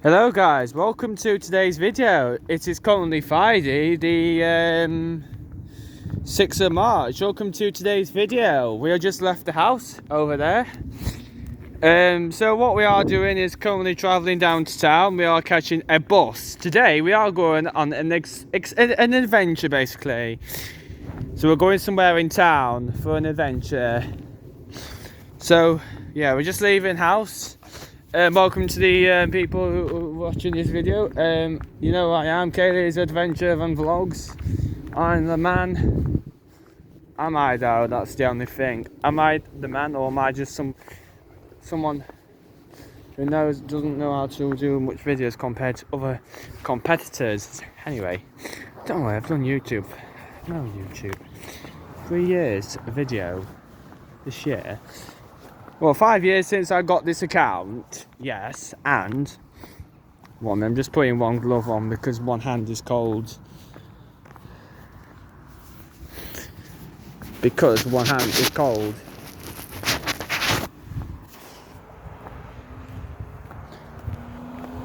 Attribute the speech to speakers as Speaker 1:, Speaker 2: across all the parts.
Speaker 1: Hello guys, welcome to today's video. It is currently Friday, the 6th of March. Welcome to today's video. We have just left the house over there. So what we are doing is currently travelling down to town. We are catching a bus. Today we are going on an adventure basically. So we're going somewhere in town for an adventure. So yeah, we're just leaving house. Welcome to the people who are watching this video. You know who I am, Kaylee's Adventure and Vlogs. I'm the man. Am I though? That's the only thing. Am I the man, or am I just someone who doesn't know how to do much videos compared to other competitors? Anyway, don't worry, I've done YouTube. No YouTube. 3 years a video this year. Well, 5 years since I got this account, yes, and I'm just putting one glove on because one hand is cold. Because one hand is cold.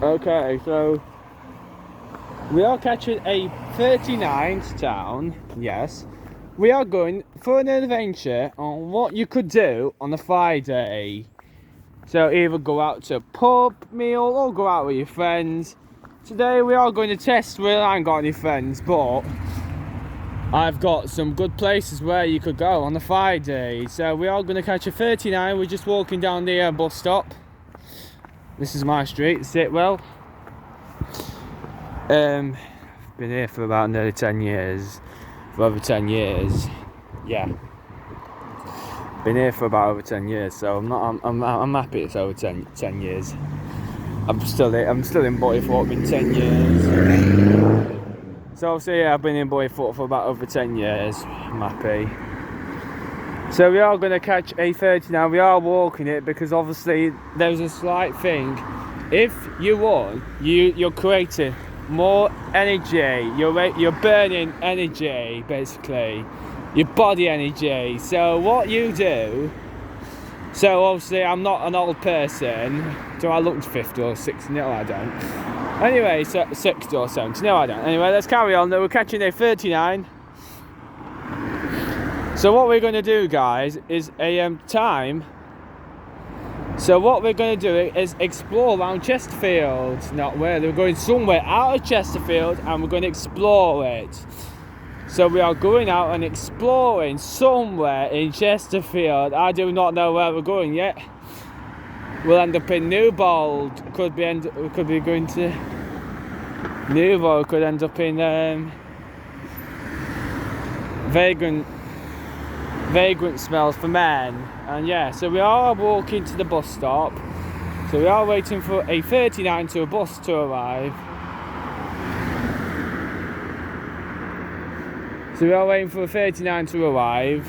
Speaker 1: Okay, so we are catching a 39 to town, yes. We are going for an adventure on what you could do on a Friday. So either go out to a pub meal or go out with your friends. Today we are going to test where I ain't got any friends, but I've got some good places where you could go on a Friday. So we are going to catch a 39. We're just walking down the bus stop. This is my street, Sitwell. Been here for about nearly 10 years. For over 10 years, yeah. Been here for about over 10 years, so I'm happy it's over 10 years. I'm still in Boyfort, been 10 years. So obviously, yeah, I've been in Boyfort for about over 10 years. I'm happy. So we are going to catch a 30 now. We are walking it because obviously there's a slight thing. If you won, you're creating more energy. You're burning energy, basically, your body energy. So what you do, so obviously I'm not an old person. Do I look 50 or 60? No, I don't. Anyway, so 60 or 70? No, I don't. Anyway, let's carry on. We're catching a 39. So what we're going to do, guys, is a time. So what we're going to do is explore around Chesterfield. Not where, we're going somewhere out of Chesterfield and we're going to explore it. So we are going out and exploring somewhere in Chesterfield. I do not know where we're going yet. We'll end up in Newbold. We could be going to Newbold. Could end up in Vagrant Smells for Men. And yeah, so we are walking to the bus stop. So we are waiting for a 39 to a bus to arrive. So we are waiting for a 39 to arrive.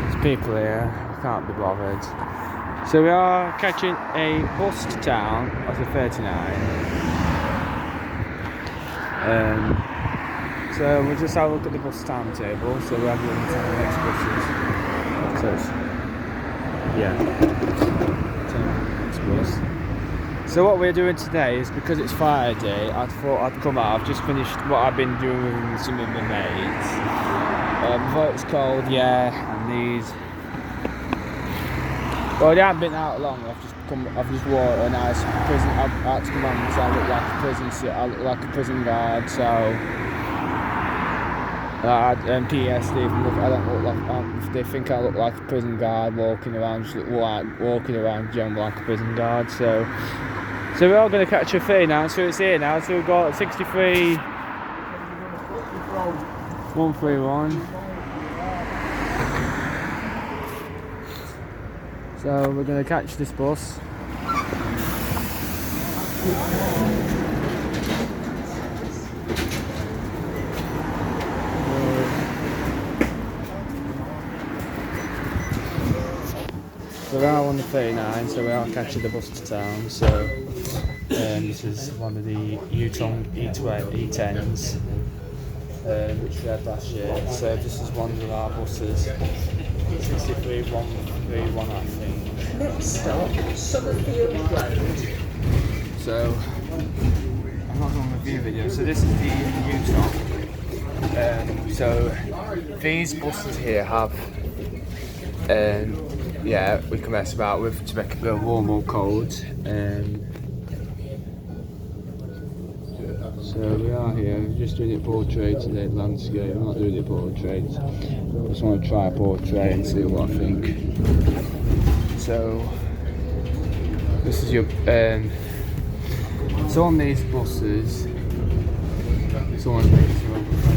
Speaker 1: There's people here, I can't be bothered. So we are catching a bus to town at a 39. So we'll just have a look at the bus timetable. So we're having to the next buses. So it's, next bus. So what we're doing today is, because it's Friday, I thought I'd come out. I've just finished what I've been doing with some of my mates. Before it's cold, yeah, and these. Well, they haven't been out long. I've just wore a nice prison. I've had to come on because I look like a prison. I look like a prison guard. So. PS, I don't look like. They think I look like a prison guard walking around, general like a prison guard. So we're all going to catch a 3 now. So it's here now. So we've got 63, 131. So we're going to catch this bus. So we're on the 39, so we are catching the bus to town. So this is one of the Yutong E10s, which we had last year. So this is one of our buses, 63 131, I think.
Speaker 2: Next stop, Summerfield Road.
Speaker 1: So I'm not going to review video. So this is the U-Top. So these buses here have, yeah, we can mess about with to make it go warm or cold. So we are here, we're just doing it portrait today, landscape. I'm not doing it portrait. I just want to try a portrait and see what I think. So this is your so on these buses, someone's been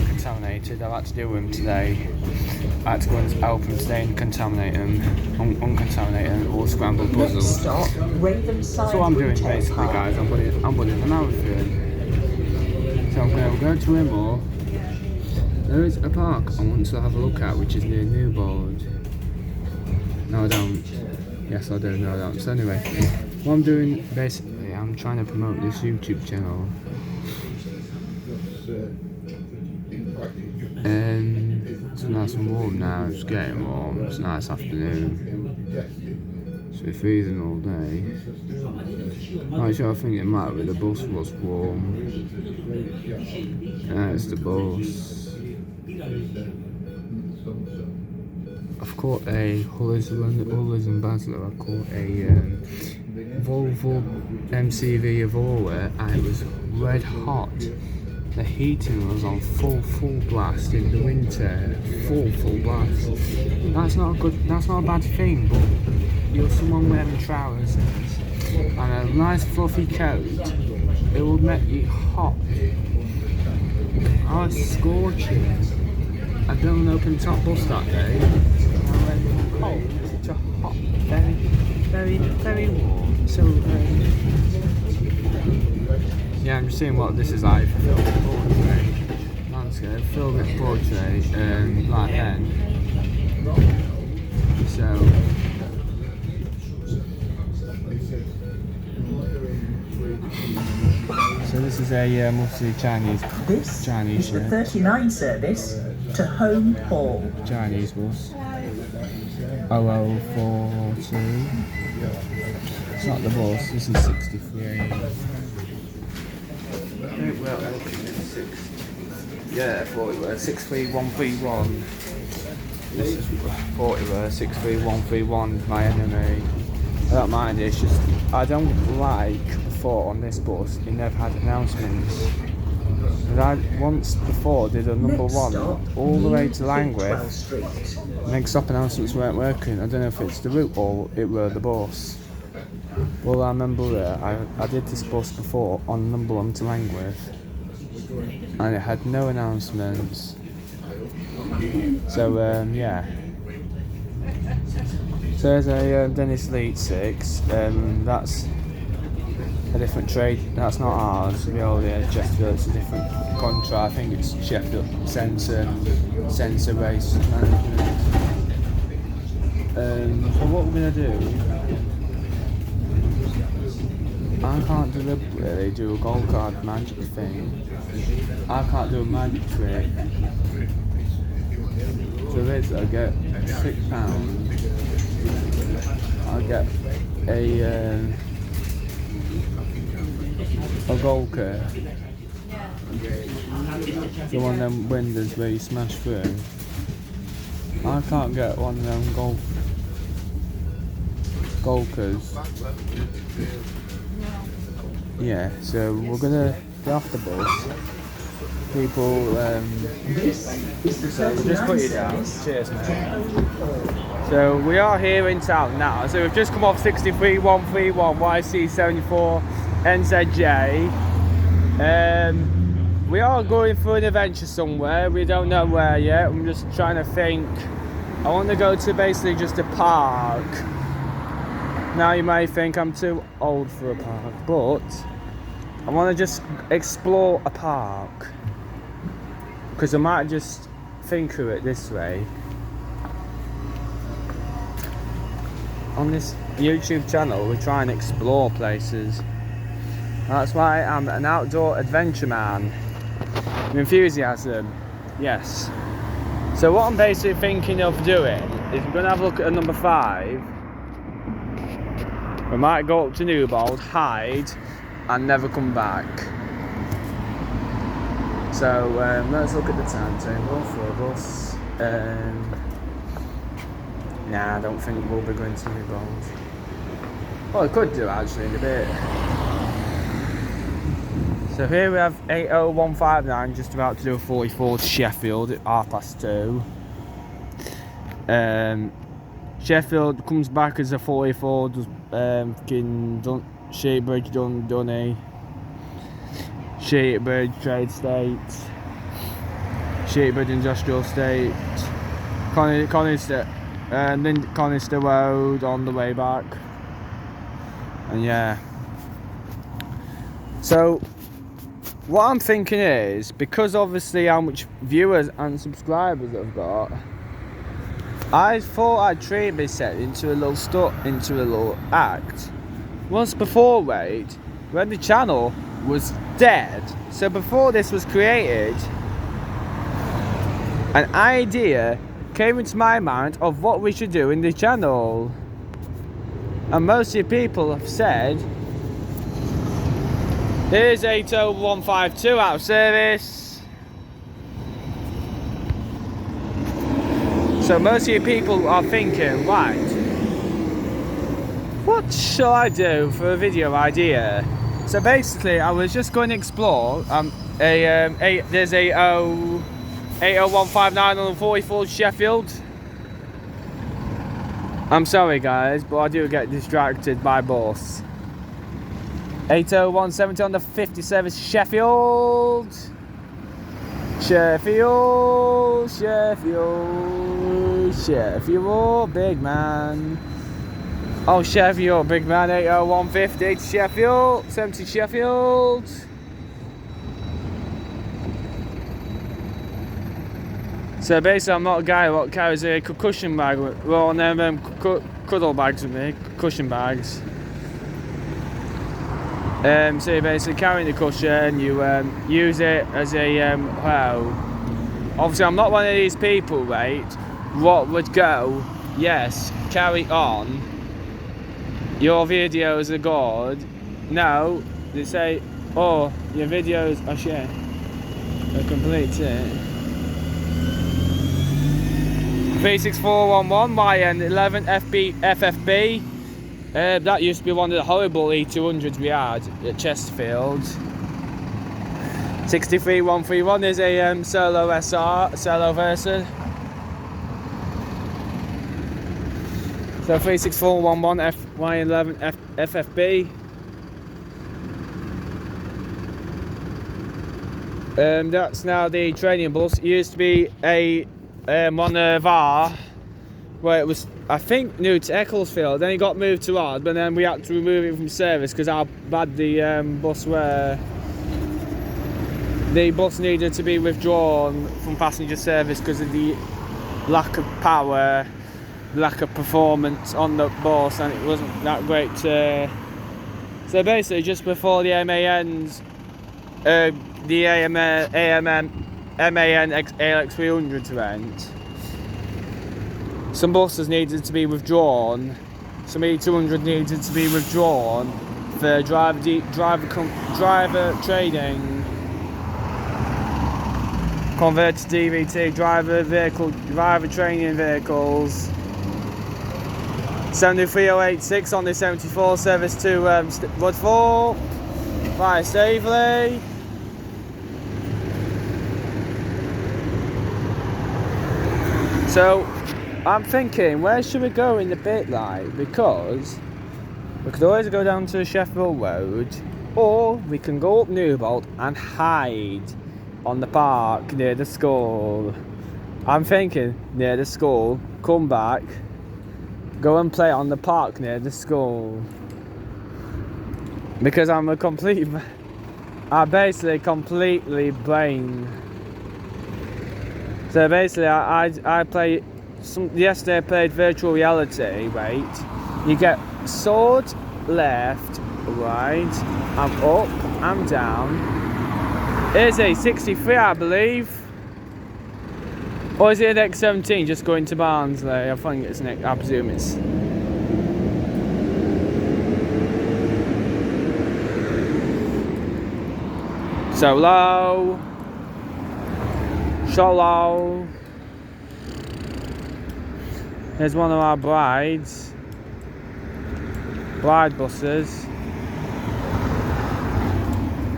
Speaker 1: contaminated. I've had to deal with them today. I had to go and help them today and contaminate them, uncontaminate them, or scramble puzzles.
Speaker 2: Stop,
Speaker 1: That's what I'm doing basically, guys. I'm putting them out here. So I'm going to go to Wimborne. There is a park I want to have a look at, which is near Newbold. No, I don't. Yes, I do. No, I don't. So anyway, what I'm doing basically, I'm trying to promote this YouTube channel. It's nice and warm now. It's getting warm. It's a nice afternoon. So we're freezing all day. Actually, I think it might be the bus was warm. It's the bus. I've caught a Hullis and Basler. I caught a Volvo MCV Evola, and it was red hot. The heating was on full blast in the winter. Full blast. That's not a bad thing, but you're someone wearing trousers and a nice fluffy coat, it will make you hot. I was scorching. I done an open top bus that day. I went cold to hot, very warm. So yeah, I'm just seeing what this is like for filming portrait, landscape, filming portrait, like then. So this is a mostly Chinese
Speaker 2: This
Speaker 1: Chinese
Speaker 2: is the 39 service to Home Hall.
Speaker 1: Chinese bus. 0042. It's not the bus. This is 63. Well, yeah, 40 were 63131. This is 40 were 63131. My enemy. I don't mind it. It's just I don't like before on this bus. It never had announcements. And I once before did a number one all the way to Langwith. Next stop announcements weren't working. I don't know if it's the route or it were the bus. Well, I remember I did this bus before on number one to Langwith, and it had no announcements. So yeah. So there's a Dennis Leeds 6. That's a different trade. That's not ours. The old Sheffield. It's a different contract. I think it's Sheffield sensor race management. So what we're gonna do? I can't deliberately do a gold card magic thing. I can't do a magic trick. So this, I get £6. I get a gold card. So one of them windows where you smash through. I can't get one of them gold cards. Yeah, so we're gonna get off the bus. People, so just put you down. Cheers, mate. So we are here in town now. So we've just come off 63131 YC74 NZJ. We are going for an adventure somewhere. We don't know where yet. I'm just trying to think. I want to go to basically just a park. Now you may think I'm too old for a park, but I want to just explore a park, because I might just think of it this way. On this YouTube channel we try and explore places. That's why I'm an outdoor adventure man. Enthusiasm, yes. So what I'm basically thinking of doing is we're going to have a look at number 5. We might go up to Newbold, hide, and never come back. So let's look at the timetable for a bus. Nah, I don't think we'll be going to Newbold. Well, I could do actually in a bit. So here we have 80159 just about to do a 44 to Sheffield at 2:30. Sheffield comes back as a 44, does Sheepbridge, Dunny, Sheepbridge Trade Estate, Sheepbridge Industrial Estate, Conister, and then Conister Road on the way back. And yeah. So what I'm thinking is, because obviously how much viewers and subscribers I've got, I thought I'd treat myself into a little act. Once before, wait, when the channel was dead. So before this was created, an idea came into my mind of what we should do in the channel. And most of you people have said, here's 80152 out of service. So most of you people are thinking, right, what shall I do for a video idea? So basically, I was just going to explore. There's 80159 on the 44 Sheffield. I'm sorry guys, but I do get distracted by bus. 80170 on the 57 Sheffield. Sheffield, big man. Oh, Sheffield, big man, 80150 to Sheffield, 70 Sheffield. So basically, I'm not a guy that carries a cushion bag, well, cuddle bags with me, cushion bags. So you're basically carrying the cushion, you use it as a, well, obviously I'm not one of these people, right, what would go, yes, carry on, your videos are good. No, they say, oh, your videos are shit. They're complete shit. 36411 YN11 FFB. That used to be one of the horrible E200s we had at Chesterfield. 63131 is a Solo SR, Solo Versa. So 36411 YN11 FFB. That's now the training bus. It used to be a one of our, where it was, I think, new to Ecclesfield. Then it got moved to ours, but then we had to remove it from service because how bad the bus were. The bus needed to be withdrawn from passenger service because of the lack of power, lack of performance on the bus, and it wasn't that great. So basically, just before the MAN's, the MAN ALX300 went, some buses needed to be withdrawn, some E200 needed to be withdrawn for driver training, converted to DVT, driver training vehicles. 73086 on the 74 service to Woodfall via Staveley. So I'm thinking, where should we go in the pit light? Because we could always go down to Sheffield Road, or we can go up Newbold and hide on the park near the school. I'm thinking near the school, come back, go and play on the park near the school. Because I basically completely brain. So basically, I play. Yesterday I played virtual reality. Wait, you get sword, left, right. I'm up. I'm down. Here's a 63, I believe. Or is it an X17 just going to Barnsley? I think it's an. I presume it's. Solo. Solo. Here's one of our brides. Bride buses.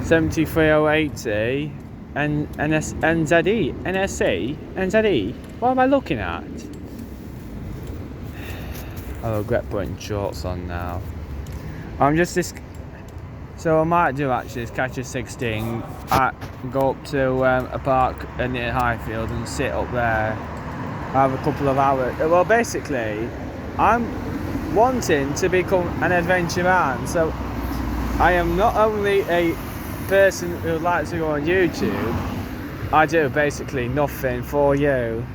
Speaker 1: 73080 and NZE. NSE? NZE? What am I looking at? I regret putting shorts on now. I'm just this. So I might do actually is catch a 16, go up to a park near Highfield and sit up there, have a couple of hours. Well, basically, I'm wanting to become an adventure man. So I am not only a person who likes to go on YouTube, I do basically nothing for you.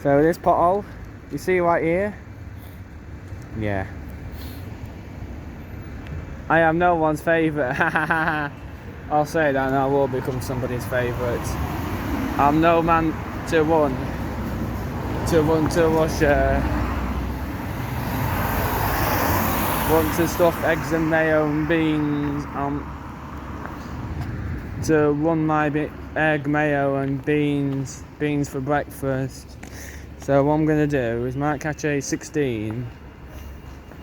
Speaker 1: So this pothole, you see right here? Yeah. I am no one's favourite. I'll say that and I will become somebody's favourite. I'm no man to run to Russia. Want to stuff eggs and mayo and beans. To run my egg, mayo and beans for breakfast. So what I'm going to do is might catch a 16.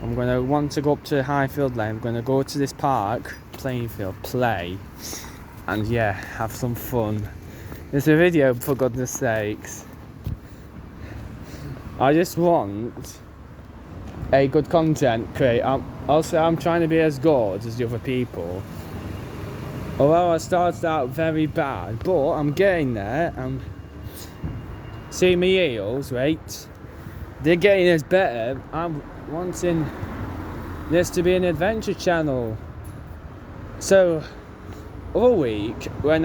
Speaker 1: I'm going to want to go up to Highfield Lane. I'm going to go to this park, playing field, play, and yeah, have some fun. It's a video, for goodness sakes. I just want a good content create. I'm trying to be as good as the other people. Although I started out very bad, but I'm getting there. See my heels, right? They're getting as better. I'm wanting this to be an adventure channel. So, other week when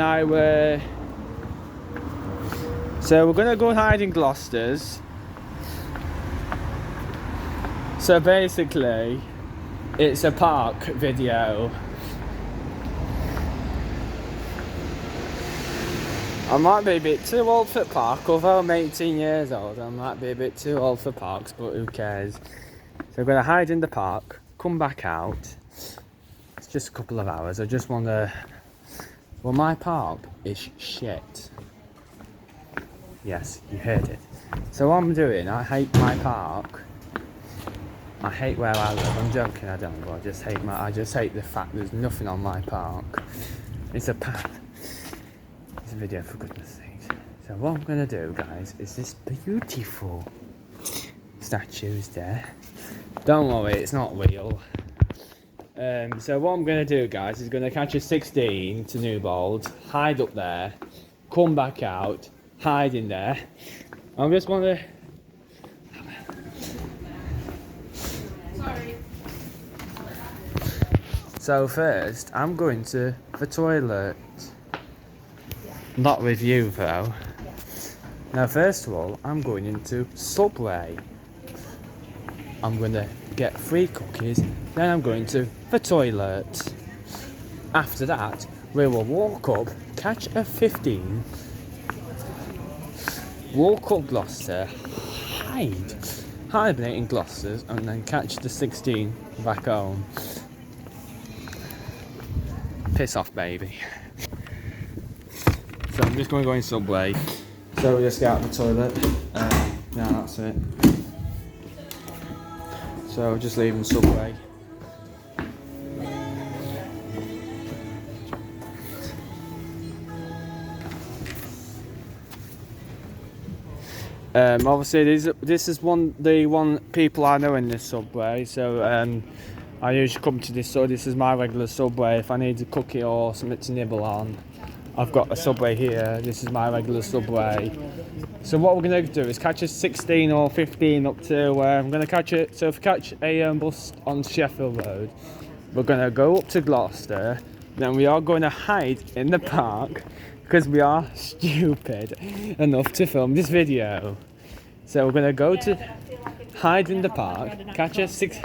Speaker 1: so we're gonna go hide in Gloucester's. So basically, it's a park video. I might be a bit too old for park, although I'm 18 years old. I might be a bit too old for parks, but who cares? So we're going to hide in the park, come back out. It's just a couple of hours. I just want to... Well, my park is shit. Yes, you heard it. So what I'm doing, I hate my park. I hate where I live. I'm joking, I don't, but I just hate the fact there's nothing on my park. It's a path. It's a video, for goodness sake. So what I'm going to do, guys, is this beautiful statues there. Don't worry, it's not real. So what I'm going to do, guys, is going to catch a 16 to Newbold, hide up there, come back out, hide in there. I just want to... Sorry. So first, I'm going to the toilet. Not with you, though. Now, first of all, I'm going into Subway. I'm going to get 3 cookies, then I'm going to the toilet. After that, we will walk up, catch a 15, walk up Gloucester, hibernate in Gloucester's, and then catch the 16 back home. Piss off, baby. So I'm just going to go in Subway. So we just get out of the toilet. Yeah, that's it. So just leaving Subway. Obviously this is the one people I know in this Subway. So I usually come to this, so this is my regular Subway. If I need a cookie or something to nibble on, I've got a Subway here. This is my regular Subway. So what we're going to do is catch a 16 or 15 up to where I'm going to catch it. So if we catch a bus on Sheffield Road, we're going to go up to Gloucester. Then we are going to hide in the park because we are stupid enough to film this video. So we're going to go to hide in the park, catch a 6.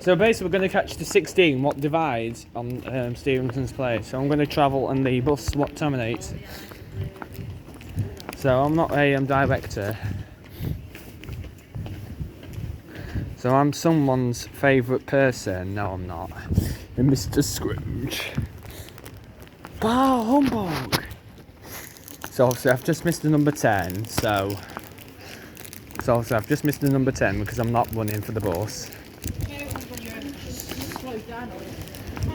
Speaker 1: So basically we're going to catch the 16, what divides on Stevenson's Place. So I'm going to travel and the bus what terminates. So I'm not a director. So I'm someone's favourite person. No, I'm not. Mr. Scrooge. Bah humbug! So obviously I've just missed the number 10, so obviously I've just missed the number 10 because I'm not running for the bus.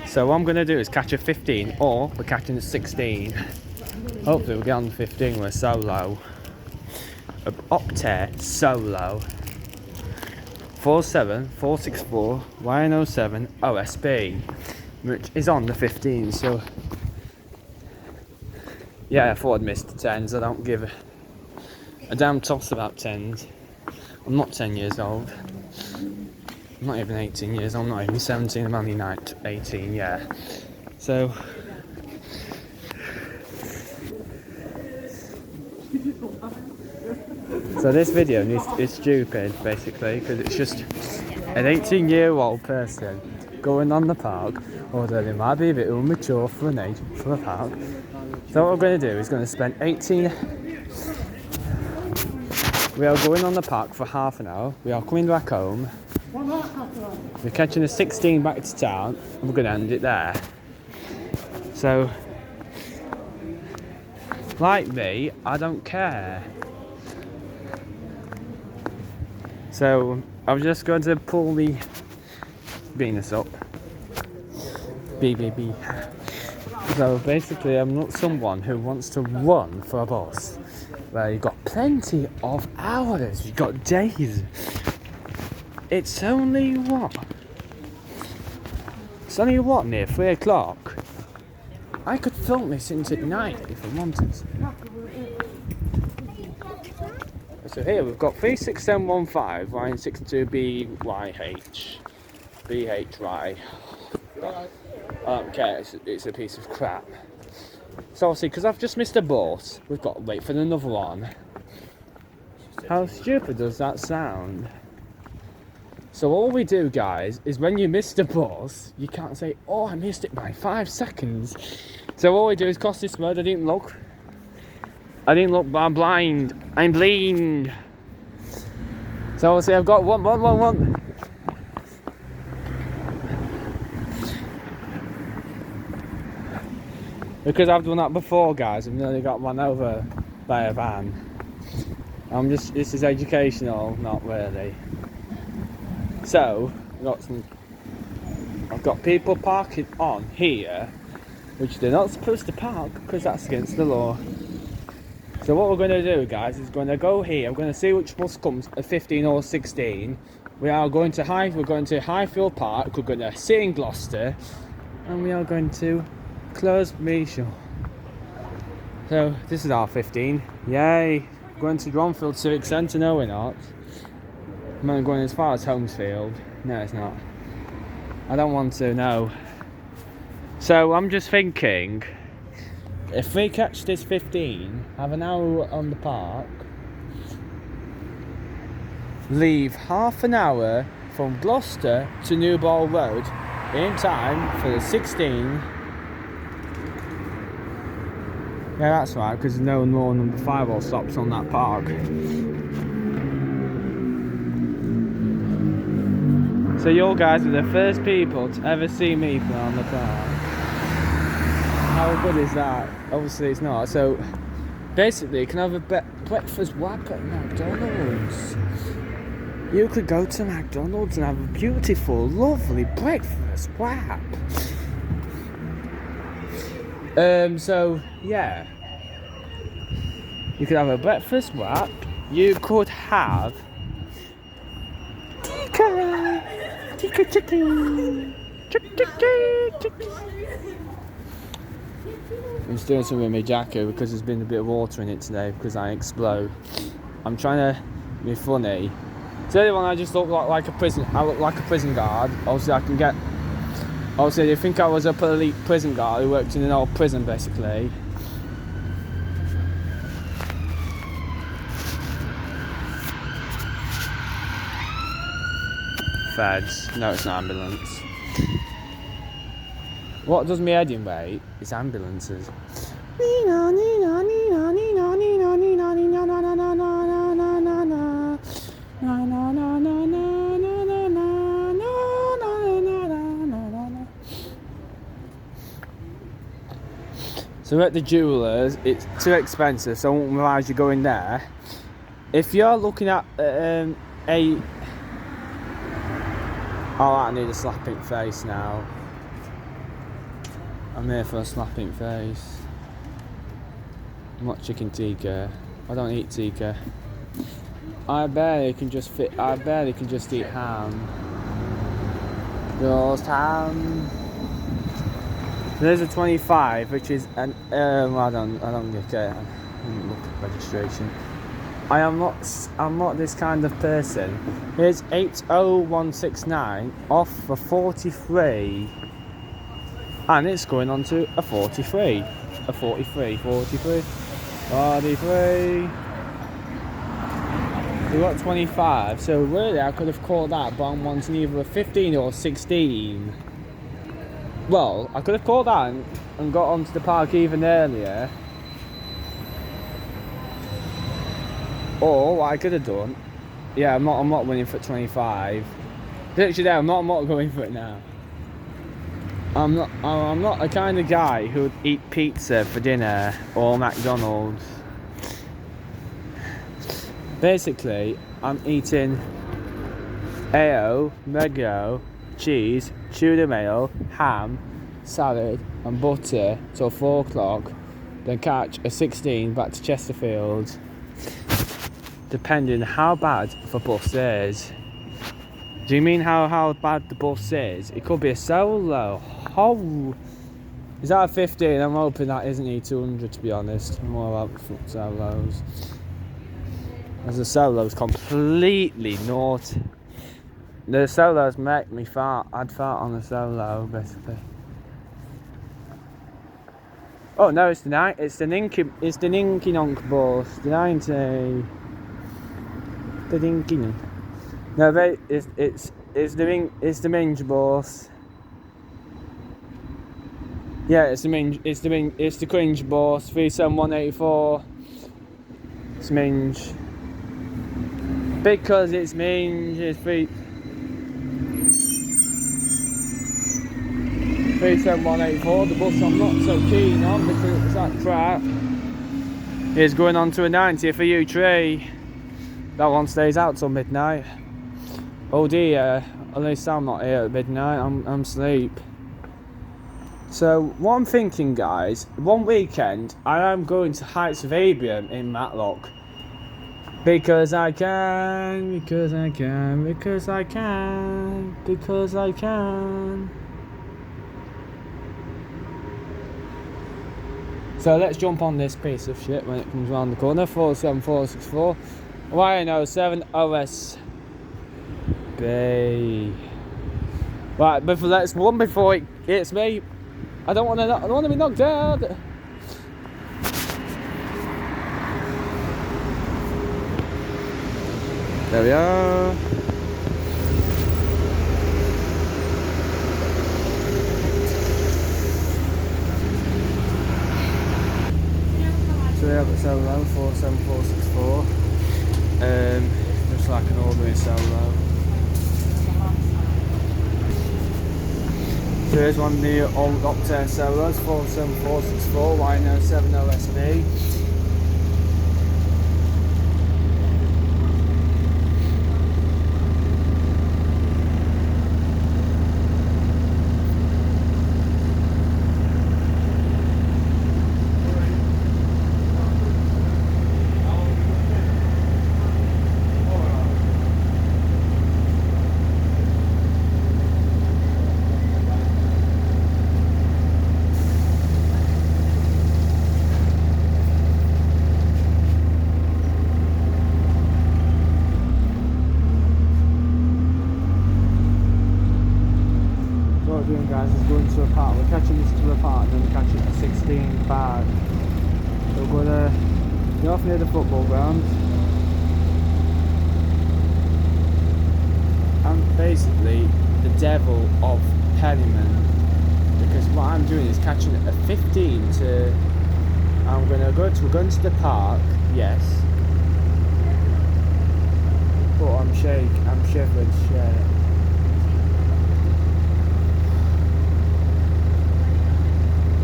Speaker 1: So what I'm going to do is catch a 15, or we're catching a 16. Hopefully we'll get on the 15, we're so low. Optare solo 47464 YN07 OSB, which is on the 15. So yeah, I thought I'd missed the 10s. I don't give a damn toss about 10s. I'm not 10 years old. I'm not even 18 years old. I'm not even 17. I'm only 18. Yeah. So this video is stupid basically, because it's just an 18-year-old person going on the park, although they might be a bit immature for an age for a park. So what we're going to do is going to spend 18. We are going on the park for half an hour. We are coming back home. We're catching a 16 back to town, and we're going to end it there. So, like me, I don't care. So I'm just going to pull the Venus up. BBB. So basically I'm not someone who wants to run for a bus. Well, you've got plenty of hours, you've got days. It's only what? It's only what, near 3 o'clock? I could film this into night if I wanted. So here we've got 36715 YN62BYH BHY. Okay, it's a piece of crap. So obviously, because I've just missed a bus, we've got to wait for another one. How stupid does that sound? So all we do, guys, is when you miss the bus, you can't say, oh, I missed it by 5 seconds. So all we do is cross this road. I didn't look, but I'm blind. I'm blind. So obviously I've got one. Because I've done that before, guys, I've nearly got run over by a van. This is educational, not really. So, I've got people parking on here, which they're not supposed to park because that's against the law. So what we're going to do, guys, is going to go here. We're going to see which bus comes at 15 or 16. We're going to Highfield Park. We're going to sit in Gloucester, and we are going to close Michel. So this is our 15. Yay! Going to Dronfield Civic Centre. No, we're not. I'm going as far as Holmesfield. No, it's not. I don't want to. No. So I'm just thinking, if we catch this 15, have an hour on the park, leave half an hour from Gloucester to Newball Road in time for the 16. Yeah, that's right, because there's no more number 5 or stops on that park. So you guys are the first people to ever see me play on the park. How good is that? Obviously it's not. So basically you can have a breakfast wrap at McDonald's. You could go to McDonald's and have a beautiful, lovely breakfast wrap. So yeah, you could have a breakfast wrap. You could have tikka chicken. I'm just doing something with my jacket because there's been a bit of water in it today because I explode. I'm trying to be funny. So everyone, I just look like a prison. I look like a prison guard. Obviously, they think I was a elite prison guard who worked in an old prison, basically. Feds. No, it's not ambulance. What does me head in wait? It's ambulances. So we're at the jewellers. It's too expensive, so I won't advise you going there. If you're looking at oh, I need a slapping face now. I'm here for a slapping face. I'm not chicken tikka. I don't eat tikka. I barely can just eat ham. Roast ham. There's a 25, which is an I don't get it. I didn't look at registration. I'm not this kind of person. Here's 80169 off for 43, and it's going on to a 43, 43. We got 25, so really I could have called that, but I'm wanting either a 15 or 16. Well, I could have called that and got onto the park even earlier. Or what I could have done, yeah, I'm not winning for 25. Literally there, I'm not going for it now. I'm not the kind of guy who would eat pizza for dinner or McDonald's. Basically, I'm eating AO, Mego, cheese, tuna mayo, ham, salad and butter till 4 o'clock, then catch a 16 back to Chesterfield, depending how bad the bus is. Do you mean how bad the bus is? It could be a solo. Oh, is that a 15? I'm hoping that isn't E200, to be honest. I'm more about solos. As the solos completely naughty. The solos make me fart. I'd fart on the solo, basically. Oh no, it's the Ninky Nonk bus. The 90. The Dinky. No, it's the Minge bus. Yeah, it's the Cringe bus. 37184. It's Minge. Because it's Minge, it's 37184, the bus I'm not so keen on because it's that crap. Is going on to a 90 for you, Tree. That one stays out till midnight. Oh dear, at least I'm not here at midnight, I'm asleep. So, what I'm thinking, guys, one weekend I am going to Heights of Abium in Matlock. Because I can. So let's jump on this piece of shit when it comes around the corner. 47464 YN07 OSB. Right, but let's one before it hits me. I don't want to be knocked out. There we are. So we have a solo 47464. Just like an ordinary solo. So here's one of the old Optare solos, 47464 YN07 OSB. Guys, is going to a park. We're catching this to a park and then we're catching a 16 back. So we're gonna be off near the football ground. I'm basically the devil of Pennyman because what I'm doing is catching a 15 to. We're going to the park, yes. But I'm shivering shit.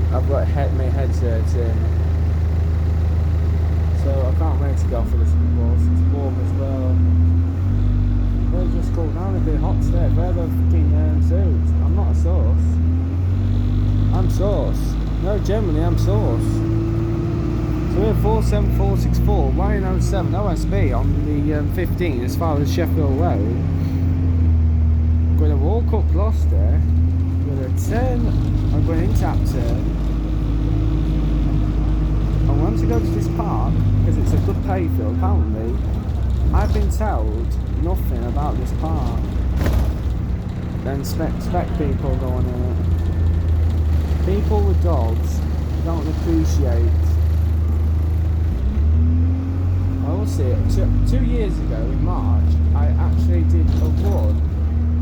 Speaker 1: I've got my head's hurting. So I can't wait to go for this bus. It's warm as well. They're just cool down a bit hot today. Where the fucking suits? I'm not a sauce. I'm sauce. No, generally I'm sauce. So we're 47464, Y07 OSB on the 15 as far as Sheffield Road. I'm going to walk up Gloucester. I'm going to turn. I'm going into Apton. I want to go to this park because it's a good playfield. Apparently, I've been told nothing about this park. Then spec people going in it. People with dogs don't appreciate. I will see it. 2 years ago in March, I actually did a run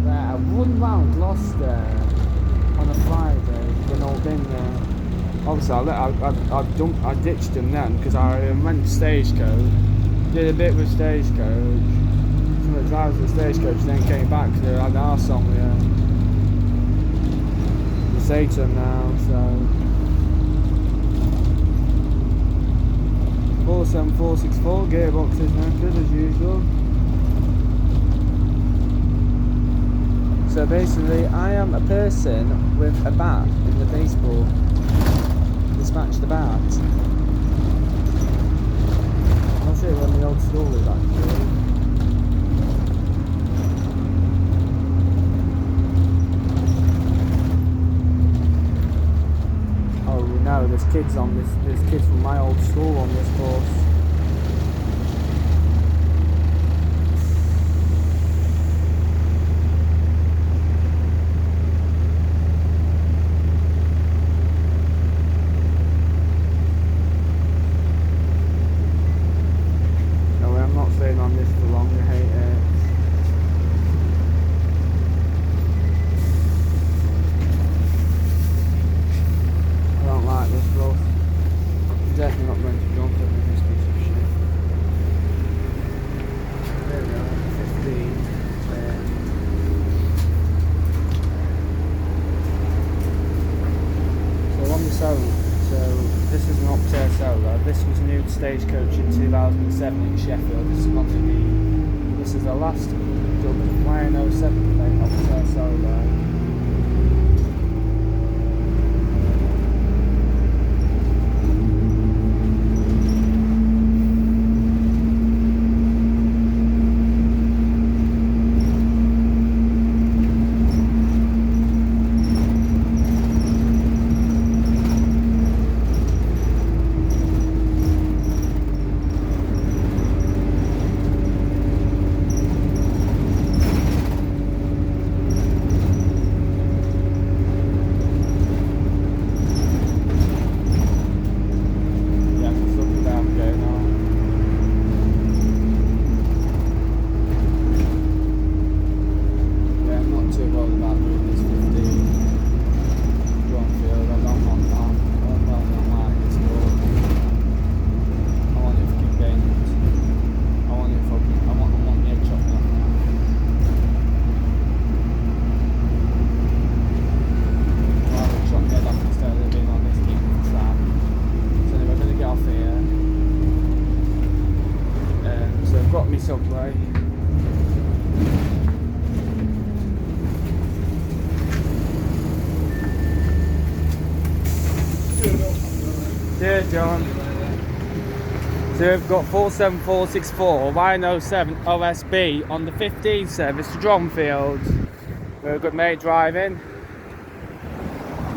Speaker 1: where I run round Gloucester on a Friday when I've been there. Obviously, I ditched them then because I went to Stagecoach, did a bit with Stagecoach. Some of the drivers at Stagecoach then came back because they had an arse on me. The Satan now, so 47464 gearbox is knackered as usual. So basically, I am a person with a bat in the baseball. Dispatch the bat. I'll show you where my old school is actually. Oh no, there's kids on this. There's kids from my old school on this course. On this for long, I hate it. I don't like this bus. I'm definitely not going to jump over this piece of shit. There we go, 15. So on the solo, so this is an Optare Solo. This was new to Stagecoach in 2007 in Sheffield. This is the last Y07 plate Optare Solo. Subway. Dear John. So we've got 47464 Y07 OSB on the 15 service to Dronfield. We're a good mate driving.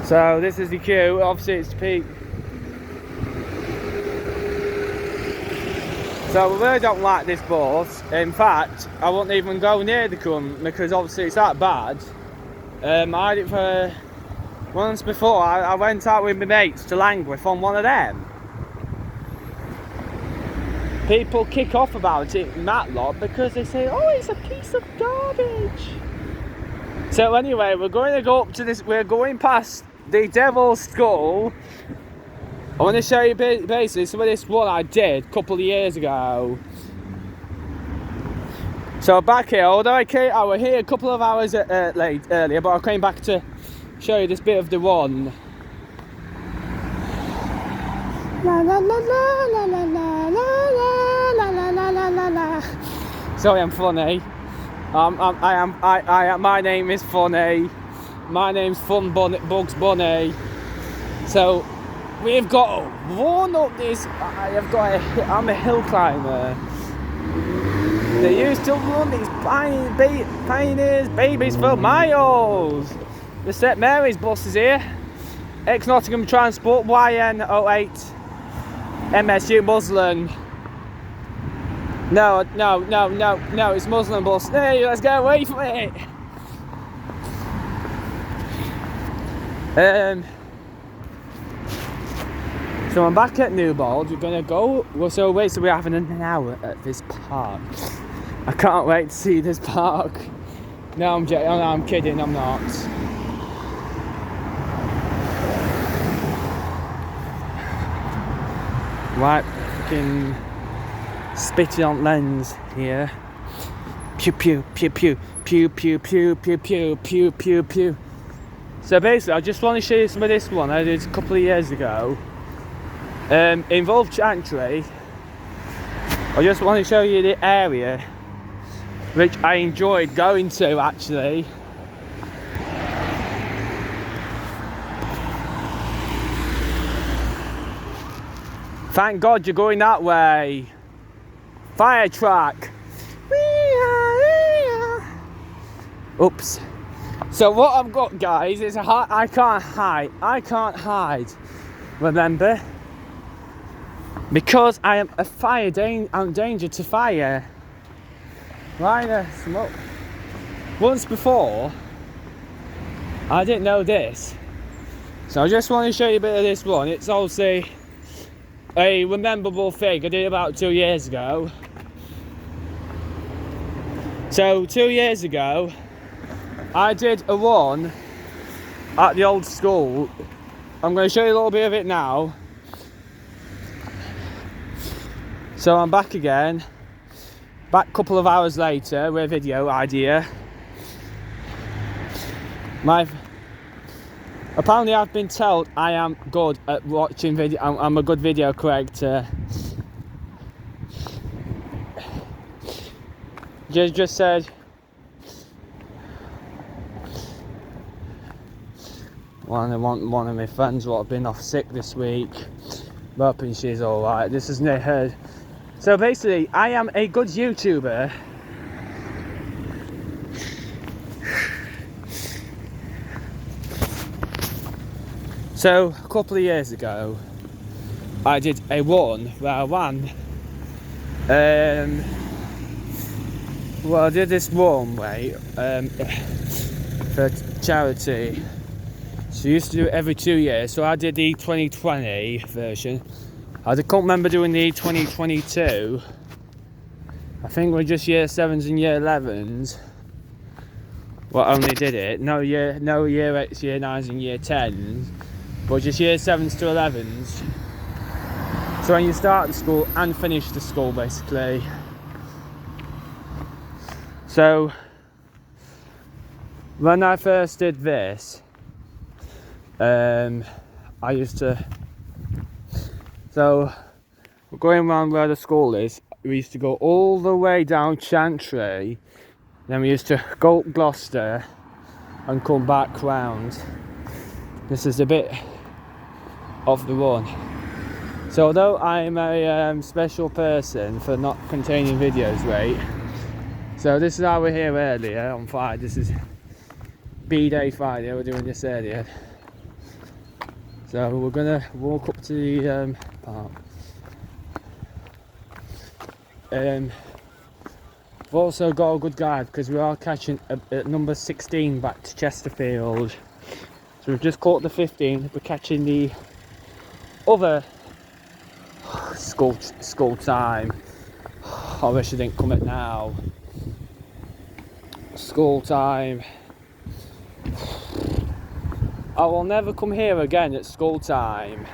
Speaker 1: So this is the queue. Obviously it's peak. So I really don't like this bus. In fact, I won't even go near the cunt because obviously it's that bad. I had it for once before. I went out with my mates to Langwith on one of them. People kick off about it in that lot because they say, oh, it's a piece of garbage. So anyway, we're going to go up to this, we're going past the Devil's Skull. I want to show you basically some of this one I did a couple of years ago. So back here, although I was here a couple of hours earlier, but I came back to show you this bit of the one. La la la la la la la la la la la la la la. Sorry, I'm funny. My name is Funny. My name's Fun Bunny, Bugs Bunny. So we've got to run up this. I'm a hill climber. They used to run these pioneers babies for miles. The St Mary's bus is here. Ex-Nottingham Transport YN08 MSU Muslim. No, it's Muslim bus. Hey, let's get away from it. So I'm back at Newbold. We're gonna go. So we're having an hour at this park. I can't wait to see this park. No, I'm kidding. I'm not. Right, fucking spitting on lens here. Pew pew pew pew pew pew pew pew pew pew pew pew. So basically, I just want to show you some of this one I did a couple of years ago. Involved Chantry. I just want to show you the area which I enjoyed going to actually. Thank God you're going that way. Fire track. Oops. So what I've got, guys, is I can't hide. Remember? Because I am a I'm danger to fire. Why the smoke? Once before, I didn't know this. So I just want to show you a bit of this one. It's obviously a rememberable thing I did about 2 years ago. So 2 years ago, I did a run at the old school. I'm going to show you a little bit of it now. So I'm back again. Back a couple of hours later with a video idea. Apparently I've been told I am good at watching video. I'm a good video corrector. Just said one of my friends what have been off sick this week. I'm hoping she's alright. This isn't her. So basically, I am a good YouTuber. So a couple of years ago, I did a run where I ran. Well, I did this run, right, for charity. So I used to do it every 2 years. So I did the 2020 version. I can't remember doing the 2022. I think we're just year 7s and year 11s. Well, only did it. No year 8s, year 9s and year 10s. But just year 7s to 11s. So when you start the school and finish the school, basically. So when I first did this, I used to. So going around where the school is, we used to go all the way down Chantry, then we used to go up Gloucester and come back round. This is a bit of the run. So although I'm a special person for not containing videos, right? So this is how we're here earlier on Friday. This is B-Day Friday, we're doing this earlier. So we're gonna walk up to the park. We've also got a good guide because we are catching at number 16 back to Chesterfield. So we've just caught the 15. We're catching the other school time. I wish I didn't come at now. School time. I will never come here again at school time.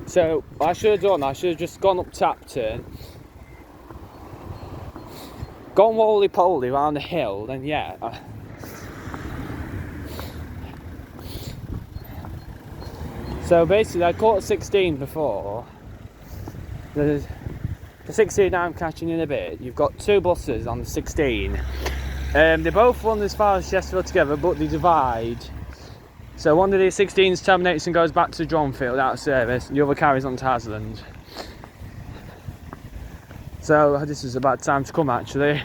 Speaker 1: So I should have just gone up Tapton, gone roly-poly around the hill, then yeah. So basically I caught 16 before. The 16 I'm catching in a bit. You've got two buses on the 16. They both run as far as Chesterfield together, but they divide. So one of the 16s terminates and goes back to Dronfield out of service, and the other carries on to Hasland. So this is a bad time to come actually.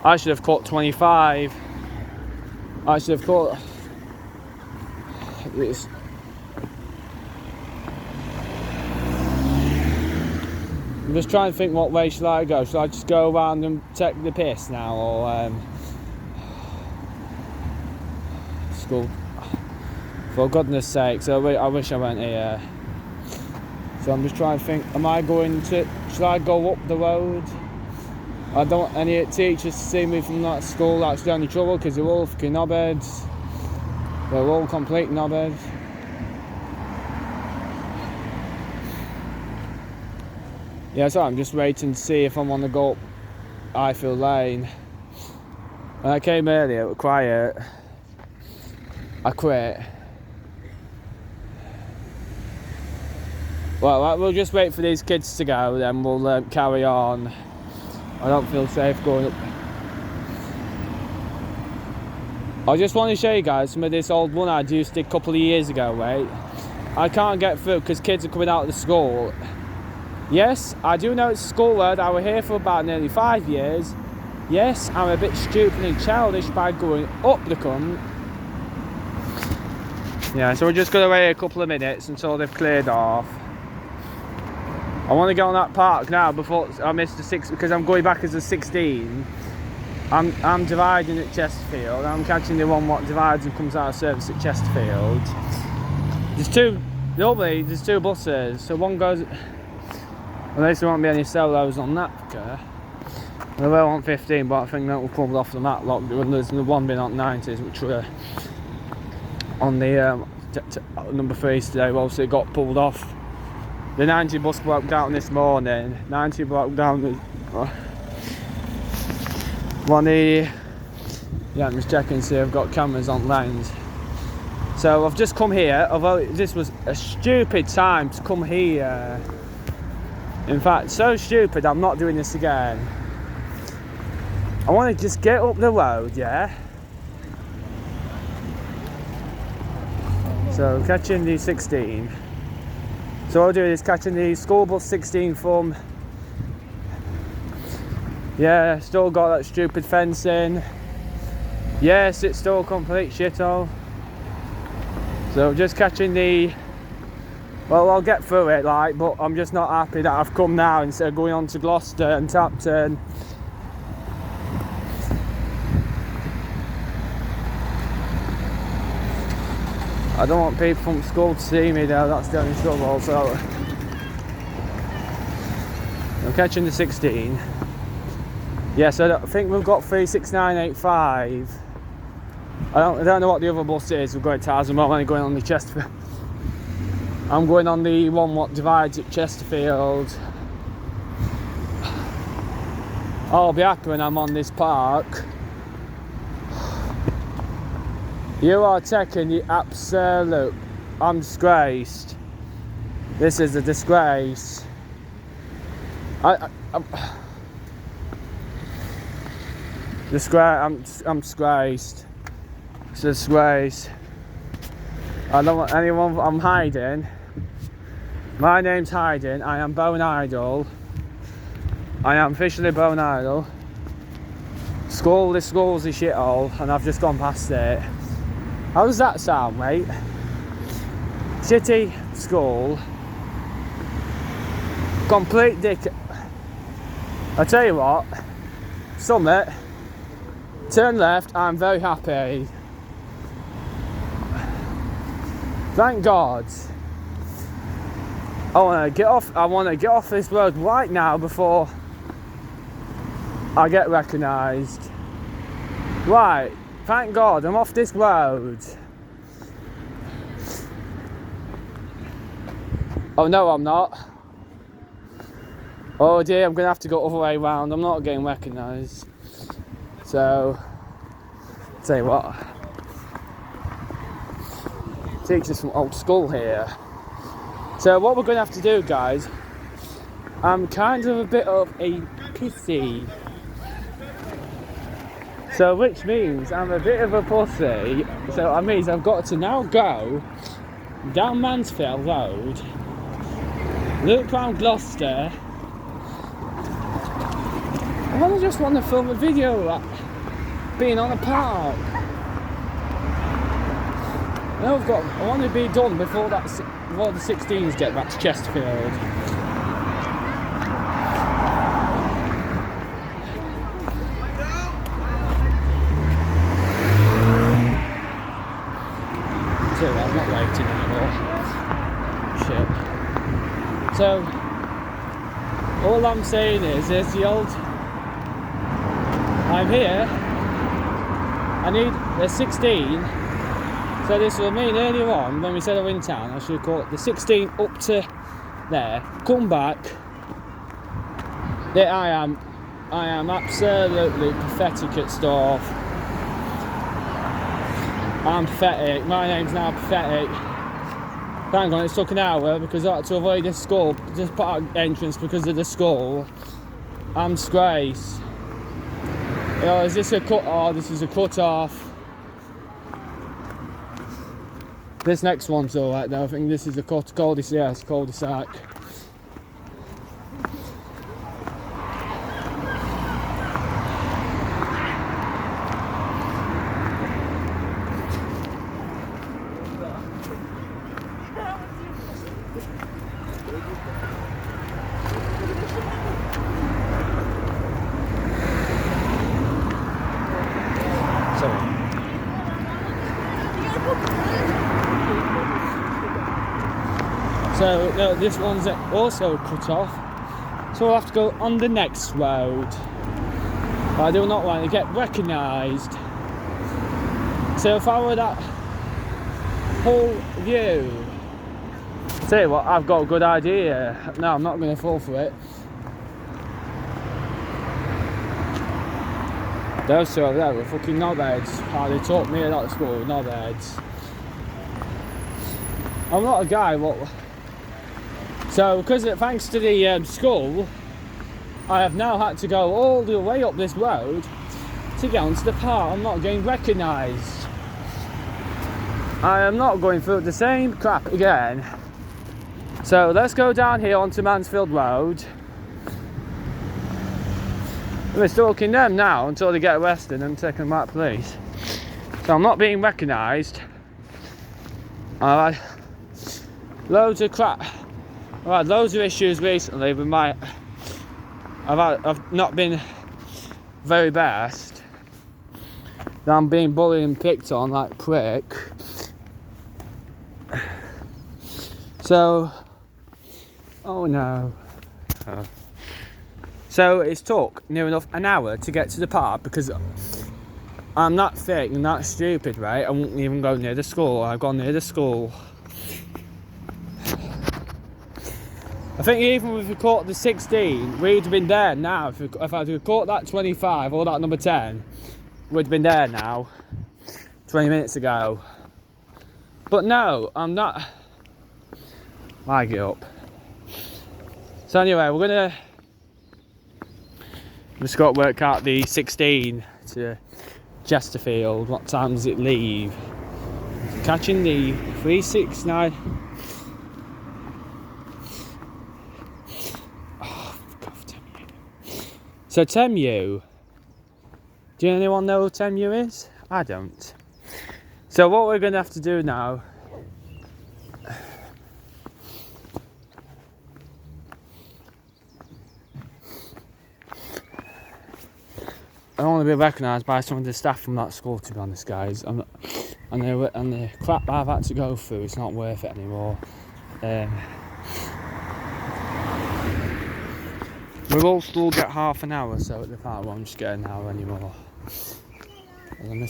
Speaker 1: I should have caught 25. I should have caught... I'm just trying to think what way shall I go. Shall I just go around and take the piss now, or school? For goodness sake! So I wish I went here. So I'm just trying to think. Am I going to? Shall I go up the road? I don't want any teachers to see me from that school. That's the only trouble, because they're all fucking knobheads. They're all complete knobheads. Yeah, so I'm just waiting to see if I want to go up Highfield Lane. When I came earlier, it was quiet. I quit. Well, we'll just wait for these kids to go, then we'll carry on. I don't feel safe going up. I just want to show you guys some of this old one I used a couple of years ago, right? I can't get through because kids are coming out of the school. Yes, I do know it's a school road. I was here for about nearly 5 years. Yes, I'm a bit stupid and childish by going up the cunt. Yeah, so we're just going to wait a couple of minutes until they've cleared off. I want to get on that park now before I miss the 6, because I'm going back as a 16. I'm dividing at Chesterfield. I'm catching the one what divides and comes out of service at Chesterfield. Normally there's two buses, so one goes... Unless there won't be any solos on that car. There were on 15, but I think that will pulled off the matlock. There's the one being on 90s, which were on the number 3s today. Well, obviously it got pulled off. The 90 bus broke down this morning. 90 broke down. Yeah, I'm just checking to see if I've got cameras on lanes. So I've just come here, although this was a stupid time to come here. In fact, so stupid, I'm not doing this again. I want to just get up the road, yeah? So, catching the 16. So what I'll do is catching the school bus 16 from... Yeah, still got that stupid fencing. Yes, it's still complete shithole. So just catching the... Well, I'll get through it, like, but I'm just not happy that I've come now instead of going on to Gloucester and Tapton. I don't want people from school to see me though, that's the only trouble, so... I'm catching the 16. Yes, I think we've got 36985. I don't know what the other bus is. We're going to Tarzan, I'm only going on the Chesterfield. I'm going on the one what divides at Chesterfield. I'll be happy when I'm on this park. You are taking the absolute... I'm disgraced. This is a disgrace. I'm disgraced. It's a disgrace. I don't want anyone... I'm hiding. My name's Hiding. I am Bone Idol. I am officially Bone Idol. This school's a shithole, and I've just gone past it. How does that sound, mate? Shitty school. Complete dick. I tell you what, Summit, turn left, I'm very happy. Thank God. I want to get off this road right now before I get recognised. Right, thank God, I'm off this road. Oh no, I'm not. Oh dear, I'm going to have to go all the way around. I'm not getting recognised. So, tell you what. teachers from old school here. So what we're going to have to do, guys, I'm kind of a bit of a pissy. So which means I'm a bit of a pussy. So that means I've got to now go down Mansfield Road, loop round Gloucester. I just want to film a video of that, being on a park. I want to be done before the 16s get back to Chesterfield. So I'm not waiting anymore. Shit. So all I'm saying is there's the old. I'm here. I need a 16. So this will mean earlier on, when we said I were in town, I should have caught the 16 up to there, come back. There I am absolutely pathetic at stuff. I'm pathetic, my name's now Pathetic. Hang on, it took an hour because I had to avoid the school, just park entrance because of the school. I'm disgraced. You know, is this a cut off? This is a cut off. This next one's alright though, I think this is a cul-de-sac. Yes, cul-de-sac. So no, this one's also cut off, so we'll have to go on the next road. I do not want to get recognised. So if I were that whole view, tell you what, I've got a good idea. No, I'm not going to fall for it. Those two over there were fucking knobheads. They taught me a lot of school, knobheads. I'm not a guy what. So, because thanks to the school, I have now had to go all the way up this road to get onto the park. I'm not getting recognised. I am not going through the same crap again. So, let's go down here onto Mansfield Road. We're stalking them now until they get arrested and taken back to police. So, I'm not being recognised. I've had loads of crap. I've had loads of issues recently with my. I've not been very best. I'm being bullied and picked on like prick. So, oh no. So it's took near enough an hour to get to the park because I'm not thick and not stupid, right? I won't even go near the school. I've gone near the school. I think even if we caught the 16, we'd have been there now. If I had caught that 25 or that number 10, we'd have been there now 20 minutes ago. But no, I'm not. I get up. So anyway, we're just got to work out the 16 to Chesterfield. What time does it leave? Catching the 369. So Temu, do anyone know who Temu is? I don't. So what we're going to have to do now, I don't want to be recognised by some of the staff from that school, to be honest, guys. And the crap I've had to go through, it's not worth it anymore. We will still get half an hour, so at the park won't just get an hour anymore. Well,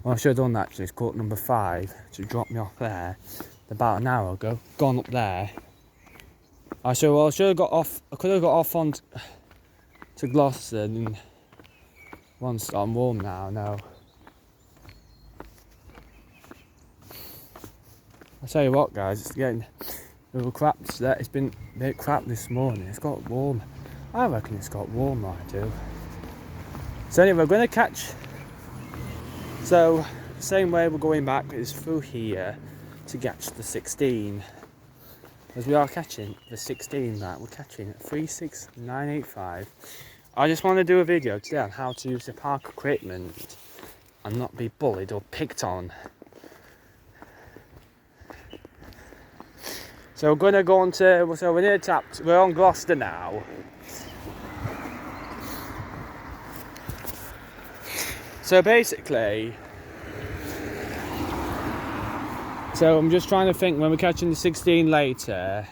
Speaker 1: I should have done that actually. It's caught number 5 to drop me off there about an hour ago. Gone up there. I should have got off. I could have got off on to Gloucester and once I'm warm now. No. I'll tell you what, guys, it's getting a little crap today. It's been a bit crap this morning. It's got warm. I reckon it's got warmer, I do. So anyway, we're going to catch. So the same way we're going back is through here to catch the 16. As we are catching the 16, that we're catching 36985. I just want to do a video today on how to use the park equipment and not be bullied or picked on. So we're going to go on to, so we're near tapped, we're on Gloucester now. So basically, so I'm just trying to think, when we're catching the 16 later,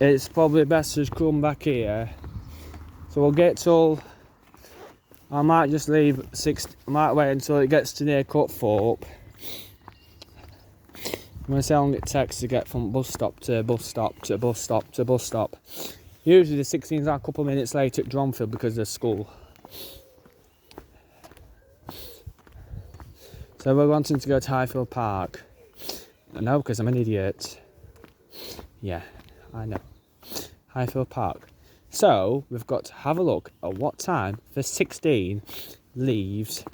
Speaker 1: it's probably best to just come back here. So we'll get till, I might just leave I might wait until it gets to near Cutthorpe. I'm going to see how long it takes to get from bus stop to bus stop to bus stop to bus stop. Usually the 16s are a couple of minutes late at Dronfield because of school. So we're wanting to go to Highfield Park. No, because I'm an idiot. Yeah, I know. Highfield Park. So we've got to have a look at what time the 16 leaves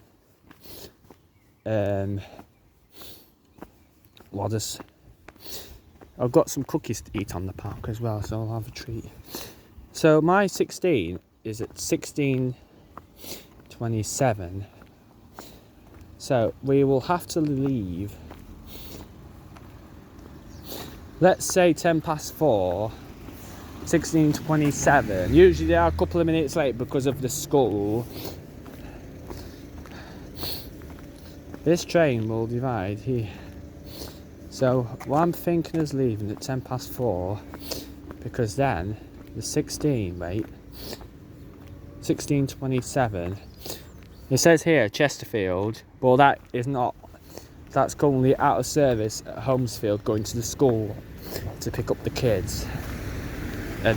Speaker 1: Wadders. I've got some cookies to eat on the park as well, so I'll have a treat. So my 16 is at 16:27. So we will have to leave, let's say 4:10, 16:27. Usually they are a couple of minutes late because of the school. This train will divide here. So what I'm thinking is leaving at 4:10, because then the 16:27. It says here Chesterfield, but that is not. That's currently out of service at Holmesfield, going to the school to pick up the kids.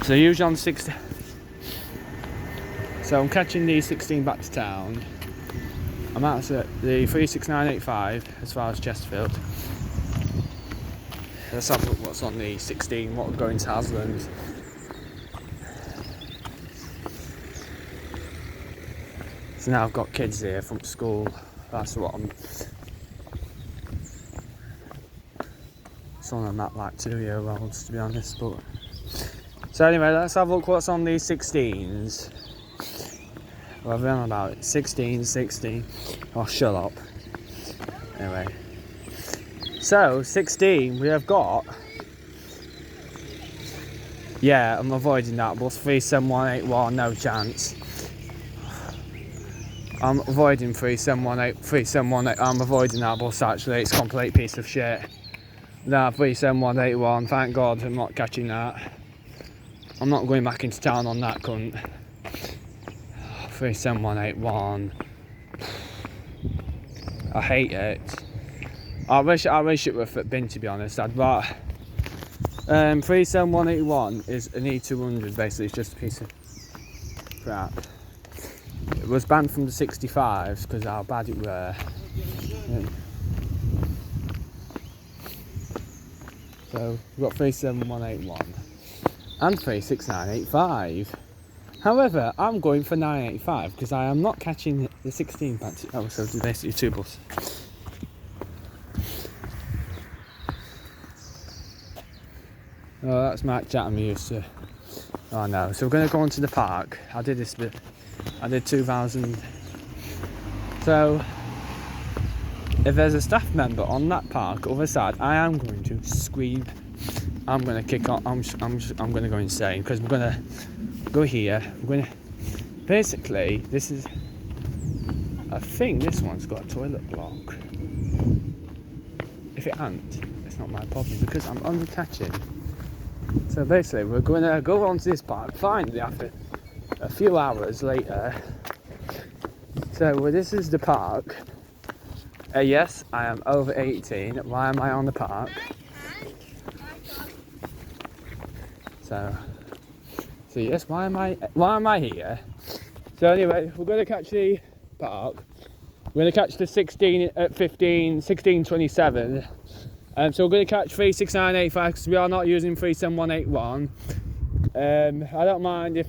Speaker 1: So usually on 16. So I'm catching the 16 back to town. I'm out at the 36985 as far as Chesterfield. Let's have a look what's on the 16, what we're going to Hasland. So now I've got kids here from school. That's what I'm. Some of them not like 2-year-olds, to be honest. But so anyway, let's have a look what's on these 16s. What have we on about? 16. Oh, shut up. Anyway. So, 16, we have got. Yeah, I'm avoiding that bus. 37181, no chance. I'm avoiding 37118. I'm avoiding that bus actually. It's a complete piece of shit. No, 37181. Thank God I'm not catching that. I'm not going back into town on that cunt. 37181. I hate it. I wish it were fit bin, to be honest. I'd rather 37181 is an E200. Basically, it's just a piece of crap. It was banned from the 65s because of how bad it were. Yeah. So we've got 37181 and 36985. However, I'm going for 985 because I am not catching the 16 patch. Oh, so it's basically two buses. Oh, that's Matt Chatham used to. Oh no. So we're going to go onto the park. I did this bit. I did 2000. So if there's a staff member on that park other side, I am going to scream. I'm going to kick on. I'm going to go insane because we're going to go here. We're going to. Basically, this is. I think this one's got a toilet block. If it ain't, it's not my problem because I'm under catching. So basically, we're going to go onto this park finally after a few hours later. So this is the park. Yes, I am over 18. Why am I on the park? So yes, why am I here? So anyway, we're going to catch the park. We're going to catch the 16 at 16:27. So we're going to catch 36985 because we are not using 37181. I don't mind if...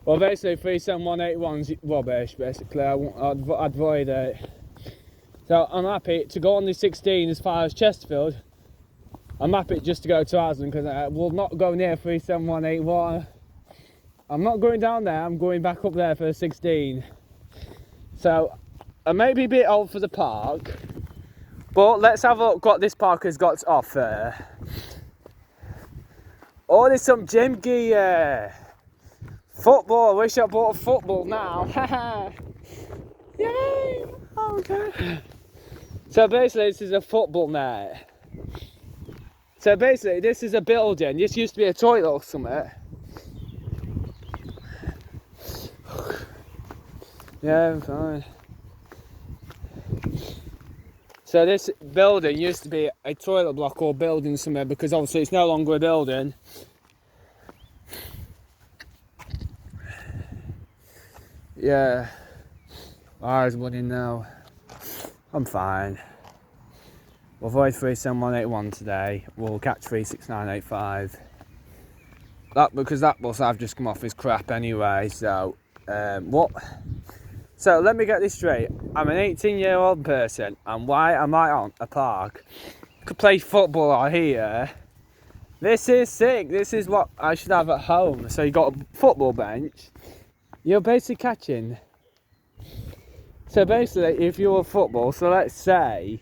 Speaker 1: Well, basically 37181's rubbish, basically. I'd avoid it. So I'm happy to go on the 16 as far as Chesterfield. I'm happy just to go to Aslan because I will not go near 37181. I'm not going down there, I'm going back up there for the 16. So I may be a bit old for the park, but let's have a look what this park has got to offer. Oh, there's some gym gear. Football, I wish I bought a football now. Yay! Okay. So basically this is a football net. So basically this is a building. This used to be a toilet or something. Yeah, I'm fine. So this building used to be a toilet block or building somewhere because obviously it's no longer a building. Yeah. Eyes running now. I'm fine. We'll avoid 37181 today. We'll catch 36985. Because that bus I've just come off is crap anyway. So what? So let me get this straight. I'm an 18-year-old person, and why am I on a park? Could play football out here. This is sick. This is what I should have at home. So you got a football bench. You're basically catching. So basically, if you're a football, so let's say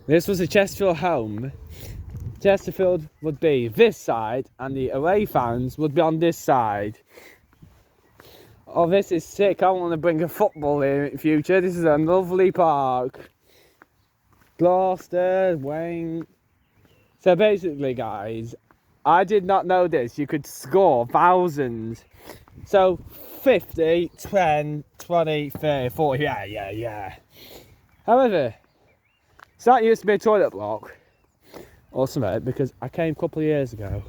Speaker 1: this was a Chesterfield home. Chesterfield would be this side, and the away fans would be on this side. Oh, this is sick. I want to bring a football here in the future. This is a lovely park. Gloucester, Wayne. So basically, guys, I did not know this. You could score thousands. So 50, 10, 20, 30, 40. Yeah. However, so that used to be a toilet block or something because I came a couple of years ago.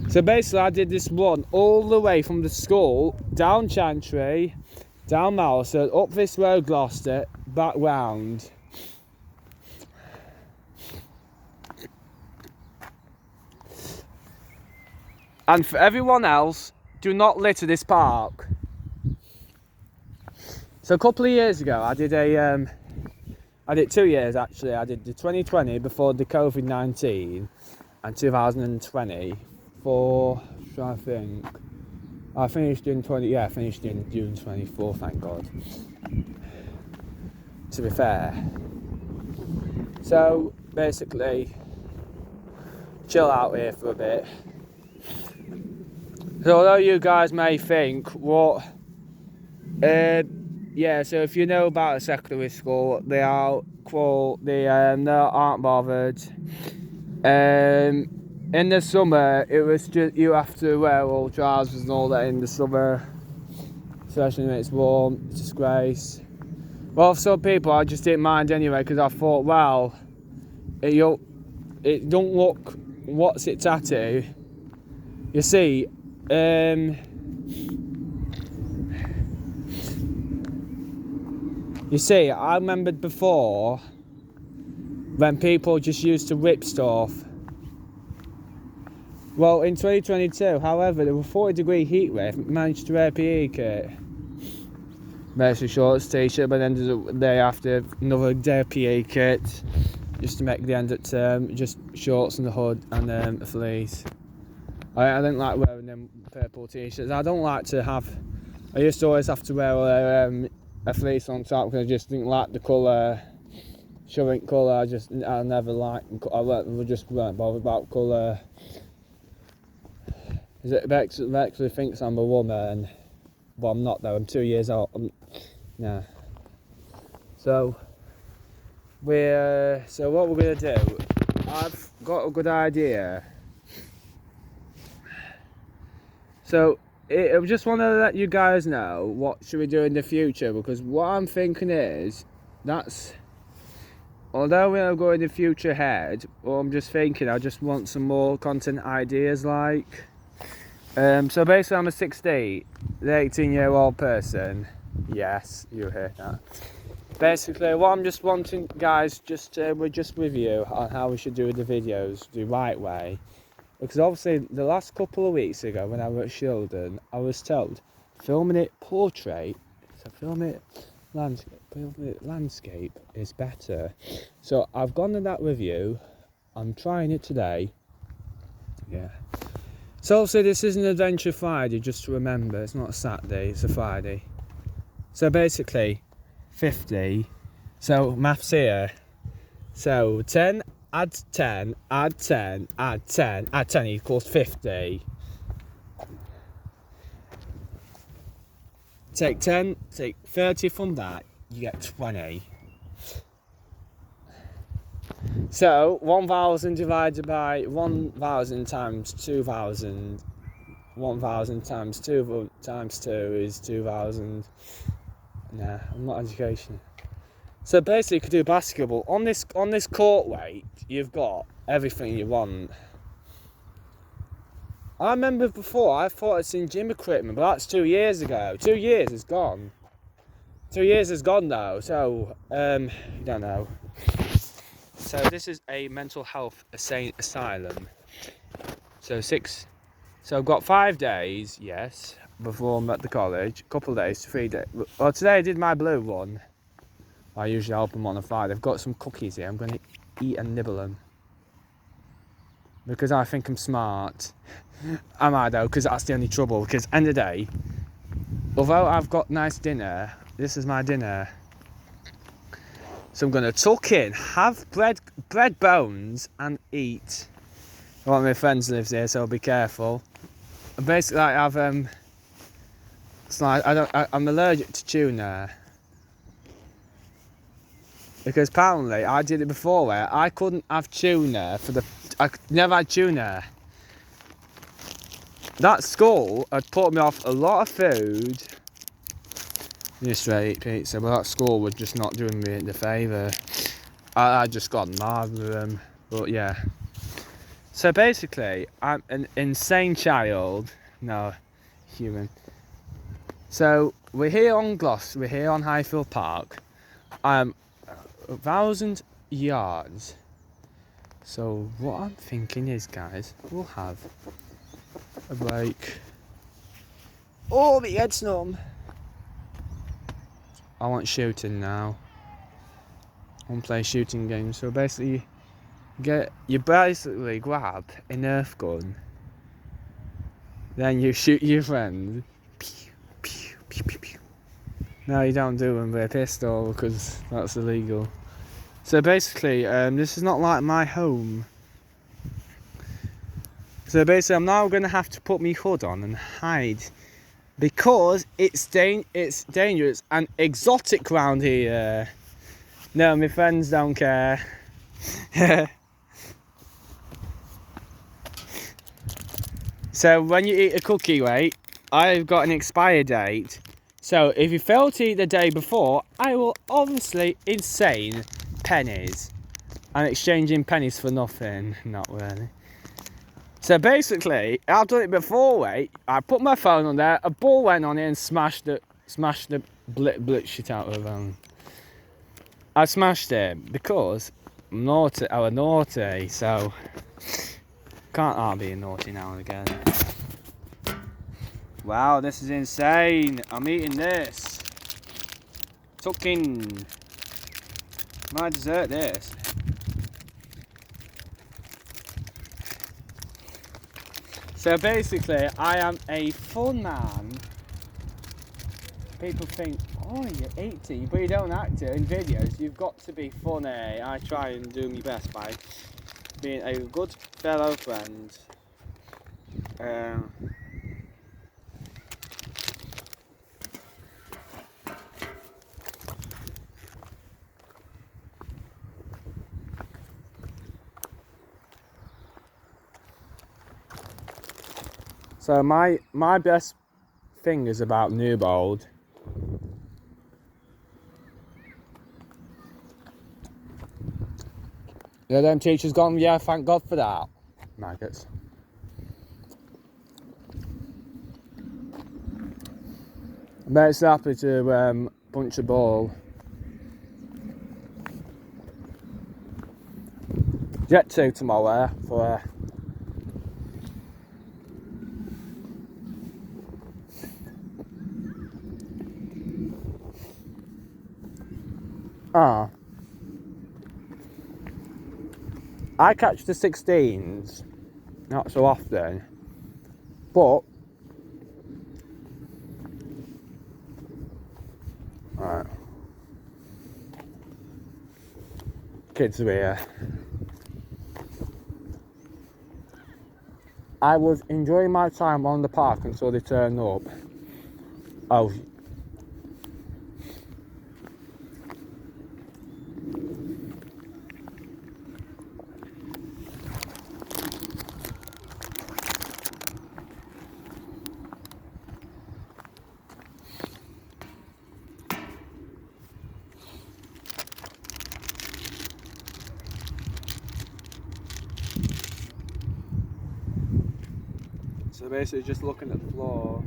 Speaker 1: So basically I did this run all the way from the school, down Chantry, down Malsford, up this road Gloucester, back round. And for everyone else, do not litter this park. So a couple of years ago I did I did 2 years actually. I did the 2020 before the COVID-19 and 2020 for, I think, I finished in finished in June 24, thank God. To be fair. So basically, chill out here for a bit. So although you guys may think, what, yeah, so if you know about a secondary school, they are cool, they aren't bothered. In the summer, it was just, you have to wear all trousers and all that in the summer, especially when it's warm. It's a disgrace. Well, for some people, I just didn't mind anyway, because I thought, well, it don't look, what's it tattoo? You see, I remembered before when people just used to rip stuff. Well, in 2022, however, there were 40-degree heat wave. Managed to wear a PE kit, basically shorts, t-shirt, but then the day after another day of PE kit, just to make the end of term, just shorts and the hood and a fleece. I didn't like wearing them purple t-shirts. I don't like to have. I used to always have to wear a fleece on top because I just didn't like the colour. Showing colour, I never liked. I just weren't bothered about colour. It actually thinks I'm a woman, but I'm not though. I'm 2 years old. Yeah. So what we're gonna do? I've got a good idea. So I just want to let you guys know what should we do in the future, because what I'm thinking is although we're going the future ahead, well, I'm just thinking I just want some more content ideas like. So basically I'm a 18-year-old person. Yes, you heard that. Basically, what I'm just wanting, guys, we're just with you on how we should do the videos the right way. Because obviously, the last couple of weeks ago, when I was at Shildon, I was told filming it portrait, so film it landscape is better. So I've gone to that review. I'm trying it today. Yeah. So obviously, this is an Adventure Friday, just to remember. It's not a Saturday, it's a Friday. So basically, 50. So maths here. So 10 add 10 add 10 add 10 add 10 equals 50. Take 30 from that, you get 20. So 1000 divided by 1000 times 2000. 1000 times 2 times 2 is 2000. Nah, I'm not education. So basically, you could do basketball on this court weight. You've got everything you want. I remember before I thought I'd seen gym equipment, but that's 2 years ago. 2 years is gone. 2 years is gone now. So you don't know. So this is a mental health asylum. So I've got 5 days, yes, before I'm at the college. A couple of days, 3 days. Well, today I did my blue one. I usually help them on a Friday. I've got some cookies here. I'm going to eat and nibble them. Because I think I'm smart. Am I though? Because that's the only trouble. Because end of the day, although I've got nice dinner, this is my dinner. So I'm going to tuck in, have bread bones and eat. One of my friends lives here, so I'll be careful. And basically I have, it's like, I'm allergic to tuna. Because apparently I did it before where I couldn't have tuna I never had tuna. That school had put me off a lot of food. Just straight pizza, but that school was just not doing me the favour. I just got mad with them. But yeah. So basically, I'm an insane child. No, human. So we're here on we're here on Highfield Park. I'm 1,000 yards. So what I'm thinking is, guys, we'll have a break. Oh, my head's numb. I want shooting now. I want to play shooting games. So basically, you basically grab a Nerf gun. Then you shoot your friend. Pew, pew, pew, pew, pew. No, you don't do them with a pistol because that's illegal. So basically, this is not like my home. So basically, I'm now going to have to put my hood on and hide because it's dangerous and exotic round here. No, my friends don't care. So when you eat a cookie, wait, I've got an expire date. So if you fail to eat the day before, I will obviously insane pennies. I'm exchanging pennies for nothing. Not really. So basically, I've done it before, wait. I put my phone on there, a ball went on it and smashed the blitz shit out of the phone. I smashed it because I'm naughty, I was naughty, so can't I be naughty now and again. Wow, this is insane. I'm eating this. Tuck in. My dessert, this. So basically, I am a fun man. People think, oh, you're 80, but you don't act it in videos. You've got to be funny. I try and do my best by being a good fellow friend. So my best thing is about Newbold. Yeah, them teachers gone. Yeah, thank God for that. Maggots. I'm very happy to punch a ball. Jet 2 tomorrow for I catch the 16s not so often, but right, kids are here. I was enjoying my time on the park until they turned up. Oh. So basically just looking at the floor.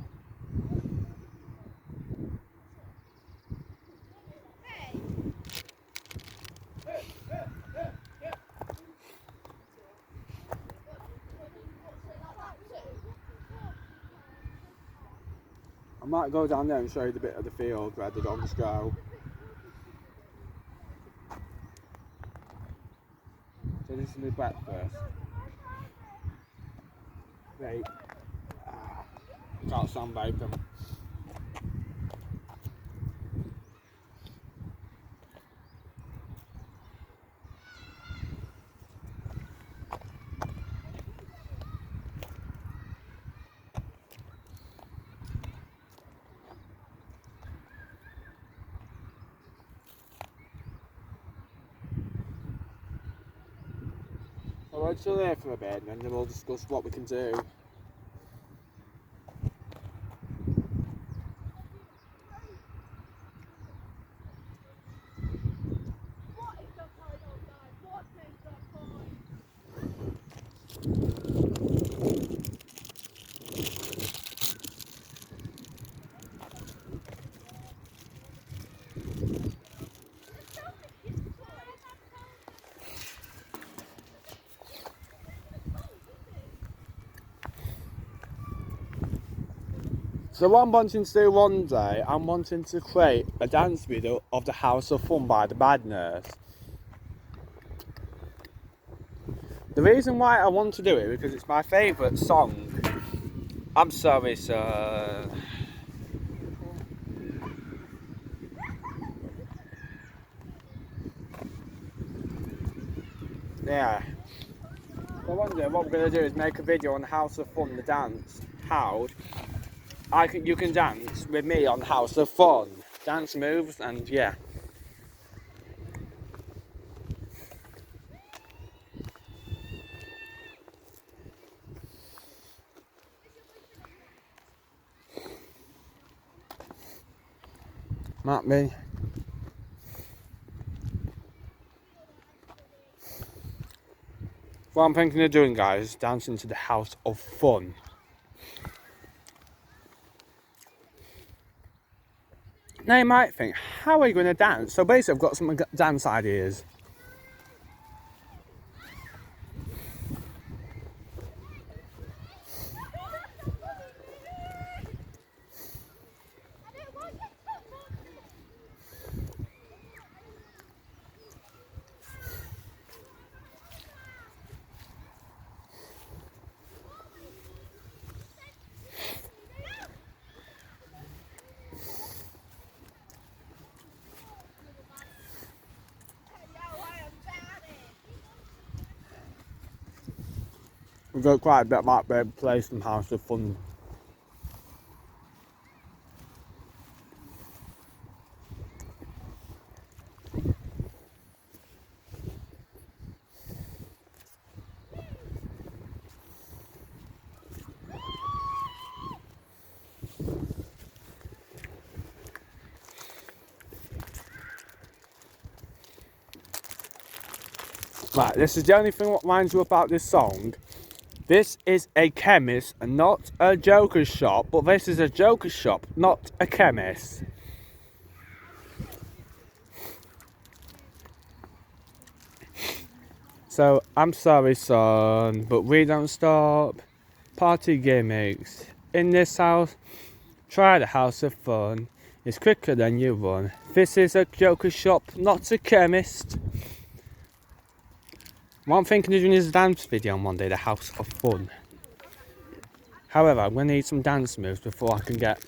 Speaker 1: I might go down there and show you the bit of the field where the dogs go. So this is my breakfast. Right. Got some bacon. I'll wait till there for a bit and then we'll discuss what we can do. So what I'm wanting to do one day, I'm wanting to create a dance video of the House of Fun by the Bad Nurse. The reason why I want to do it, because it's my favourite song. I'm sorry, sir. Yeah. So one day what we're going to do is make a video on the House of Fun, the dance, how you can dance with me on House of Fun. Dance moves and yeah. Might be. What I'm thinking of doing, guys, is dancing to the House of Fun. Now you might think, how are you going to dance? So basically I've got some dance ideas. We've got quite a bit about the place and House of Fun. Right, this is the only thing what reminds you about this song. This is a chemist and not a joker's shop, but this is a joker's shop, not a chemist. So, I'm sorry, son, but we don't stop. Party gimmicks. In this house, try the house of fun. It's quicker than you run. This is a joker shop, not a chemist. What I'm thinking of doing is a dance video on Monday, the house of fun. However, I'm going to need some dance moves before I can get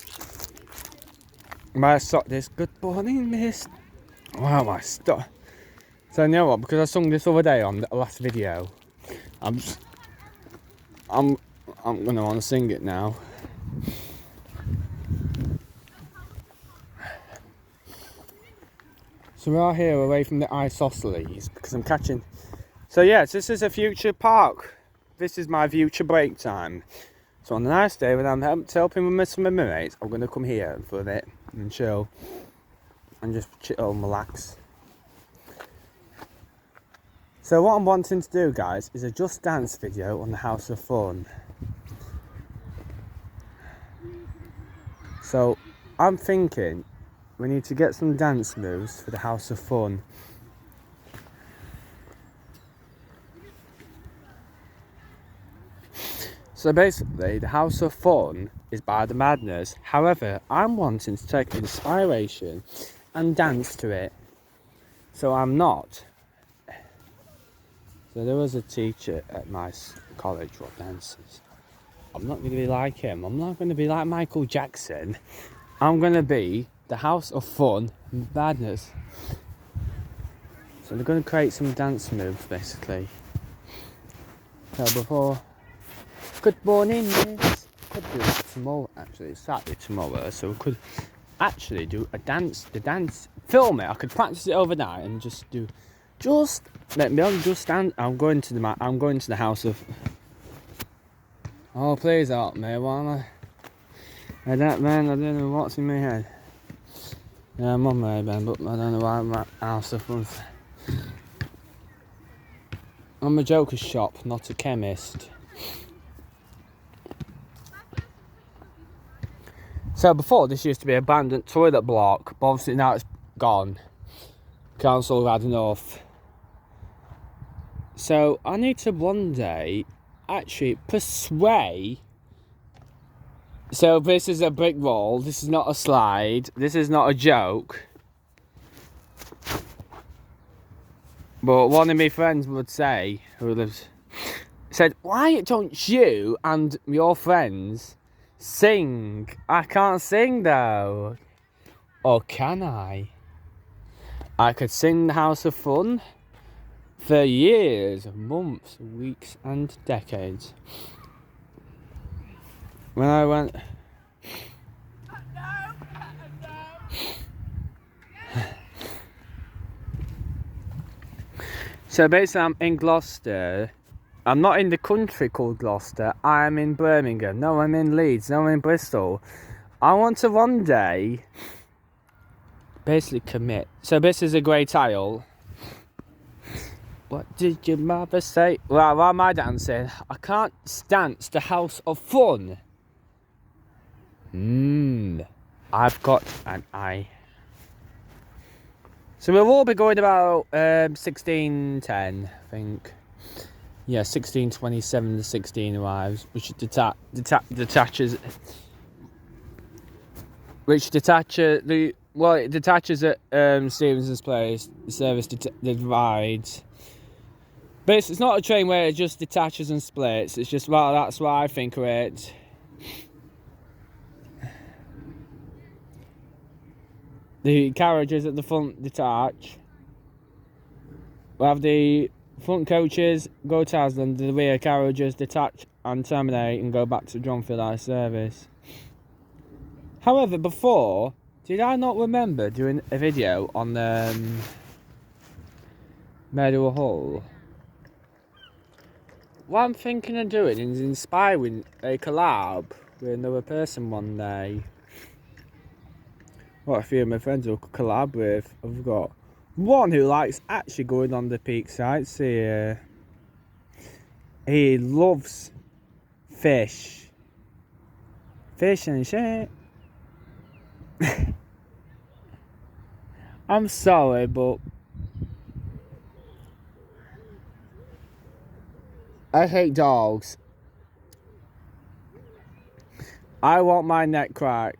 Speaker 1: my sock this. Good morning, miss. Wow, my stuff. So you know what? Because I sung this other day on the last video, I'm gonna want to sing it now. So we are here away from the isosceles because I'm catching. So yes, this is a future park. This is my future break time. So on a nice day when I'm helping with some of my mates, I'm gonna come here for a bit and chill and just chill and relax. So what I'm wanting to do, guys, is a Just Dance video on the House of Fun. So I'm thinking we need to get some dance moves for the House of Fun. So basically, the House of Fun is by the Madness. However, I'm wanting to take inspiration and dance to it. So I'm not. So there was a teacher at my college what dances. I'm not going to be like him. I'm not going to be like Michael Jackson. I'm going to be the House of Fun and Madness. So they're going to create some dance moves, basically. So before... Good morning, miss. Could do it tomorrow, actually. It's Saturday tomorrow, so we could actually do the dance, film it. I could practice it overnight and just let me on, just stand. I'm going to the House of... Oh, please help me, won't I don't know what's in my head. Yeah, I'm on my head, but I don't know why I'm at House of Fun. I'm a joker's shop, not a chemist. So before, this used to be an abandoned toilet block, but obviously now it's gone. Council had enough. So I need to one day actually persuade. So this is a brick wall, this is not a slide, this is not a joke. But one of my friends would say, said, why don't you and your friends sing? I can't sing though. Or can I? I could sing the House of Fun for years, months, weeks and decades. When I went... So basically I'm in Gloucester. I'm not in the country called Gloucester. I'm in Birmingham. No, I'm in Leeds. No, I'm in Bristol. I want to one day basically commit. So this is a grey tile. What did your mother say? Well, why am I dancing? I can't dance the House of Fun. I've got an eye. So we'll all be going about 16:10, I think. Yeah, 16:27 to 16 arrives, which detaches. It detaches at Stevenson's Place. The service divides. But it's not a train where it just detaches and splits. It's just, well, that's what I think of it. The carriages at the front detach. We have the front coaches go to Aslan, the rear carriages detach and terminate and go back to Dronfield High service. However, before, did I not remember doing a video on Meadow Hall? What I'm thinking of doing is inspiring a collab with another person one day. What a few of my friends will collab with. I've got one who likes actually going on the peak sites here. He loves fish. Fish and shit. I'm sorry, but I hate dogs. I want my neck cracked.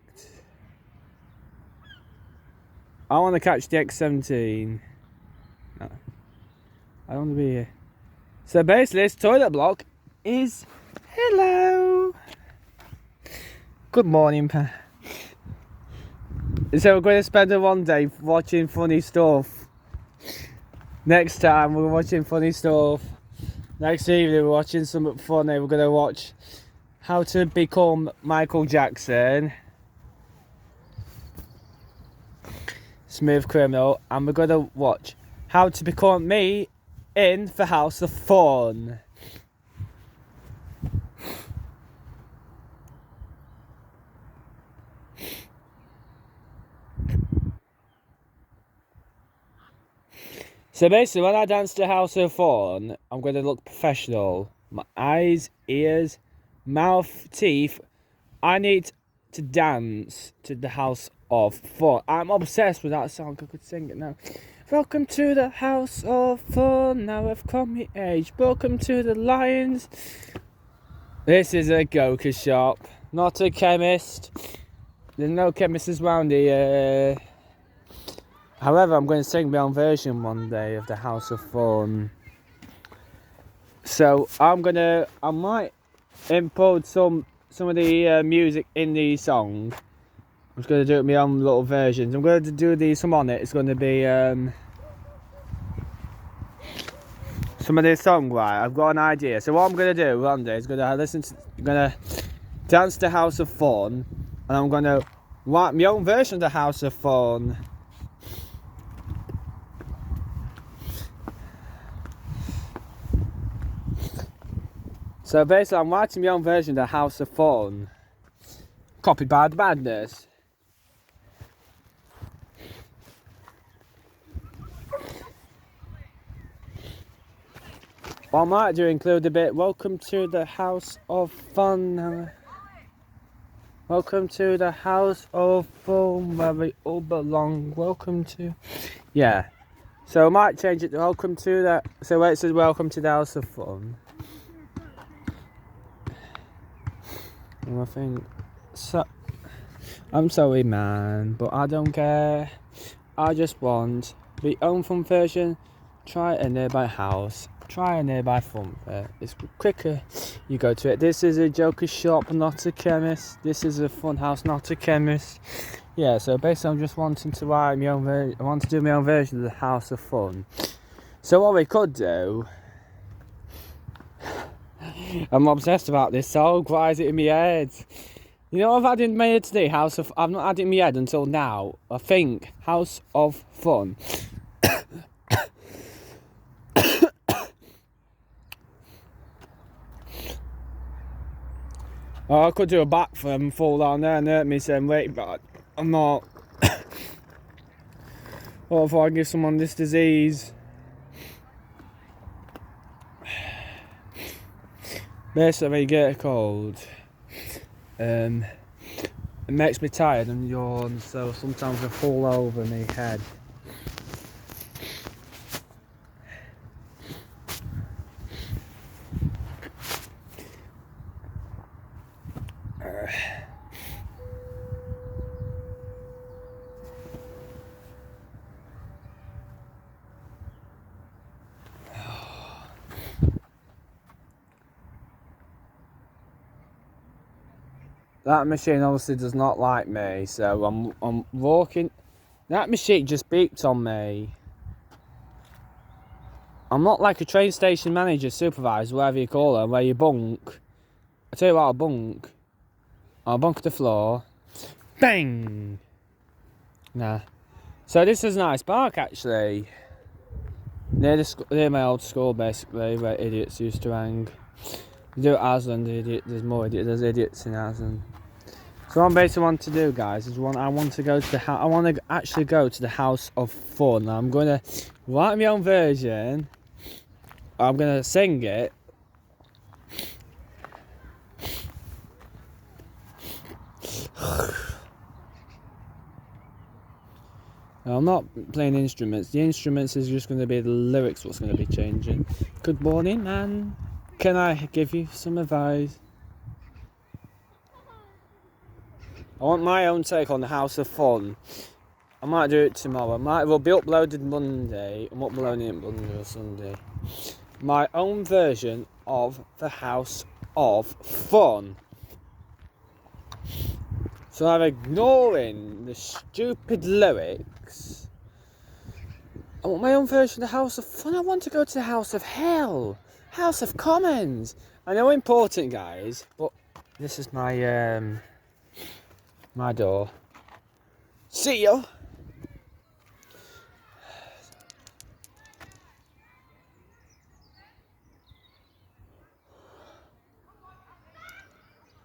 Speaker 1: I want to catch the X-17. No. I don't want to be here. So basically, this toilet block is... Hello! Good morning, Pa. So we're going to spend a one day watching funny stuff. Next time we're watching funny stuff. Next evening we're watching something funny. We're going to watch How to Become Michael Jackson. Smooth Criminal. And we're going to watch How to Become Me in the House of Fun. So basically, when I dance to House of Fun, I'm going to look professional. My eyes, ears, mouth, teeth. I need to dance to the House of Fun. I'm obsessed with that song. I could sing it now. Welcome to the House of Fun. Now I've come the age. Welcome to the Lions. This is a Goka shop, not a chemist. There's no chemists around here. However, I'm going to sing my own version one day of the House of Fun. So I might input some of the music in the song. I'm just going to do it my own little versions. I'm going to do some on it. It's going to be some of this song, right? I've got an idea. So what I'm going to do one day is going to dance to House of Fun, and I'm going to write my own version of the House of Fun. So basically, I'm writing my own version of the House of Fun, copied by the Madness. What I might do include a bit, welcome to the House of Fun. Welcome to the House of Fun, where we all belong. Welcome to... Yeah. So I might change it to welcome to the... So where it says welcome to the House of Fun. I think so. I'm sorry, man, but I don't care. I just want the own fun version. Try a nearby house. Try a nearby fun fair. It's quicker. You go to it. This is a Joker shop, not a chemist. This is a fun house, not a chemist. Yeah. So basically, I'm just wanting to write my own. I want to do my own version of the House of Fun. So what we could do. I'm obsessed about this song. Why is it in my head? You know what I've had in my head today? I've not had it in my head until now. I think House of Fun. Oh, I could do a backflip and fall down there and hurt me saying wait, but I'm not. What if I give someone this disease? Basically, you get a cold. It makes me tired and yawn, so sometimes I fall over my head. That machine obviously does not like me, so I'm walking. That machine just beeped on me. I'm not like a train station manager, supervisor, whatever you call it, where you bunk. I tell you what, I'll bunk the floor. Bang! Nah. So this is a nice park actually. Near my old school basically, where idiots used to hang. You do Aslan, there's more idiots, there's idiots in Aslan. So what I basically want to do, guys, is I want to actually go to the House of Fun. I'm going to write my own version. I'm going to sing it. I'm not playing instruments. The instruments is just going to be the lyrics what's going to be changing. Good morning, man. Can I give you some advice? I want my own take on the House of Fun. I might do it tomorrow. It will be uploaded Monday. I'm uploading it Monday or Sunday. My own version of the House of Fun. So I'm ignoring the stupid lyrics. I want my own version of the House of Fun. I want to go to the House of Hell. House of Commons. I know important, guys, but this is my my door. See you.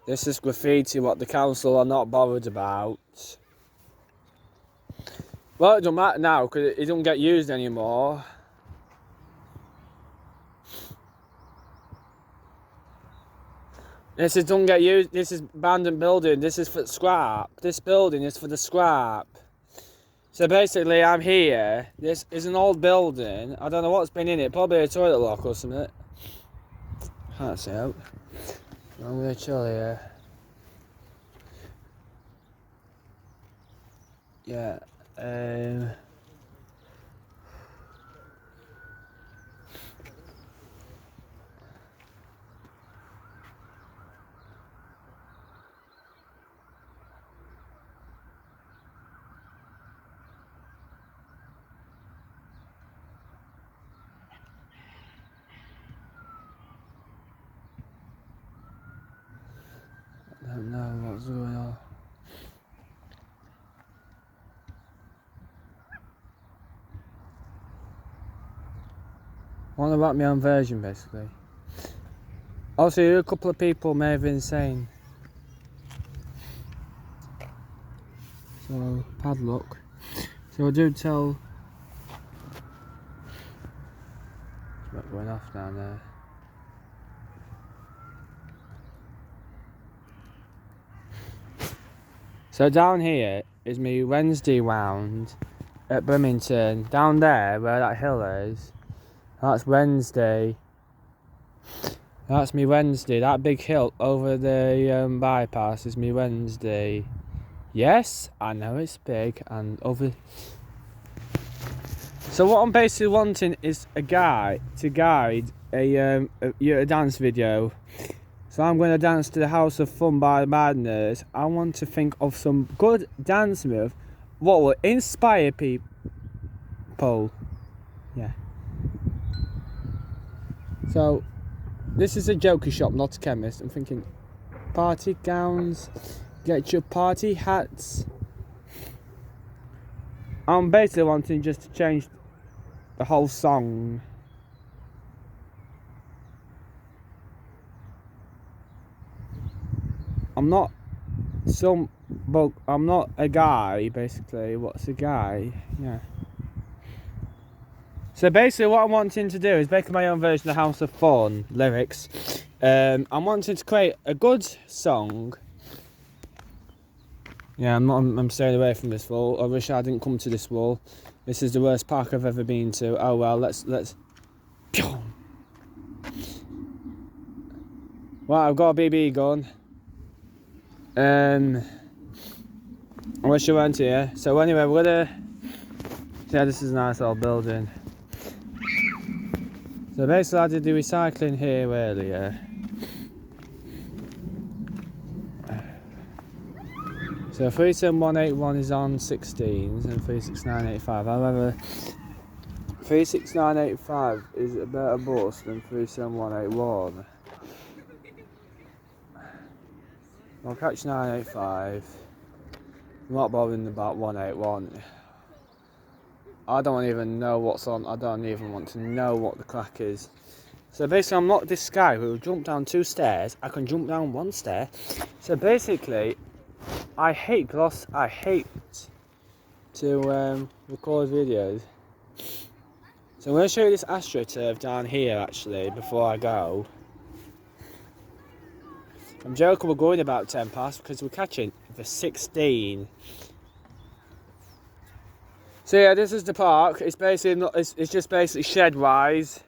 Speaker 1: This is graffiti, what the council are not bothered about. Well, it don't matter now because it don't get used anymore. This is don't get used. This is abandoned building. This is for scrap. This building is for the scrap. So basically, I'm here. This is an old building. I don't know what's been in it. Probably a toilet lock or something. Can't see out. I'm gonna chill here. Yeah. I don't know what's going on. I want to write my own version, basically. Also, a couple of people may have been saying. So, padlock. So I do tell. It's not going off down there. So down here is me Wednesday round at Birmingham. Down there where that hill is, that's Wednesday. That's me Wednesday. That big hill over the bypass is me Wednesday. Yes, I know it's big and over. So what I'm basically wanting is a guy to guide a dance video. So I'm going to dance to the House of Fun by the Madness. I want to think of some good dance move, what will inspire people. Yeah. So this is a joker shop, not a chemist. I'm thinking party gowns, get your party hats. I'm basically wanting just to change the whole song. I'm not a guy, basically. What's a guy? Yeah. So basically what I'm wanting to do is make my own version of House of Fun lyrics. I'm wanting to create a good song. Yeah, I'm staying away from this wall. I wish I didn't come to this wall. This is the worst park I've ever been to. Oh well, let's Well, I've got a BB gun. I wish I went here. So anyway, we're gonna. Yeah, this is a nice old building. So basically, I did the recycling here earlier. So 37181 is on 16s and 36985. However, 36985 is a better bus than 37181. I'll catch 985. I'm not bothering about 181. I don't even know what's on. I don't even want to know what the crack is. So basically, I'm not this guy who will jump down 2 stairs. I can jump down 1 stair. So basically, I hate gloss. I hate to record videos. So I'm going to show you this AstroTurf down here actually before I go. I'm joking, we're going about 10 past because we're catching the 16. So yeah, this is the park. It's basically not. It's just basically shed wise.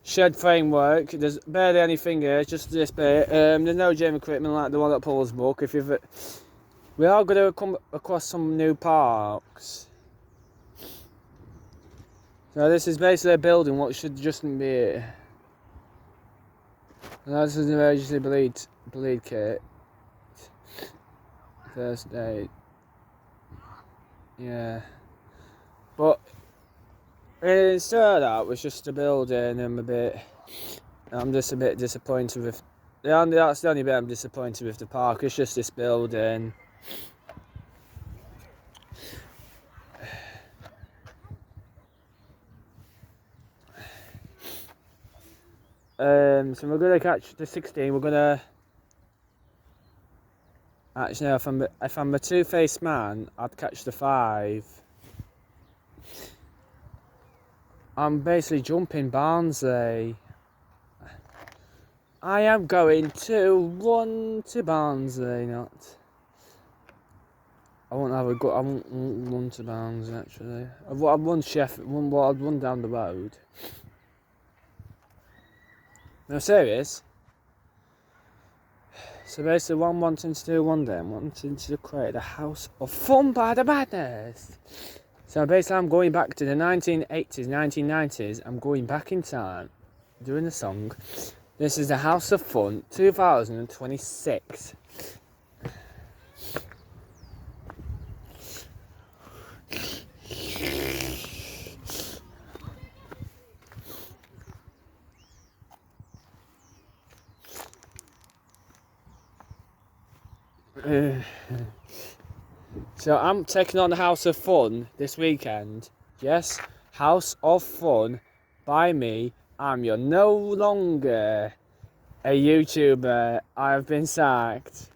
Speaker 1: shed framework. There's barely anything here, just this bit. There's no gym equipment like the one at Paul's book. We are going to come across some new parks. So this is basically a building what should just be here. And this is an emergency bleed kit. First aid. Yeah. But instead of that was just a building. I'm just a bit disappointed with that's the only bit I'm disappointed with the park. It's just this building. So we're gonna catch the 16. We're gonna actually if I'm a two-faced man, I'd catch the 5. I'm basically jumping Barnsley. I am going to run to Barnsley, not. I won't run to Barnsley actually. I'd run Sheffield. I'd run down the road. No, serious. So basically, what I'm wanting to do one day, I'm wanting to create a house of fun by the madness. So basically, I'm going back to the 1980s, 1990s. I'm going back in time, doing the song. This is the House of Fun 2026. So I'm taking on the House of Fun this weekend. Yes, House of Fun by me. You're no longer a YouTuber. I have been sacked.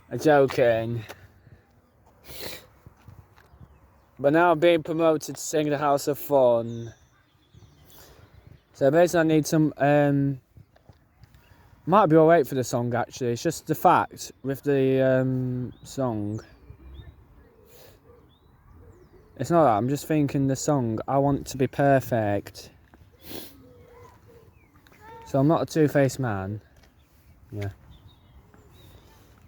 Speaker 1: I'm joking. But now I'm being promoted to sing the House of Fun. So basically I need some might be alright for the song actually. It's just the fact with the song. It's not that, I'm just thinking the song, I want it to be perfect. So I'm not a two-faced man. Yeah.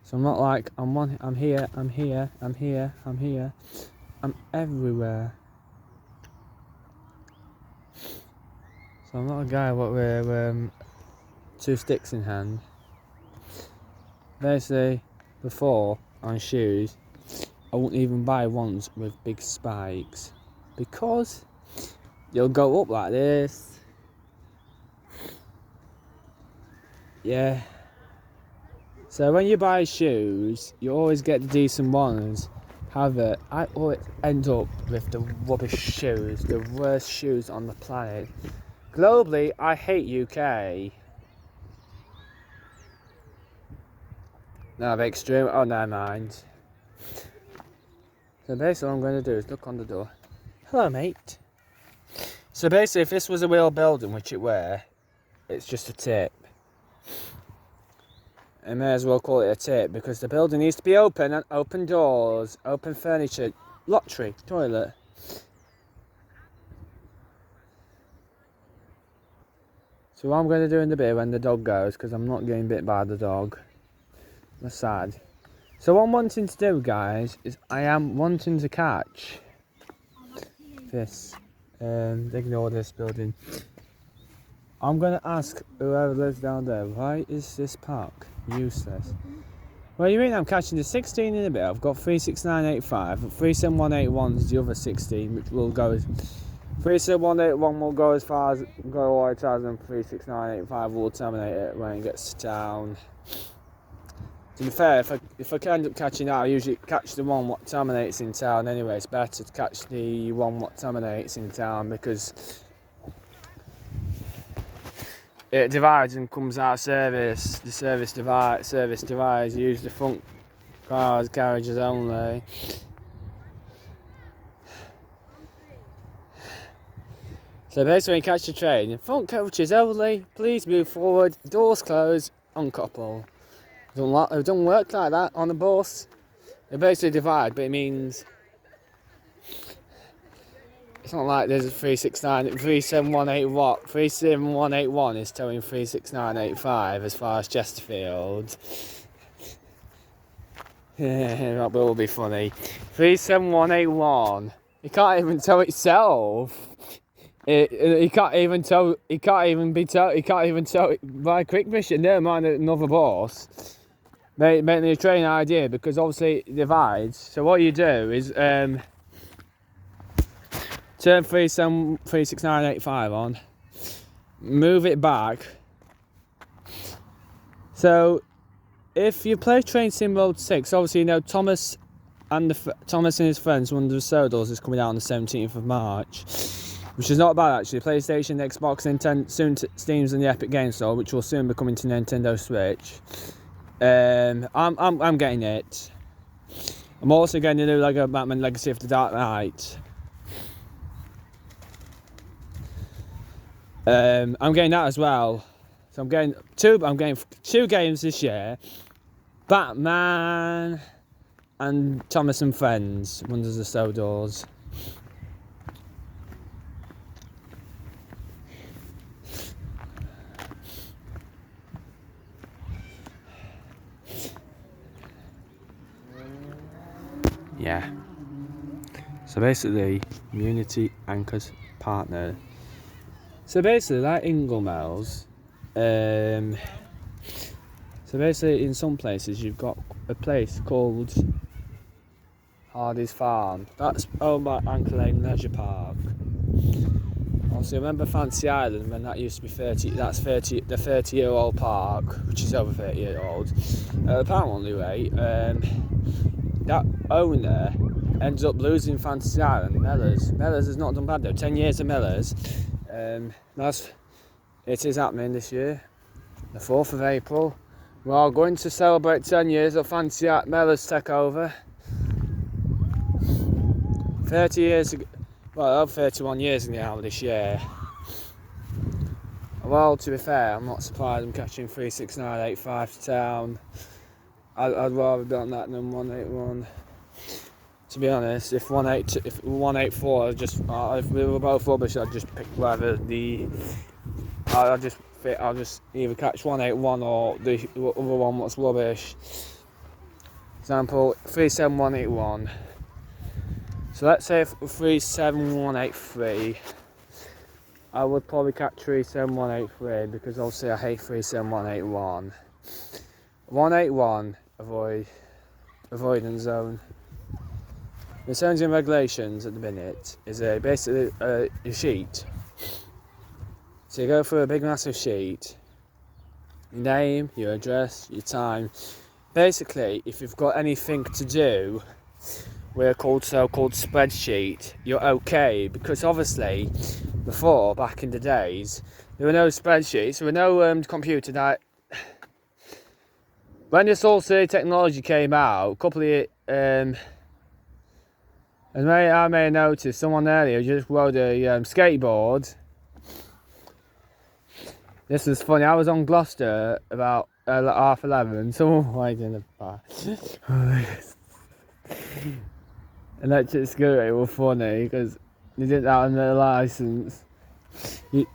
Speaker 1: So I'm not like, I'm here, I'm here, I'm here, I'm here. I'm everywhere. So I'm not a guy with 2 sticks in hand. Basically, before, on shoes, I wouldn't even buy ones with big spikes. Because you'll go up like this. Yeah. So when you buy shoes, you always get the decent ones. However, I always end up with the rubbish shoes, the worst shoes on the planet. Globally, I hate UK. No, extreme. Oh, never mind. So basically, what I'm going to do is look on the door. Hello, mate. So basically, if this was a real building, which it were, it's just a tip. I may as well call it a tip because the building needs to be open and open doors, open furniture, lottery, toilet. So what I'm going to do in the bit when the dog goes, because I'm not getting bit by the dog. That's sad. So what I'm wanting to do, guys, is I am wanting to catch this. Ignore this building. I'm going to ask whoever lives down there, why is this park useless? Well, you mean I'm catching the 16 in a bit. I've got 36985, 37181 is the other 16, which will go as 37181 will go as far as go all the way to, and 36985 will terminate it when it gets to town. To be fair, if I can end up catching that, I usually catch the one what terminates in town anyway. It's better to catch the one what terminates in town because it divides and comes out of service. The service divides. Use the front cars, garages only. So basically, when you catch the train, front coaches only. Please move forward. Doors closed. Uncouple. It don't work like that on a bus. It basically divide, but it means It's not like there's a 369, 37181 what? 37181 is towing 36985 as far as Chesterfield. Yeah, that will be funny. 37181. It can't even tow itself. He can't even tow. He can't even be tow. He can't even tow it by quick mission. Never mind another bus. Make a train idea because obviously it divides. So what you do is turn 36985 on, move it back. So if you play Train Sim Mode 6, obviously you know Thomas and his friends, Wonder of Sodals, is coming out on the 17th of March, which is not bad actually. PlayStation, Xbox, Nintendo, soon Steam's and the Epic Games Store, which will soon be coming to Nintendo Switch. I'm getting it. I'm also getting the new Lego Batman Legacy of the Dark Knight. I'm getting that as well. So I'm getting two games this year. Batman and Thomas and Friends, Wonders of Sodors. Yeah. So basically, Unity Anchors partner. So basically, like Inglemells, so basically in some places you've got a place called Hardy's Farm. That's owned by Anchor Lane Leisure Park. Also, remember Fancy Island when that used to be 30? That's the 30-year-old park, which is over 30 years old. Apparently, that owner ends up losing Fantasy Island. Mellors has not done bad though. 10 years of Mellors. It is happening this year, the 4th of April. We are going to celebrate 10 years of Fantasy Mellors takeover. 30 years ago, well, I've 31 years in the army this year. Well, to be fair, I'm not surprised I'm catching 36985 to town. I'd rather done that than 181. To be honest, if 184, if we were both rubbish, I'd just pick whatever I'll just either catch 181 or the other one what's rubbish. Example 37181. So let's say 37183. I would probably catch 37183 because obviously I hate 37181. 181 avoidance zone. The terms and regulations at the minute is basically a sheet. So you go through a big massive sheet, your name, your address, your time. Basically, if you've got anything to do with a so-called spreadsheet, you're okay, because obviously before, back in the days, there were no spreadsheets, there were no computer that. When this All City technology came out, a couple of as I may have noticed, someone earlier just rode a skateboard. This was funny. I was on Gloucester about 11:30. Someone was in the bar. Electric scooter. It was funny because they did that on their license. You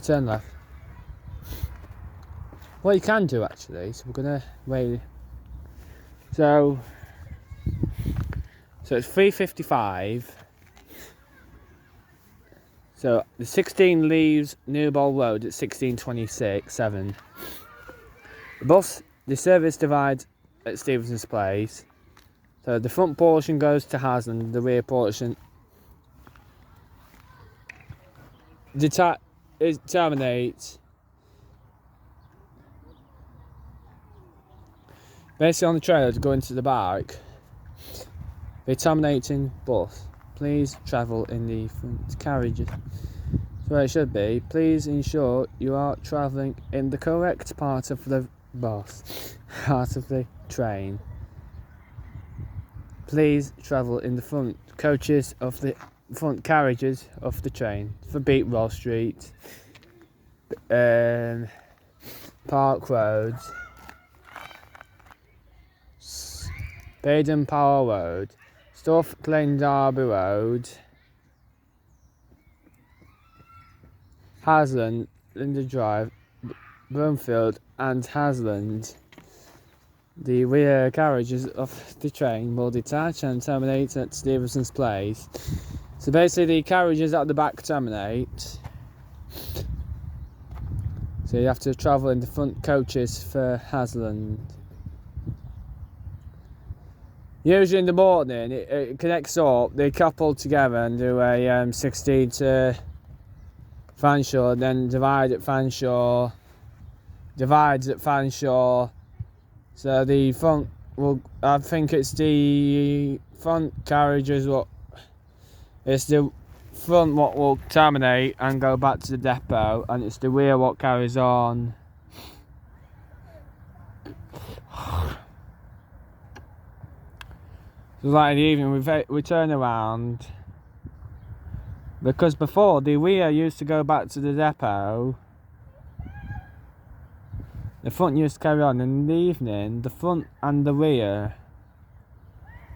Speaker 1: turn left. What you can do actually. So we're gonna wait. So it's 3:55. So the 16 leaves Newbold Road at 16:26:7. The service divides at Stevenson's Place. So the front portion goes to Hasland, the rear portion terminates basically on the trailer to go into the back. The terminating bus. Please travel in the front carriages. That's where it should be. Please ensure you are travelling in the correct part of the bus, part of the train. Please travel in the front coaches of the front carriages of the train for Beat Roll Street, Park Road, Baden Powell Road, Stuff Glen Derby Road, Hasland, Linda Drive, Broomfield and Hasland. The rear carriages of the train will detach and terminate at Stevenson's Place. So basically the carriages at the back terminate. So you have to travel in the front coaches for Hasland. Usually in the morning it connects up, they couple together and do a 16 to Fanshawe, then divide at Fanshawe, divides at Fanshawe. So the front will, I think it's the front carriages it's the front what will terminate and go back to the depot, and it's the rear what carries on. So like in the evening we turn around, because before the rear used to go back to the depot, the front used to carry on, and in the evening the front and the rear.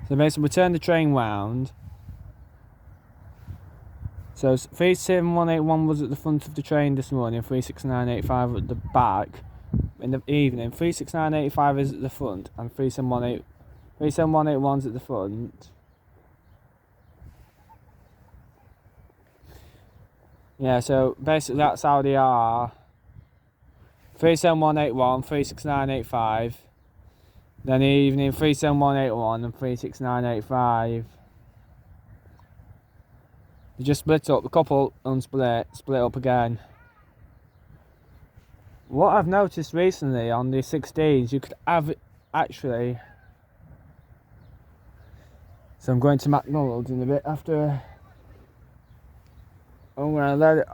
Speaker 1: So basically we turn the train round. So 37181 was at the front of the train this morning, 36985 at the back. In the evening, 36985 is at the front and 37181 is at the front. Yeah, so basically that's how they are. 37181, 36985. Then the evening 37181 and 36985. You just split up, the couple unsplit, split up again. What I've noticed recently on the 16s, you could have it actually. So I'm going to McDonald's in a bit after. I'm gonna let it.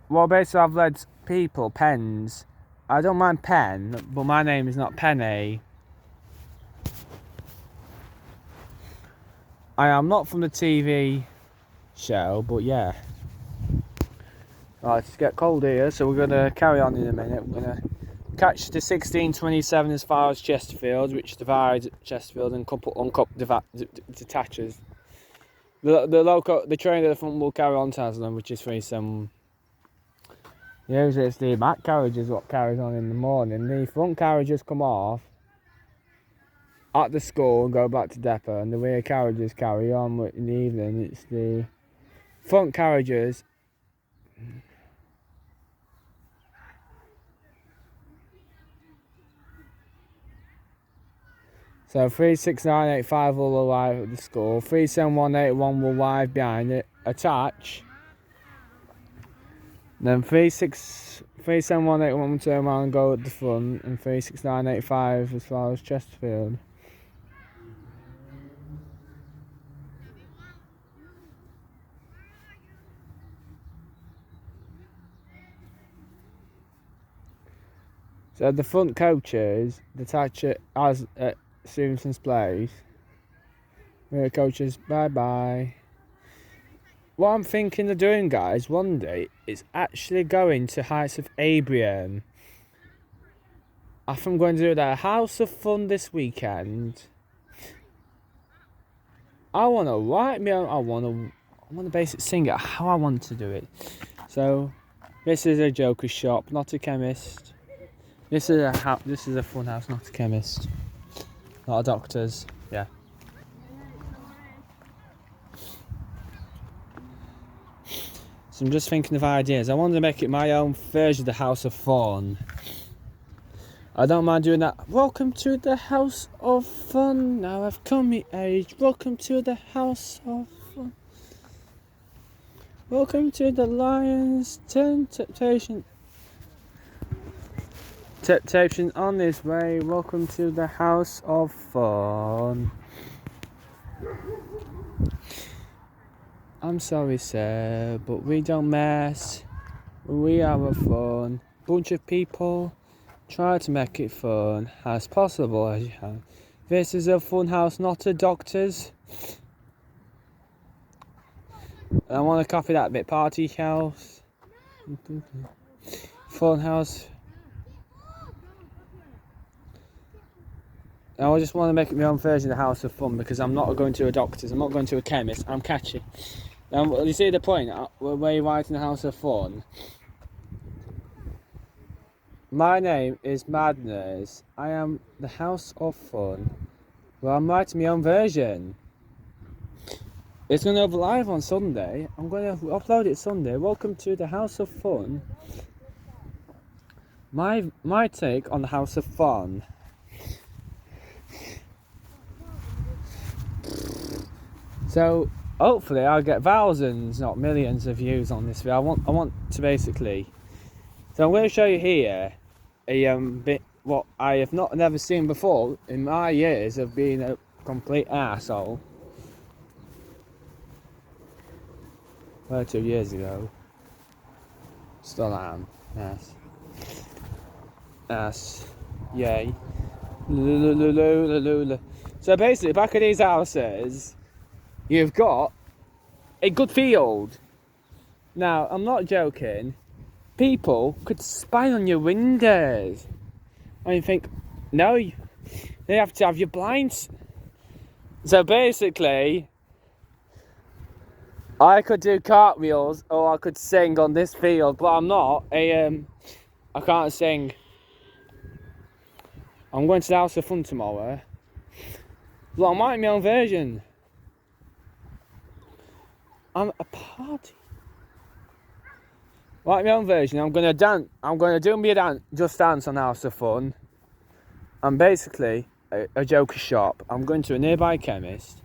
Speaker 1: Well, basically I've led people pens. I don't mind pen, but my name is not Penny. I am not from the TV show, but yeah. Right, it's get cold here, so we're gonna carry on in a minute. We're gonna catch the 1627 as far as Chesterfield, which divides Chesterfield and detaches. The train at the front will carry on to Haslam, which is 37. Usually it's the back carriage is what carries on in the morning. The front carriages come off at the school and go back to depot, and the rear carriages carry on in the evening. It's the front carriages. So 36985 will arrive at the school, 37181 will arrive behind it, attach. Then 37181 will turn around and go at the front, and 36985 as far as Chesterfield. So the front coaches detach it as at Stevenson's Place. Rear coaches, bye bye. What I'm thinking of doing, guys, one day is actually going to Heights of Abrium. I think I'm going to do that House of Fun this weekend. I want to write me on. I want to basically sing it how I want to do it. So this is a joker shop, not a chemist. This is a fun house, not a chemist. Not a doctor's. Yeah. So I'm just thinking of ideas. I want to make it my own version of the House of Fun. I don't mind doing that. Welcome to the House of Fun. Now I've come of age. Welcome to the House of Fun. Welcome to the Lion's Temptation. Temptation on this way. Welcome to the House of Fun. I'm sorry, sir, but we don't mess. We have a fun bunch of people. Try to make it fun as possible as you can. This is a fun house, not a doctor's. I want to copy that bit. Party house. Fun house. I just want to make it my own version of the House of Fun, because I'm not going to a doctor's, I'm not going to a chemist, I'm catchy. You see the point? Where you're writing the House of Fun, My name is Madness. I am the House of Fun. Well, I'm writing my own version. It's going to go live on Sunday. I'm going to upload it Sunday. Welcome to the House of Fun. My take on the House of Fun. So hopefully I'll get thousands, not millions, of views on this video. I want to basically. So I'm going to show you here a bit what I have never seen before in my years of being a complete arsehole. 2 years ago. Still am. Yes. Yes. Yay. So basically, back at these houses, you've got a good field. Now, I'm not joking. People could spy on your windows. And you think, no, they have to have your blinds. So basically, I could do cartwheels or I could sing on this field, but I'm not. I can't sing. I'm going to the House of Fun tomorrow. Look, I'm writing my own version. I'm a party. Write my own version. I'm gonna dance. I'm gonna do me a dance, just dance on House of Fun. I'm basically a Joker shop. I'm going to a nearby chemist.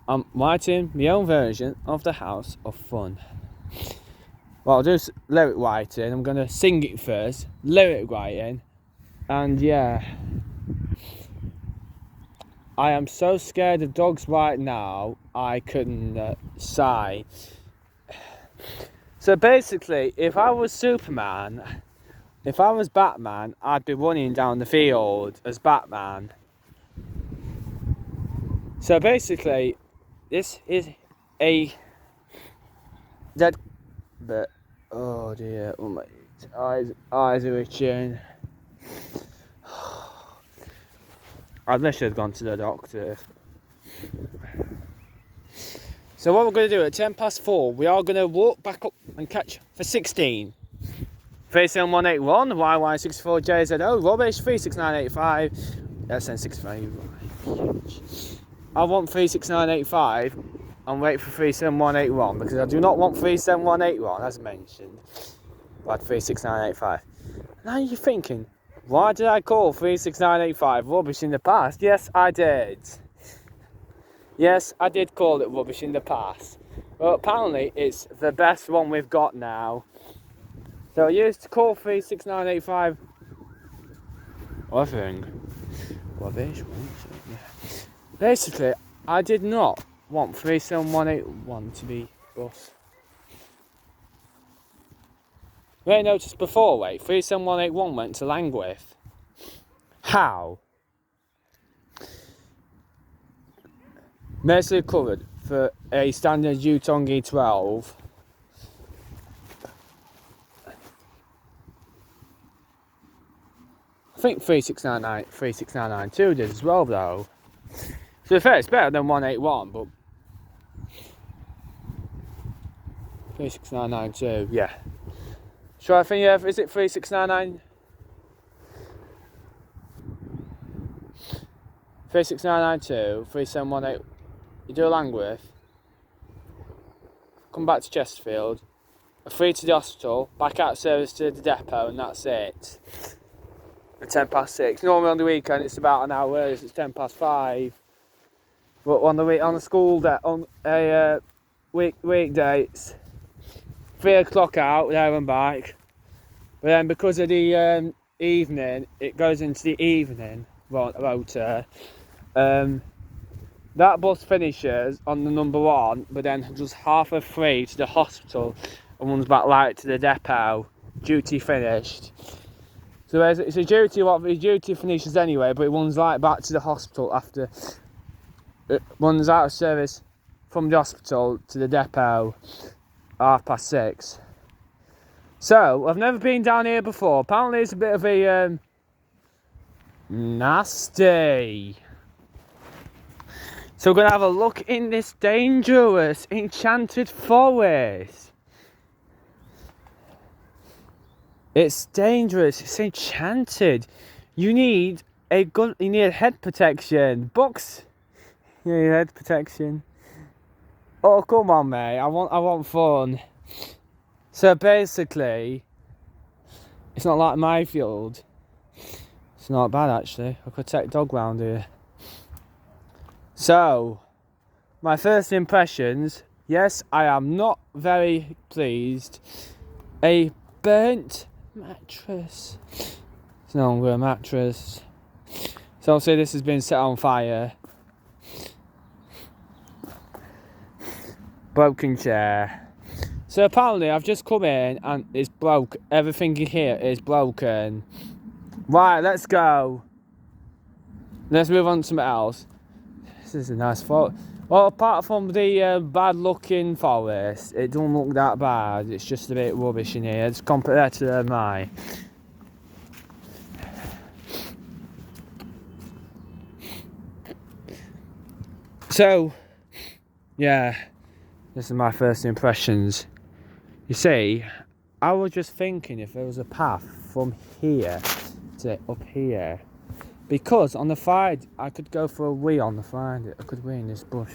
Speaker 1: I'm writing my own version of the House of Fun. Well, I'll do lyric writing. I'm gonna sing it first. Lyric writing, and yeah. I am so scared of dogs right now. I couldn't sigh. So basically, if I was Superman, if I was Batman, I'd be running down the field as Batman. So basically, this is a dead. But oh dear, oh my eyes are itching. I wish I'd gone to the doctor. So what we're going to do at 4:10, we are going to walk back up and catch for 16. 37181, YY64JZO, rubbish, 36985, SN65. I want 36985 and wait for 37181 because I do not want 37181 as mentioned. But 36985. Now you're thinking, why did I call 36985 rubbish in the past? Yes, I did. Yes, I did call it rubbish in the past. Well, apparently it's the best one we've got now. So I used to call 36985. I think rubbish. Basically, I did not want 37181 to be us. You noticed before, 37181 went to Langwith. How? Mostly covered for a standard Yutong E12. I think 36992 did as well though. To be fair, it's better than 181, but 36992, yeah. So I think, is it 3699? 36992, 3718. You do Langwith, come back to Chesterfield, a free to the hospital, back out of service to the depot, and that's it. At 6:10. Normally on the weekend it's about an hour, it's 5:10. But on the school day, on a weekdays, 3 o'clock out there and back. But then because of the evening, it goes into the evening rota. That bus finishes on the number 1, but then does half of 3 to the hospital and runs back light to the depot. Duty finished. So it's a duty, the duty finishes anyway, but it runs light back to the hospital after it runs out of service from the hospital to the depot 6:30. So I've never been down here before. Apparently it's a bit of a nasty. So we're going to have a look in this dangerous enchanted forest. It's dangerous. It's enchanted. You need you need head protection. Books. You need head protection. Oh, come on, mate. I want fun. So basically, it's not like my field. It's not bad, actually. I could take dog round here. So, my first impressions. Yes, I am not very pleased. A burnt mattress. It's no longer a mattress. So I'll say this has been set on fire. Broken chair. So apparently I've just come in and it's broke. Everything in here is broken. Right, let's go. Let's move on to something else. This is a nice photo. Well, apart from the bad looking forest, it don't look that bad. It's just a bit rubbish in here. It's compared to mine. So, yeah, this is my first impressions. You see, I was just thinking if there was a path from here to up here. Because on the Friday, I could go for a wee on the Friday. I could wee in this bush.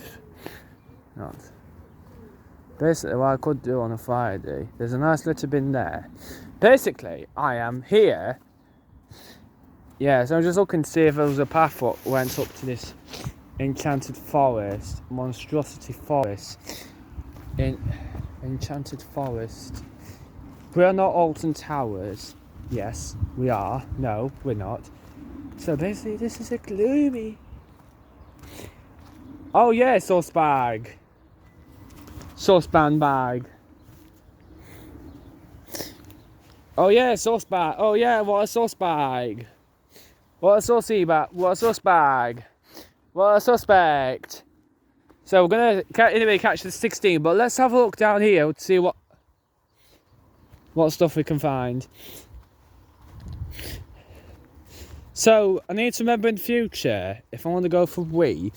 Speaker 1: Not. Basically, what I could do on a Friday, there's a nice little bin there. Basically, I am here. Yeah, so I'm just looking to see if there was a path that went up to this enchanted forest, monstrosity forest. Enchanted forest. We are not Alton Towers. Yes, we are. No, we're not. So basically, this is a gloomy. Oh yeah, sauce bag. Saucepan bag. Oh yeah, sauce bag. Oh yeah, what a sauce bag. What a saucy bag. What a sauce bag. What a suspect. So we're gonna anyway catch the 16, but let's have a look down here to see what stuff we can find. So I need to remember in the future if I want to go for wee.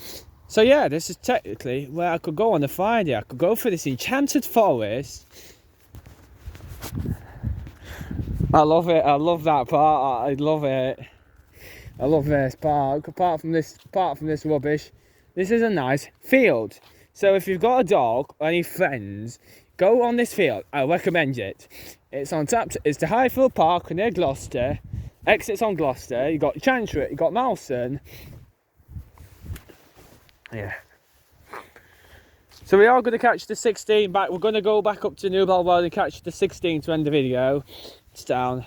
Speaker 1: So yeah, this is technically where I could go on a Friday. I could go for this enchanted forest. I love it. I love that part. I love it. I love this park. Apart from this rubbish, this is a nice field. So if you've got a dog or any friends, go on this field. I recommend it. It's on tap. It's the Highfield Park near Gloucester. Exits on Gloucester. You got Chantry. You got Malson. Yeah. So we are going to catch the 16 back. We're going to go back up to Newbold Road and catch the 16 to end the video. It's down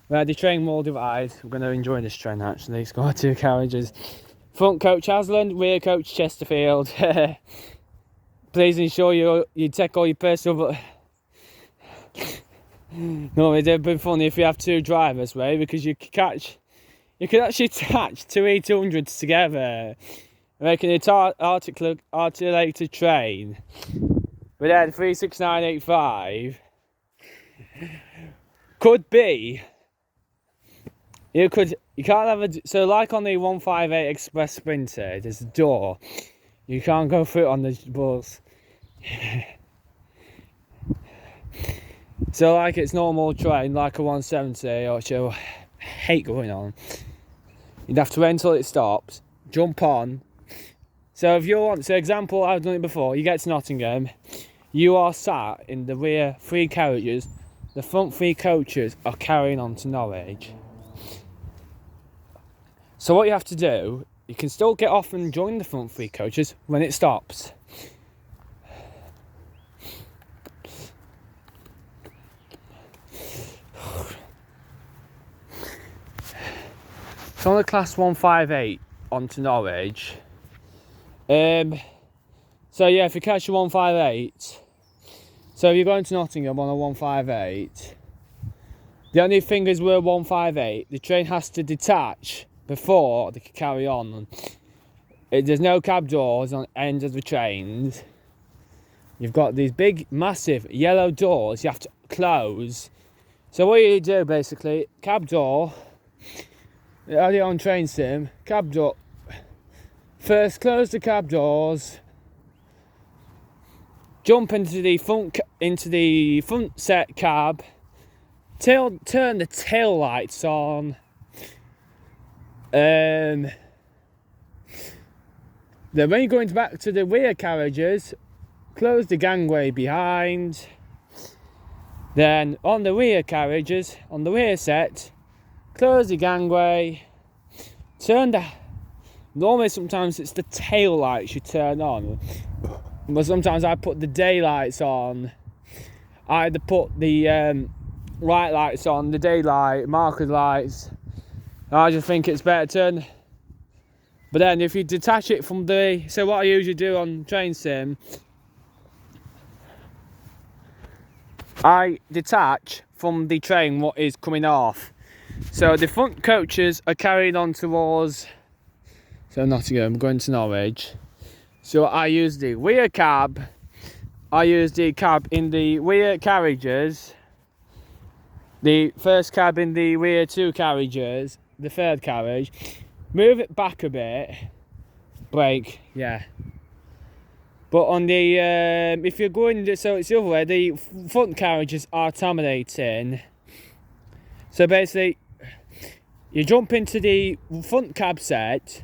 Speaker 1: where the train will divide. We're going to enjoy this train actually. It's got 2 carriages. Front coach Hasland, rear coach Chesterfield. Please ensure you take all your personal. No, it'd have been funny if you have 2 drivers, way, because you could actually attach 2 E200s together, making an articulated train. But then 36985 could be. You can't have so like on the 158 Express Sprinter, there's a door. You can't go through it on the bus. So like it's normal train, like a 170, which I hate going on. You'd have to wait until it stops, jump on. So if you want, so example, I've done it before, you get to Nottingham, you are sat in the rear 3 carriages, the front 3 coaches are carrying on to Norwich. So what you have to do, you can still get off and join the front 3 coaches when it stops. It's on the class 158 onto Norwich. So yeah, if you catch a 158, so if you're going to Nottingham on a 158, the only thing is we're 158, the train has to detach before they can carry on. There's no cab doors on the end of the trains. You've got these big, massive yellow doors you have to close. So what you do basically, cab door, early on train sim, cab door. First, close the cab doors. Jump into the front set cab. turn the tail lights on. Then when you're going back to the rear carriages, close the gangway behind. Then on the rear carriages, on the rear set, close the gangway, normally sometimes it's the tail lights you turn on, but sometimes I put the daylights on. I either put the right lights on, the daylight, marker lights. I just think it's better to turn. But then if you detach it from so what I usually do on train sim, I detach from the train what is coming off. So the front coaches are carrying on towards, so Nottingham, going to Norwich. So I use the rear cab. I use the cab in the rear carriages. The first cab in the rear 2 carriages. The third carriage. Move it back a bit. Brake, yeah. But on the, if you're going, so it's the other way, the front carriages are terminating. So basically, you jump into the front cab set,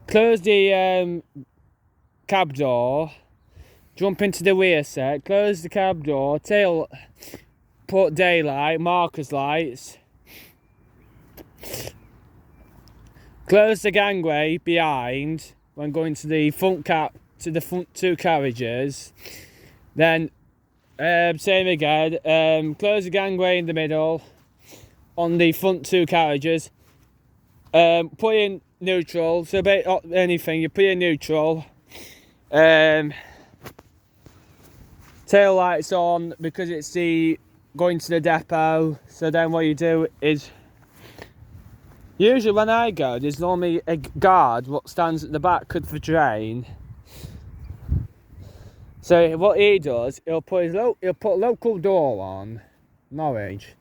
Speaker 1: close the cab door, jump into the rear set, close the cab door, put daylight, markers lights, close the gangway behind when going to the front to the front 2 carriages. Then same again, close the gangway in the middle on the front 2 carriages, put in neutral, so anything you put in neutral, tail lights on because it's going to the depot. So then what you do is, usually when I go, there's normally a guard what stands at the back of the train. So what he does, he'll put local door on, Norwich,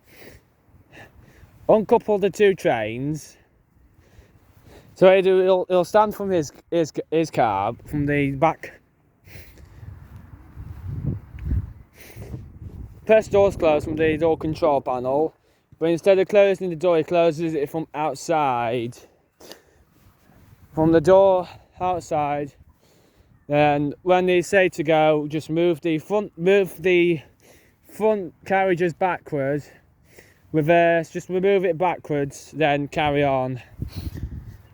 Speaker 1: uncouple the 2 trains. So he'll stand from his cab, from the back. Press doors closed from the door control panel, but instead of closing the door, he closes it from outside. From the door outside. Then when they say to go, just move the front carriages backwards, reverse, just remove it backwards, then carry on.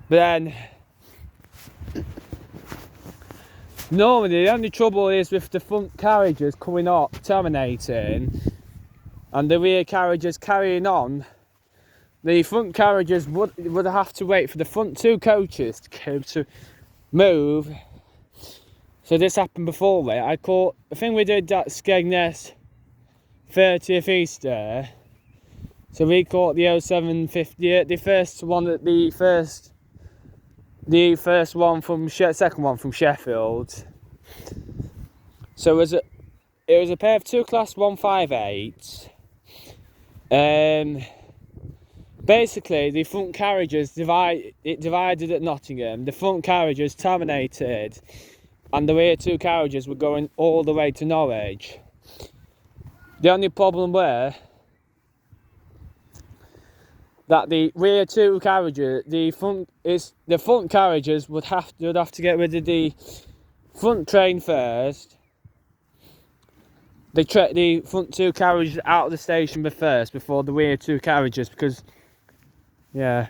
Speaker 1: But then normally the only trouble is with the front carriages coming up, terminating, and the rear carriages carrying on. The front carriages would have to wait for the front 2 coaches to move. So this happened before, right? I think we did that Skegness 30th Easter. So we caught the 0750, the first one from second one from Sheffield. So it was a pair of 2 class 158s. Basically, the front carriages divided at Nottingham. The front carriages terminated, and the rear 2 carriages were going all the way to Norwich. The only problem were that the rear 2 carriages, the front carriages would have to get rid of the front train first. The front 2 carriages out of the station first before the rear 2 carriages, because yeah.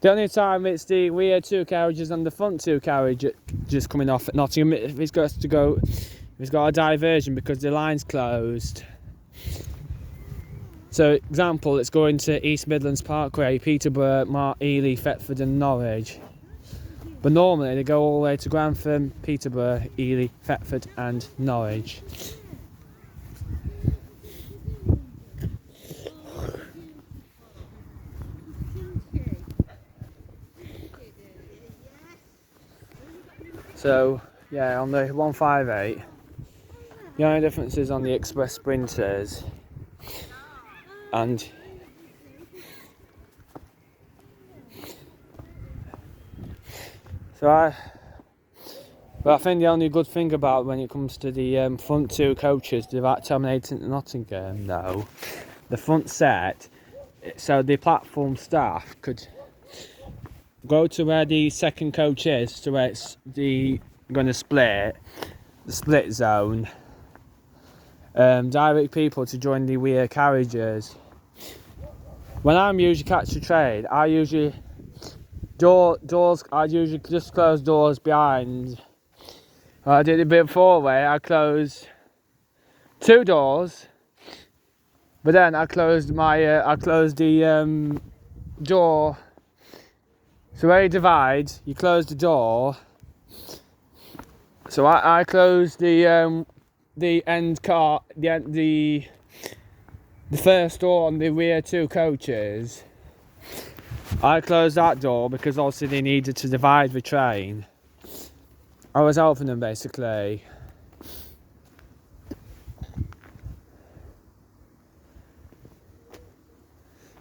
Speaker 1: The only time it's the rear 2 carriages and the front 2 carriages just coming off at Nottingham, if he's got a diversion because the line's closed. So, example, it's going to East Midlands Parkway, Peterborough, Ely, Thetford and Norwich. But normally they go all the way to Grantham, Peterborough, Ely, Thetford and Norwich. So, yeah, on the 158, the only difference is on the express sprinters, and so But I think the only good thing about when it comes to the front two coaches, about terminating to Nottingham though, the front set, so the platform staff could go to where the second coach is, to where it's going to split, the split zone, direct people to join the rear carriages. When I'm usually catch a train, I usually I usually just close doors behind. I did it before where I closed 2 doors, but then I closed the door. So where you divide, you close the door. So I closed the end car, the first door on the rear 2 coaches. I closed that door because obviously they needed to divide the train. I was helping them basically.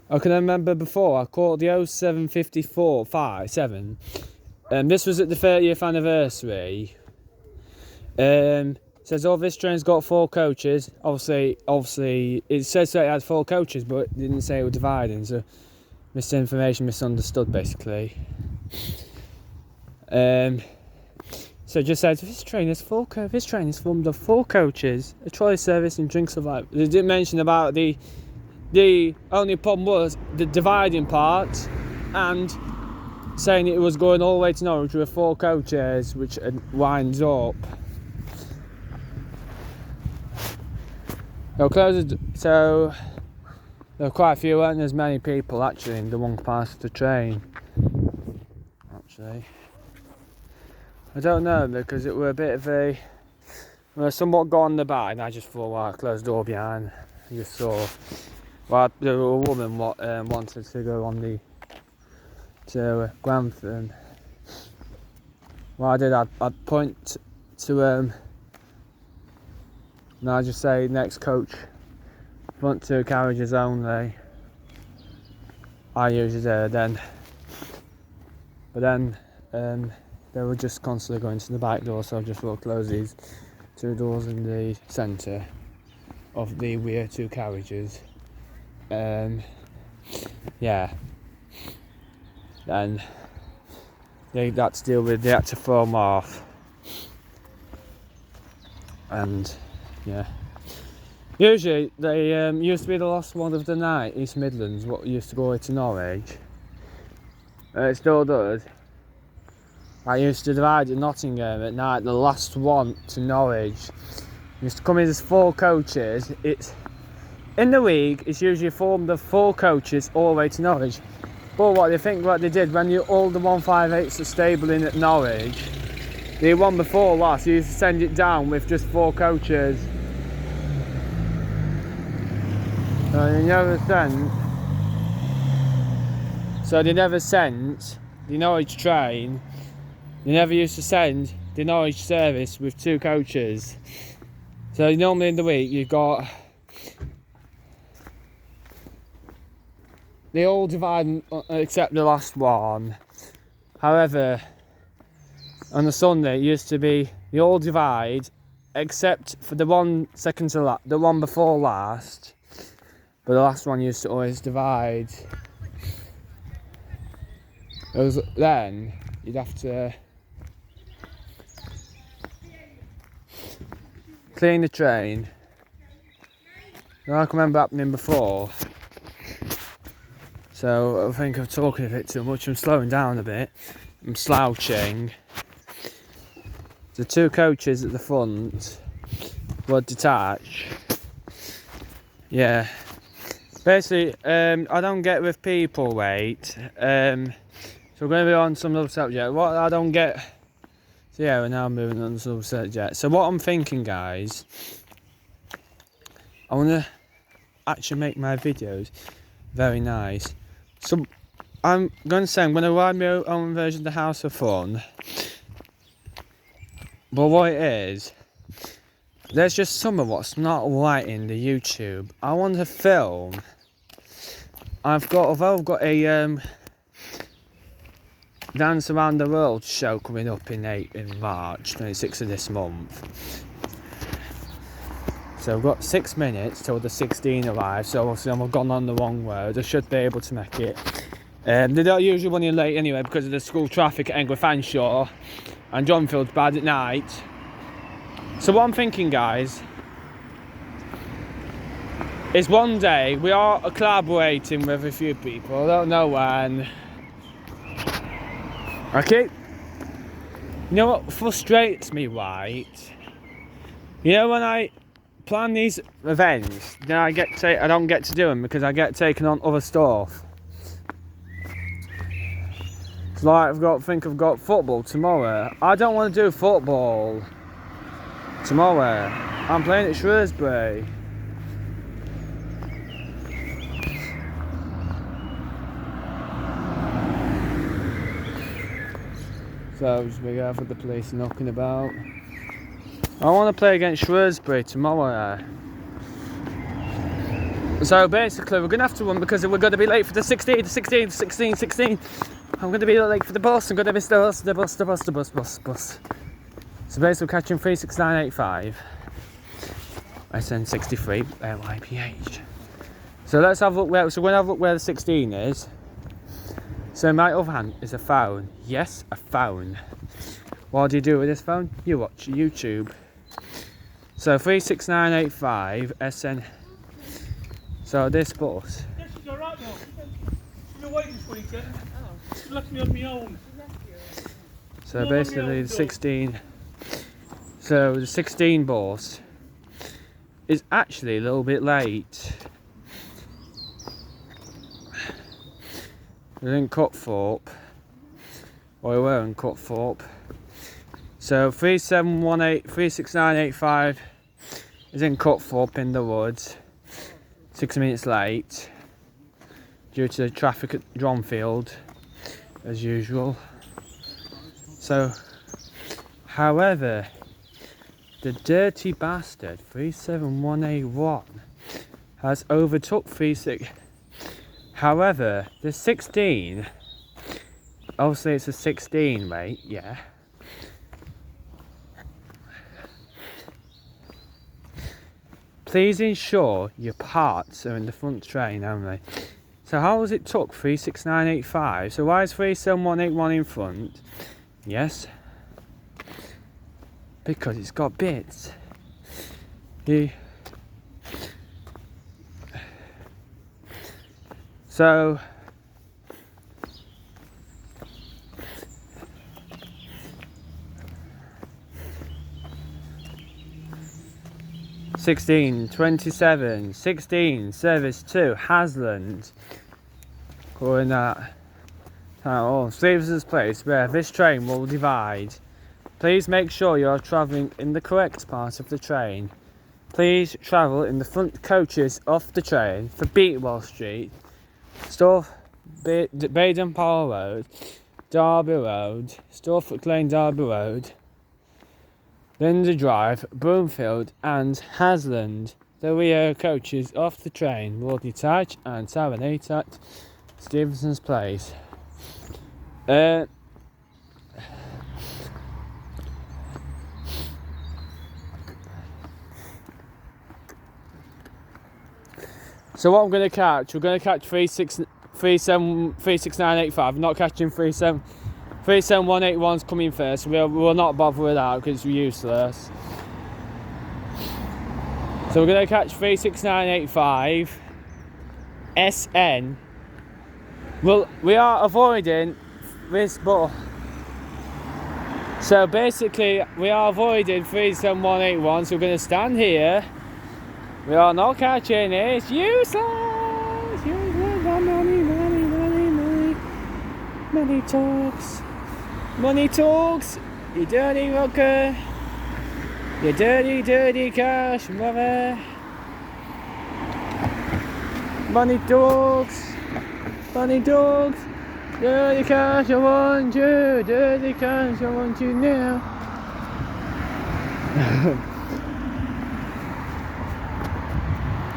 Speaker 1: I can remember before I caught the 0754-7. This was at the 30th anniversary. Says, oh, this train's got 4 coaches. Obviously, it says that it had 4 coaches, but it didn't say it was dividing. So, misinformation, misunderstood, basically. So it just says this train is formed of 4 coaches, a trolley service, and drinks of life. They didn't mention about the only problem was the dividing part, and saying it was going all the way to Norwich with 4 coaches, which winds up. So there were quite a few, weren't as many people actually in the one part of the train. Actually, I don't know, because it were a bit of we were somewhat gone the back, and I just thought, well, I closed the door behind. I just saw, well, there was a woman wanted to go on to Grantham. Well, I did. I'd point to and I just say next coach, front 2 carriages only. I usually did then, but then they were just constantly going to the back door, so I just will close these 2 doors in the centre of the rear 2 carriages. Yeah. Then they had to deal with, they had to foam off, and yeah. Usually they used to be the last one of the night, East Midlands, what used to go to Norwich. It still does. I used to divide at Nottingham at night, the last one to Norwich. Used to come in as 4 coaches. It's in the week, it's usually formed of 4 coaches all the way to Norwich. But what they did when all the 158s are stabling at Norwich, the one before last, you used to send it down with just 4 coaches. So they never sent the Norwich train. They never used to send the Norwich service with 2 coaches. So normally in the week you've got, they all divide except the last one. However, on the Sunday it used to be they all divide except for the one before last. But the last one used to always divide. Then you'd have to clean the train. I can remember happening before. So I think I'm talking a bit too much. I'm slowing down a bit. I'm slouching. The 2 coaches at the front would detach. Yeah. Basically, I don't get with people weight. So we're going to be on some other subject. What I don't get. So yeah, we're now moving on to some other subject. So what I'm thinking, guys, I want to actually make my videos very nice. So I'm going to write my own version of the House of Fun. But what it is, there's just some of what's not right in the YouTube. I want to film. Although I've got a Dance Around the World show coming up in March, 26th of this month. So we've got 6 minutes till the 16 arrive, so obviously I've gone on the wrong road. I should be able to make it. They don't usually run in late anyway because of the school traffic at England Fanshawe, and Johnfield's bad at night. So what I'm thinking, guys, is one day we are collaborating with a few people. I don't know when. Okay. You know what frustrates me, right? You know when I plan these events, then I don't get to do them because I get taken on other stuff. It's like I've got football tomorrow. I don't want to do football tomorrow. I'm playing at Shrewsbury. So just be careful with the police knocking about. I want to play against Shrewsbury tomorrow. So basically we're going to have to run because we're going to be late for the 16. I'm going to be late for the bus. I'm going to miss the bus. So basically we're catching 36985. SN63 YPH. So let's have a look where. So we're going to have a look where the 16 is. So in my other hand is a phone. Yes, a phone. What do you do with this phone? You watch YouTube. So 36985 SN. So this bus.
Speaker 3: Yes, she's alright now. She's been waiting this weekend. She left me on my own.
Speaker 1: So basically the 16. So the 16 bus is actually a little bit late. We're in Cutthorpe. Or we were in Cutthorpe. So 36985 is in Cutthorpe in the woods. 6 minutes late due to the traffic at Johnfield as usual. So however, the dirty bastard 37181 has overtook 36. However, the 16, obviously it's a 16, mate, yeah. Please ensure your parts are in the front train only. So how was it took 36985? So why is 37181 in front? Yes. Because it's got bits. So 16, 27, 16, service 2, Hasland. Going at Stevenson's Place, where this train will divide. Please make sure you are travelling in the correct part of the train. Please travel in the front coaches of the train for Beatwell Street, Baden Powell Road, Derby Road, Stortford Lane, Derby Road, Linda Drive, Broomfield and Hasland. The rear coaches of the train will detach and terminate at Stevenson's Place. 36985. I'm not catching 37181's coming first. We'll not bother with that because it's useless. So we're going to catch 36985 SN. Well, we are avoiding this bus. So basically we are avoiding 37181, so we're going to stand here. We are not catching it. It's useless. Money talks. Money talks. You dirty rocker. You dirty, dirty cash mother. Money talks. Money talks. Dirty cash, I want you. Dirty cash, I want you now.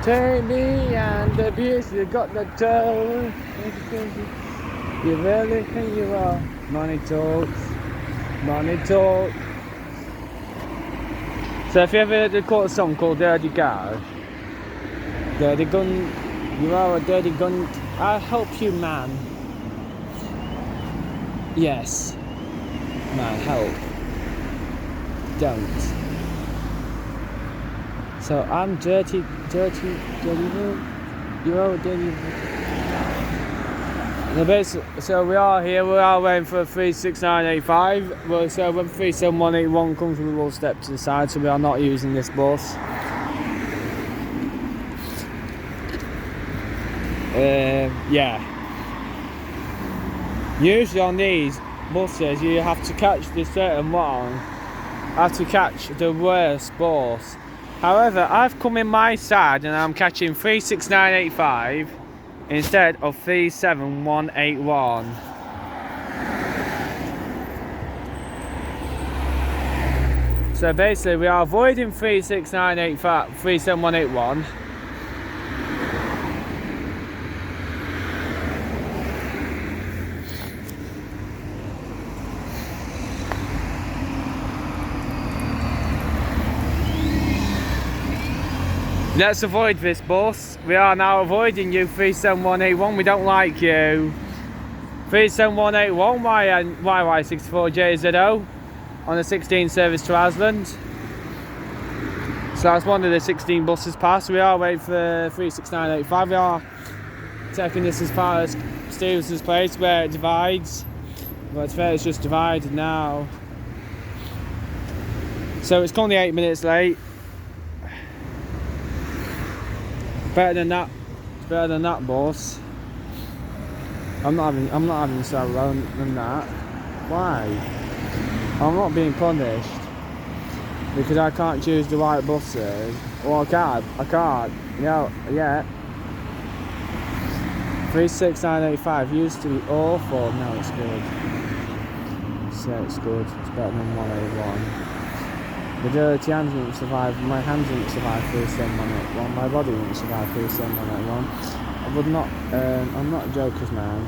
Speaker 1: Take me and the beers, you got the dough. You really think you are. Money talks. Money talks. So if you ever heard a song called Dirty Garage, Dirty Gun, you are a dirty gun, I'll help you, man. Yes. Man, help. Don't. So I'm dirty, you are a dirty. So we are here, we are waiting for 36985. Well, so when 37181 comes, we will step to the side, so we are not using this bus. Yeah. Usually on these buses, you have to catch the certain one, have to catch the worst bus. However, I've come in my side and I'm catching 36985 instead of 37181. So basically we are avoiding 36985, 37181. Let's avoid this bus. We are now avoiding you, 37181. We don't like you. 37181 YY64JZO on the 16 service to Asland. So that's one of the 16 buses past. We are waiting for 36985. We are taking this as far as Stevenson's place where it divides. But it's fair, it's just divided now. So it's currently 8 minutes late. Better than that. It's better than that bus. I'm not having so long than that. Why? I'm not being punished because I can't choose the right buses. Well, I can't. Yeah. 36985 used to be awful. No, it's good. So it's good. It's better than 181. The dirty hands won't survive, my hands won't survive 37181, my body won't survive 37181. I would not, I'm not a joker's man.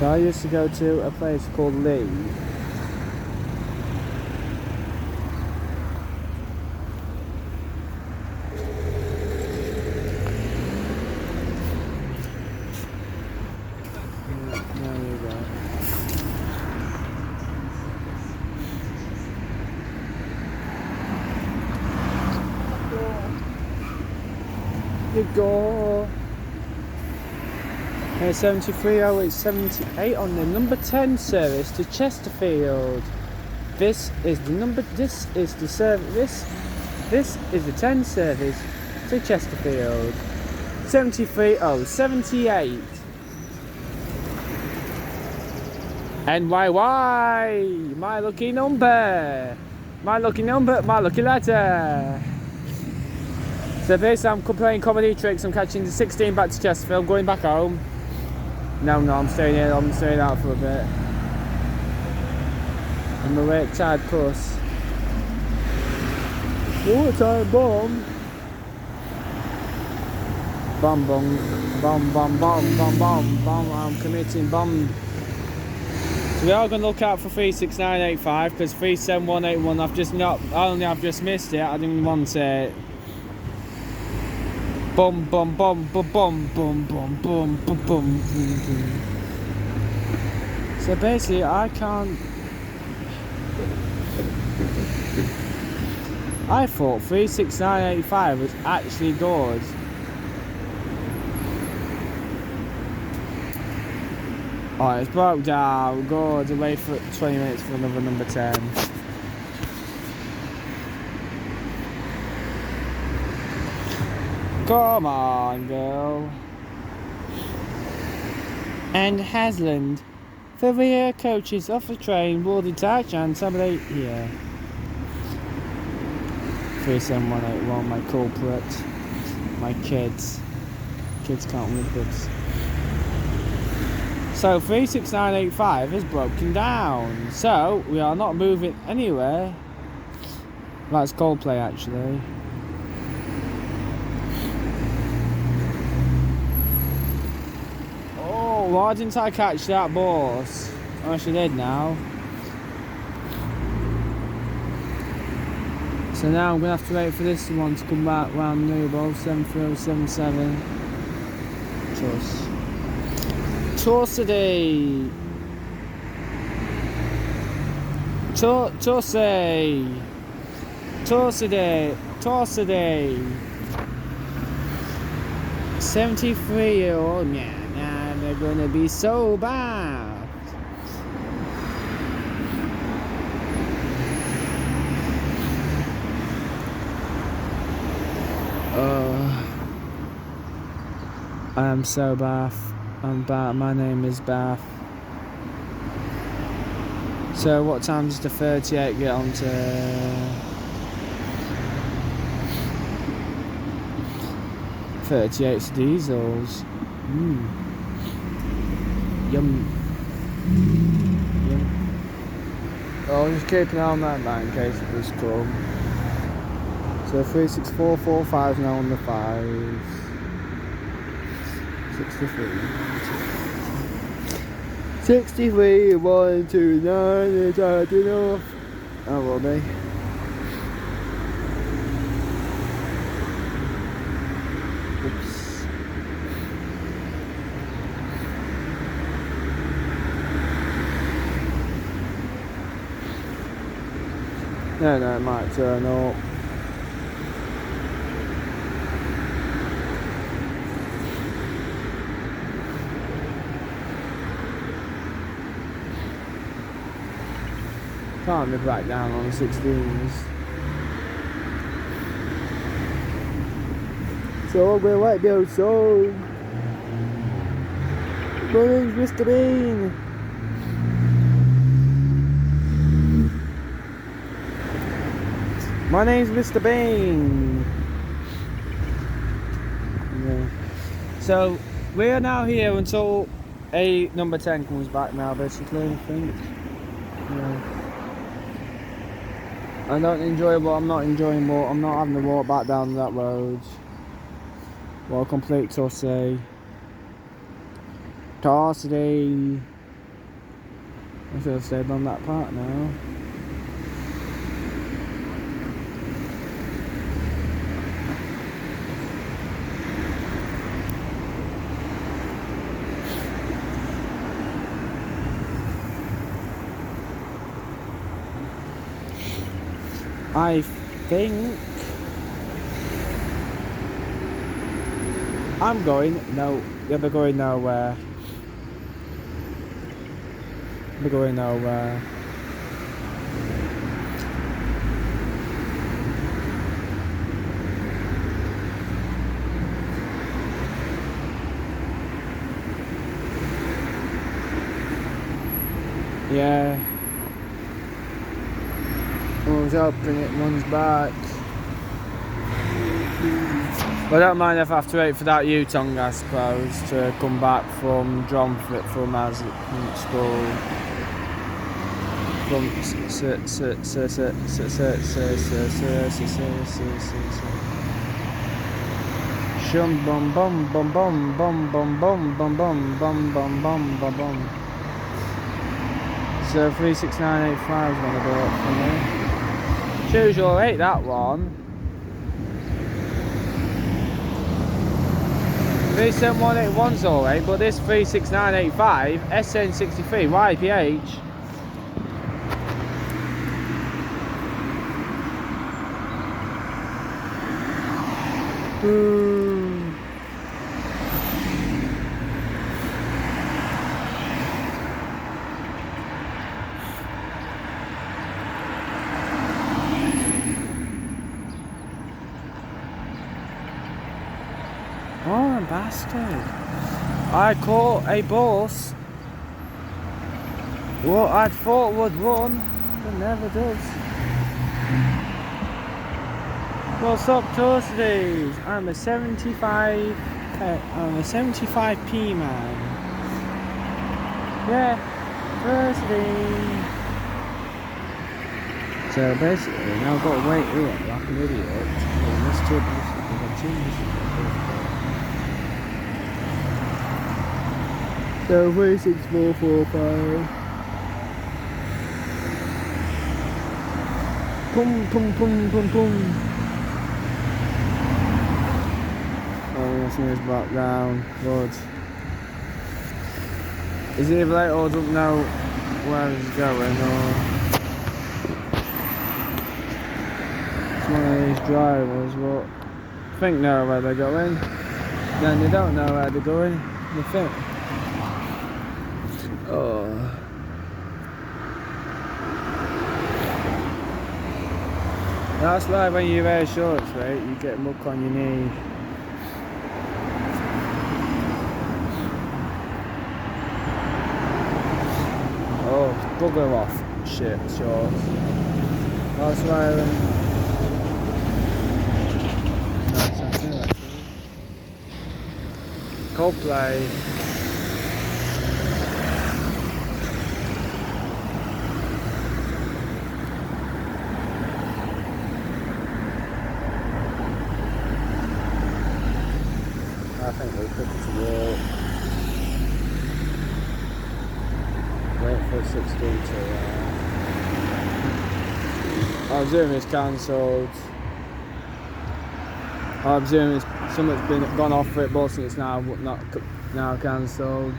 Speaker 1: So I used to go to a place called Lee. There you go. You go. 73, oh it's 78 on the number 10 service to Chesterfield. This is the 10 service to Chesterfield. 73, oh 78. NYY, my lucky number, my lucky letter. So basically I'm playing comedy tricks, I'm catching the 16 back to Chesterfield, I'm going back home. No, I'm staying here, I'm staying out for a bit. I'm a wake tired puss. Oh, time bomb. Bomb, I'm committing bomb. So we are going to look out for 36985 because 37181 I've just missed it, I didn't want it. Boom, boom, boom, boom, boom, boom, boom, boom, boom, boom. So basically, I can't. I thought 36985 was actually good. Oh, it's broke down. Good. Wait for 20 minutes for another number 10. Come on, girl. And Hasland. The rear coaches of the train will detach and somebody here. 37181, my culprit. My kids. Kids can't read books. So 36985 is broken down. So we are not moving anywhere. That's Coldplay actually. why didn't I catch that bus? I wish I did now. So now I'm going to have to wait for this one to come back round the new ball, 73077. Torsady. Torsady. 73-year-old man, now they're gonna be so bad. I am so Bath. I'm Bath. My name is Bath. So what time does the 38 get on to? 38's diesels. Yum. Oh, just keep an eye on that in case it does come. So 36445 now on the 5. 63, 129 is hard enough. Oh, will be. Oops. No, it might turn up. Can't be back down on the 16s. So I'm gonna let go so. My name's Mr. Bean. My name's Mr. Bean. Yeah. So we are now here until number 10 comes back now, basically, I think. Yeah. I don't enjoy what I'm not enjoying what I'm not having to walk back down that road. Well, complete Torsady. Torsady. I should have stayed on that part now. I think I'm going. No, you're going nowhere. We're going nowhere. Yeah. I was hoping it runs back. But I don't mind if I have to wait for that U-tongue, I suppose, to come back from Dromford from school. From shum bum bum bum bum bum bum bum bum bum bum bum bum bum bum. So 36985 is gonna go up for me. Choose your rate, that one. 37181's alright, but this 36985 SN63 YPH. Oh, bastard. I caught a bus. What I thought would run, but never does. What's up, Torsady? I'm a 75p man. Yeah, Torsady. So basically, now I've got to wait here like an idiot. This two buses, we've got 2 buses. So 36445. Pum pum pum pum pum. Oh, this moves back down. Good. Is he late or doesn't know where he's going, or it's one of these drivers what think know where they're going, then they don't know where they're going, they think. Oh. That's like when you wear shorts, right? You get muck on your knee. Oh, bugger off. Shit, shorts. That's why Coldplay. I think we're quicker to walk. Wait for 16 to I presume it's cancelled. I presume something's gone off for it, but it's now cancelled.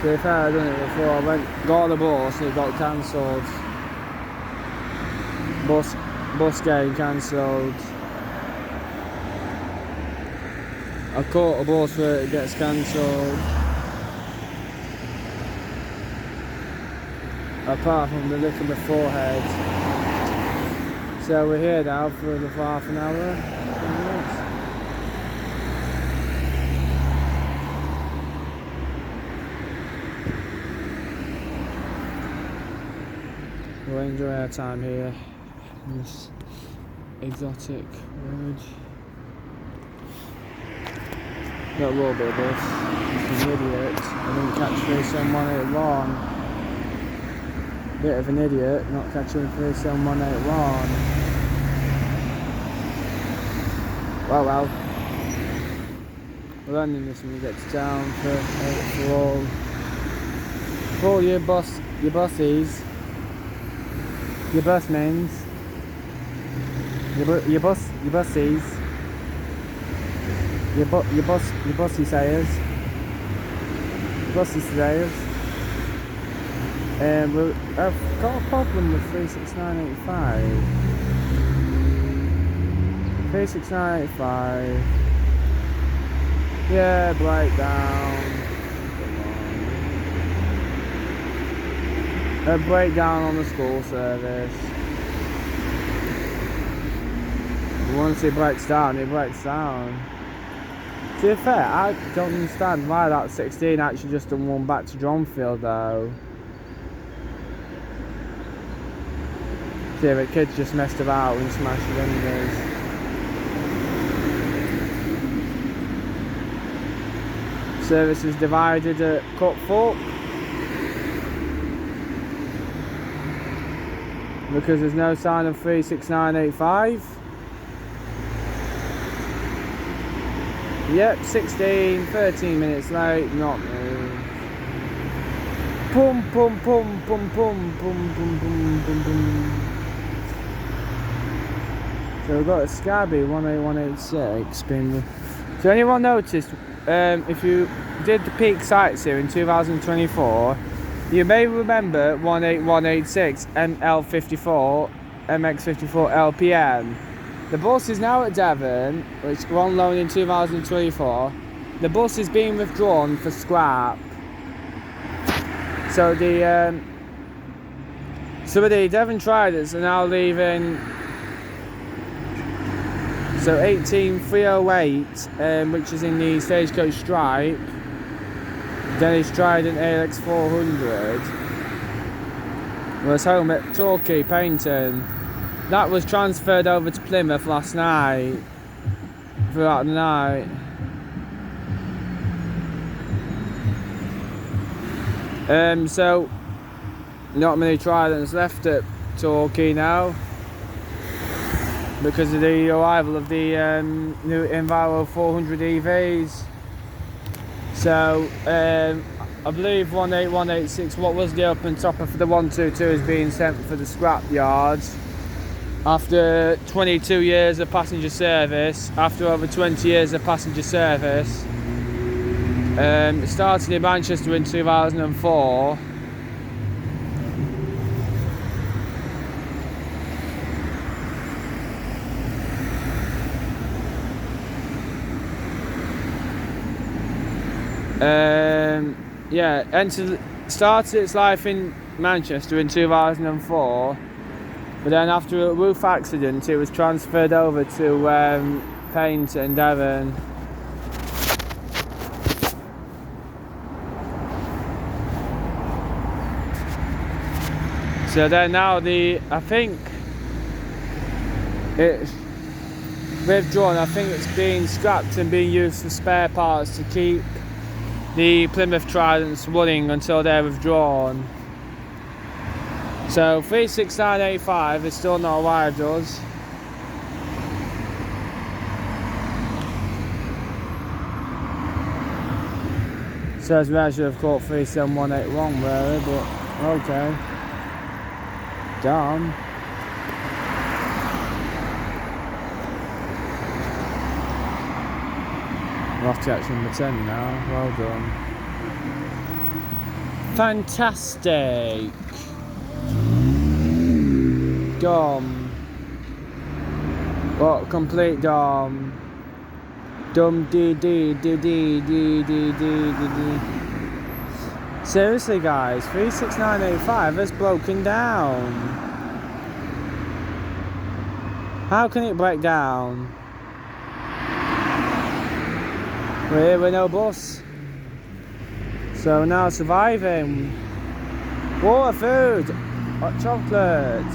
Speaker 1: To be fair, I've done it before. I got on the bus and it got cancelled. Bus getting cancelled. I caught a bus where it gets cancelled. Apart from the lick of my forehead. So we're here now for another half an hour. We'll enjoy our time here in this exotic road. That will be a bus. It's an idiot. I didn't catch 37181. Bit of an idiot, not catching 37181. Well. We're landing this when we get to town for all your bussies, your busmans, your bussies, your bussy sayers, bussy sayers. I've got a problem with 36985. 36985. Yeah, breakdown. A breakdown on the school service. Once it breaks down, it breaks down. To be fair, I don't understand why that 16 actually just done one back to Dronfield though. Yeah, the kids just messed about and smashed the windows. Service is divided at Cutthorpe because there's no sign of 36985. Yep, 13 minutes late, not moved. Pum pum pum pum pum pum pum pum pum pum. So we've got a Scabby 18186 being. So anyone noticed, if you did the peak sightseeing in 2024, you may remember 18186 ML54 MX54 LPM. The bus is now at Devon, which were on loan in 2024. The bus is being withdrawn for scrap. So some of the Devon Tridents are now leaving. So 18308, which is in the Stagecoach Stripe, Dennis Trident ALX 400, was home at Torquay, Paignton. That was transferred over to Plymouth last night, throughout the night. So not many Tridents left at Torquay now. because of the arrival of the new Enviro 400 EVs. So I believe 18186, what was the open topper for the 122, is being sent for the scrap yards after 22 years of passenger service. After over 20 years of passenger service, it started in Manchester in 2004. Yeah, started its life in Manchester in 2004, but then after a roof accident it was transferred over to Paint and Devon. So then now I think it's withdrawn. I think it's being scrapped and being used for spare parts to keep the Plymouth Tridents running until they're withdrawn. So 36985 is still not arrived us. Says we actually have caught 37181 really, but okay. Damn. We're off to action number 10 now. Well done. Fantastic. Dom. What? Complete Dom. Dum dee dee dee dee dee dee dee dee. Seriously guys, 36985 has broken down. How can it break down? We're here with no bus. So now surviving. Water, food, hot chocolate.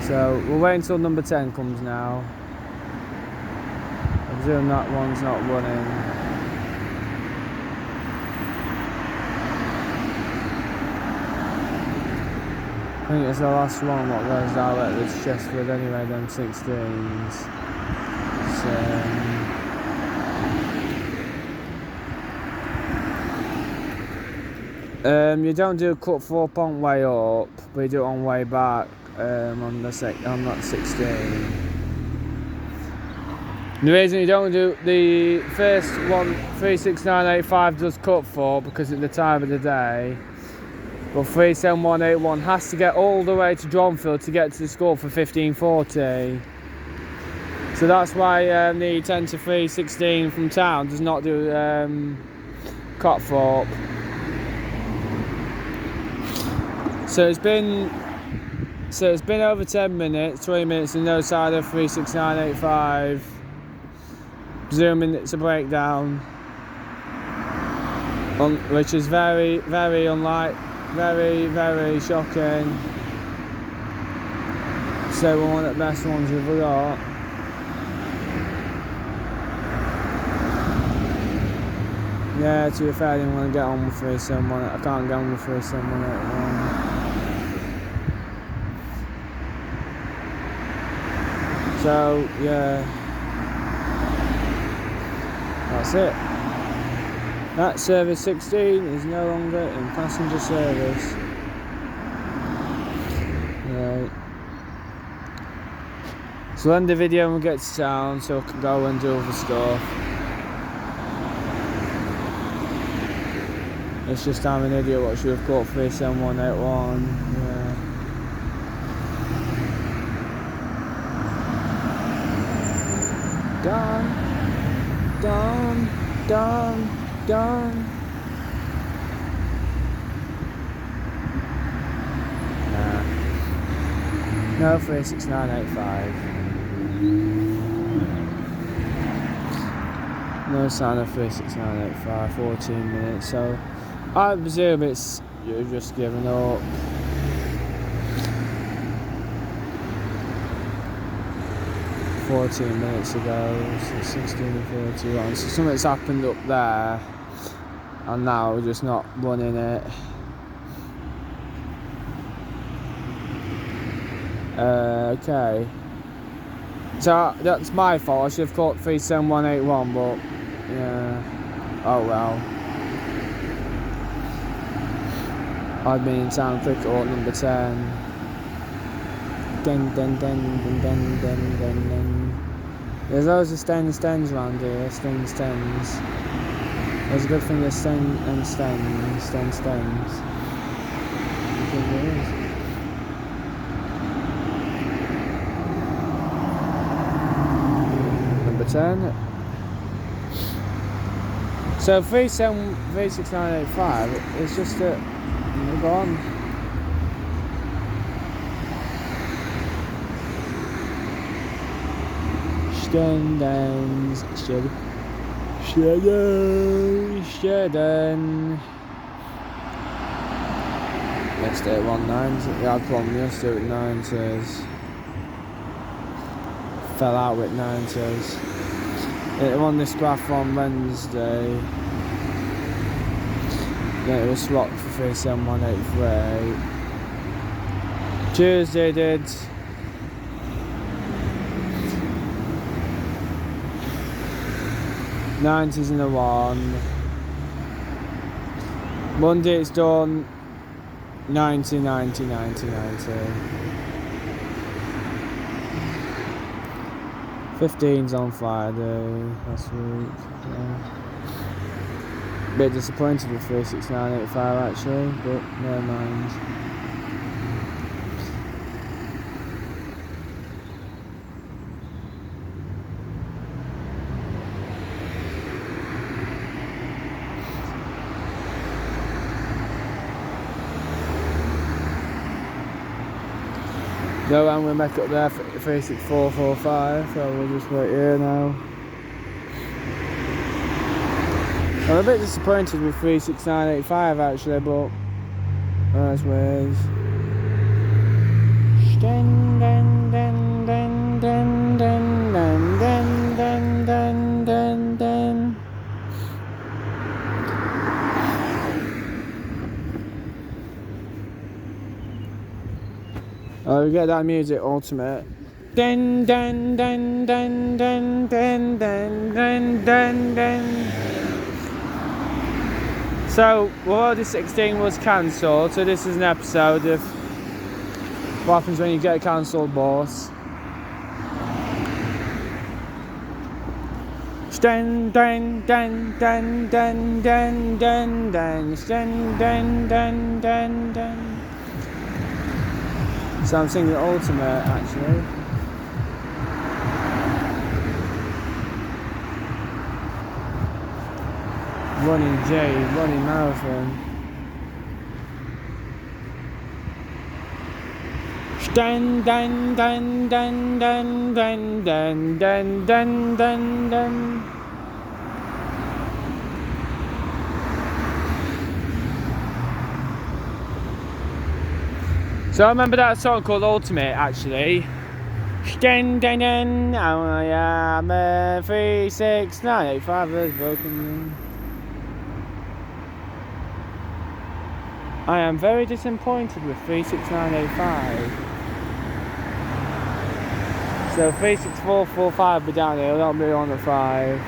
Speaker 1: So we'll wait until number 10 comes now. I presume that one's not running. I think it's the last one what goes directly to Chestwood anyway, them 16s. You don't do a cut 4-point way up, but you do it on way back on that 16. The reason you don't do the first one, 36985 does cut 4 because at the time of the day, but 37181 has to get all the way to Dronfield to get to the school for 1540. So that's why the 10 to 316 from town does not do Cotthorpe. So it's been over 10 minutes, 20 minutes and no side of 36985. Presuming it's a breakdown, which is very, very unlike, very, very shocking. So one of the best ones we've got. Yeah, to be fair, I didn't want to get on with 371. I can't get on with 37181. So, yeah. That's it. That service 16 is no longer in passenger service. Right. So we'll end the video when we get to town so I can go and do other stuff. It's just I'm an idiot what should have caught 37181. Yeah. Done. Nah. No 36985. No sign of 36985, 14 minutes, so I presume it's you're just giving up. "14 minutes ago, so 16:41. So something's happened up there, and now we're just not running it. Okay. So that's my fault. I should have caught 37181, but yeah. Oh well. I'd been in town cricket at number 10. Den. There's loads of stens around here. Stens. There's a good thing there's stens. Because there is. Number 10. So 36985, it's just that we're gone. Stendens. Let's do it 190. Yeah, I promise. Let's do it 90s. Fell out with 90s. It won this graph on Wednesday. Then it was swapped for 37183. Tuesday did 90s in the 1. Monday it's done 90. 15's on Friday last week. Yeah. Bit disappointed with 36985 actually, but never mind. No, I'm going to make up there for 36445, so we'll just wait here now. I'm a bit disappointed with 36985 actually, but that's ways. Oh, we get that music ultimate. So, World 16 was cancelled, so this is an episode of what happens when you get a cancelled boss. So I'm singing ultimate actually. Running marathon. So I remember that song called Ultimate actually. I am 36985 has broken. I am very disappointed with 36985. So 36445 be down here, that'll be on the 5.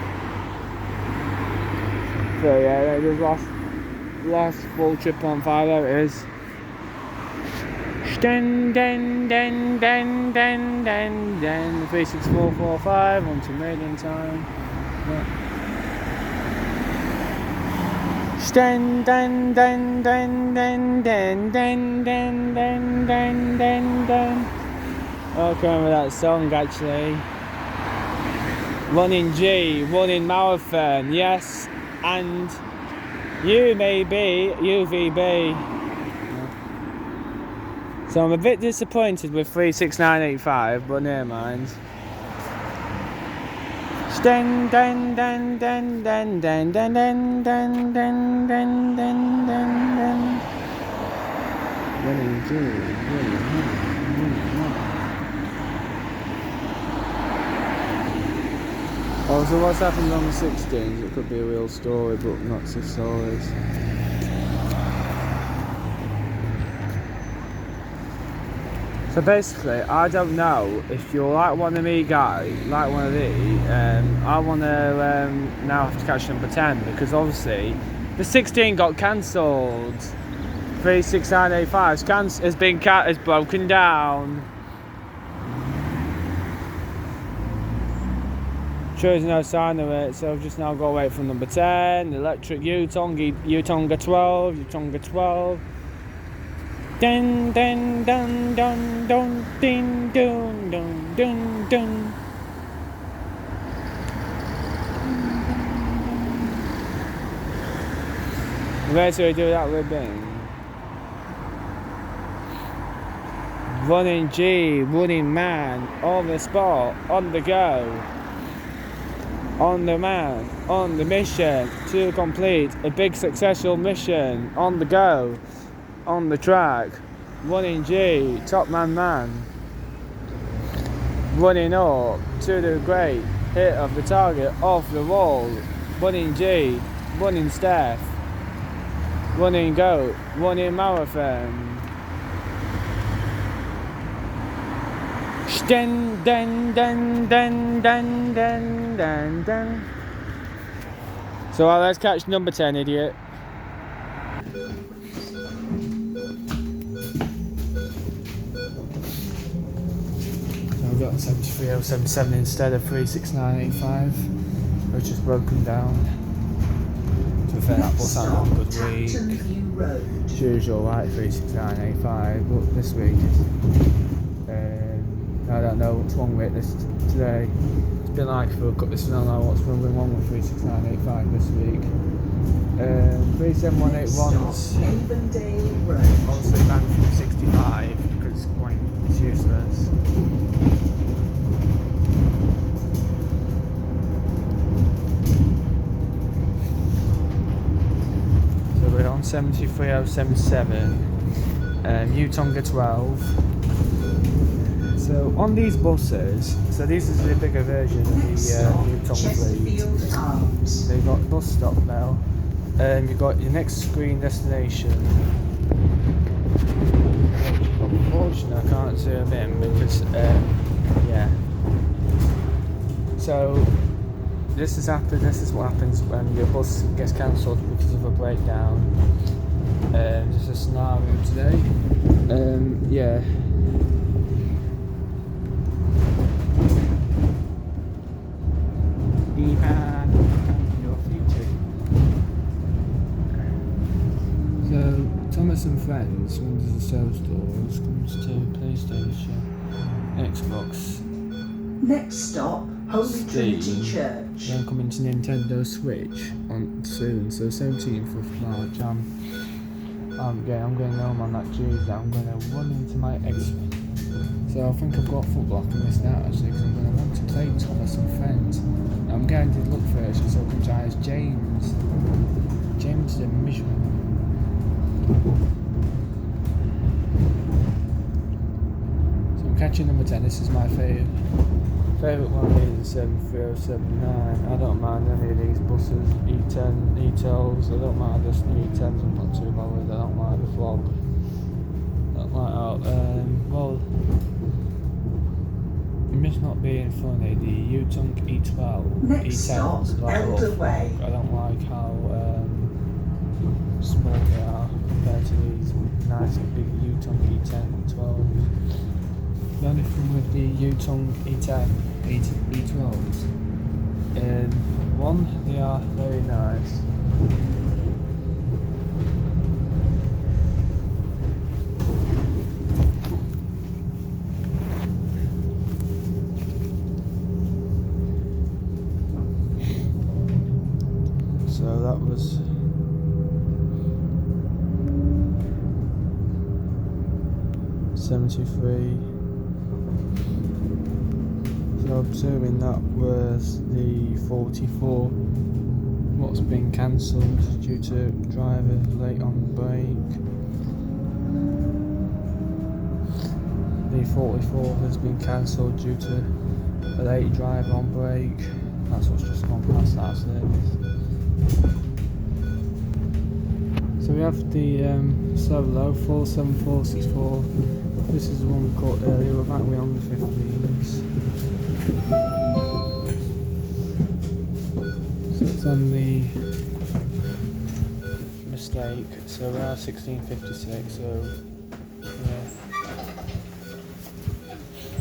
Speaker 1: So yeah, just last full trip on 5, there it is. 36445 on 2 million time. Yeah. I can't remember that song actually. Running G, running marathon, yes, and you may be UVB. So I'm a bit disappointed with 36985, but never mind. Oh, so what's happened on the 16s? It could be a real story, but not 6 stories. So basically, I don't know if you're like one of me guys, like one of these. I want to now have to catch number 10 because obviously the 16 got cancelled. 36985 has broken down. Sure there's no sign of it, so I've just now got to wait for number 10, electric Utonga 12. Dun dun dun dun dun dun dun dun dun dun. Where should we do that ribbon? Running G, running man, on the spot, on the go. On the man, on the mission to complete a big successful mission. On the go, on the track, running G, top man. Running up to the great hit of the target, off the wall. Running G, running Steph, running goat, running marathon. Dun dun dun dun dun dun dun dun. So let's catch number 10, idiot. So I've got 73077 instead of 36985, which is broken down. To be fair, that bus had a good week. As usual, like 36985, but this week I don't know what's wrong with this today. It's been like for a couple. This is not know what's been wrong with 36985 this week. 37181's obviously banned from 65 because it's useless. So we're on 73077, Utonga 12. So on these buses, so this is the bigger version of the Utonga fleet. So you've got bus stop now. You've got your next screen destination. Unfortunately, I can't zoom in because, yeah. So this is what happens when your bus gets cancelled because of a breakdown. Just a scenario today. Yeah. Your future. So Thomas and Friends, runs the sales stores, comes to PlayStation, Xbox.
Speaker 2: Next stop, Holy
Speaker 1: Steam,
Speaker 2: Trinity Church.
Speaker 1: Then coming to Nintendo Switch soon. So 17th of March. I'm going home on that Tuesday. I'm going to run into my Xbox. So I think I've got football after this now actually, because I'm going to want to play Thomas and Friends. I'm going to look for it, so I can try as James the Mission. So I'm catching number 10. This is my favourite one is 73079. I don't mind any of these buses, E10, E12s. I don't mind just the E10s. I'm not too bothered. I don't like the vlog. I don't like how well. It must not being funny, the Utonga E12,
Speaker 2: Next stop,
Speaker 1: E10s, like
Speaker 2: Elder Way.
Speaker 1: I don't like how small they are compared to these nice big Utonga E10, 12. The only thing with the Utonga E10, E12s, one, they are very nice. So that was $73. So I'm assuming that was the 44. What's been cancelled due to driver late on break. The 44 has been cancelled due to a late driver on break. That's what's just gone past that service. So we have the Solo 47464 This is the one we caught earlier. We're back on the 15s. So it's on the mistake. So we're at 1656. So yeah.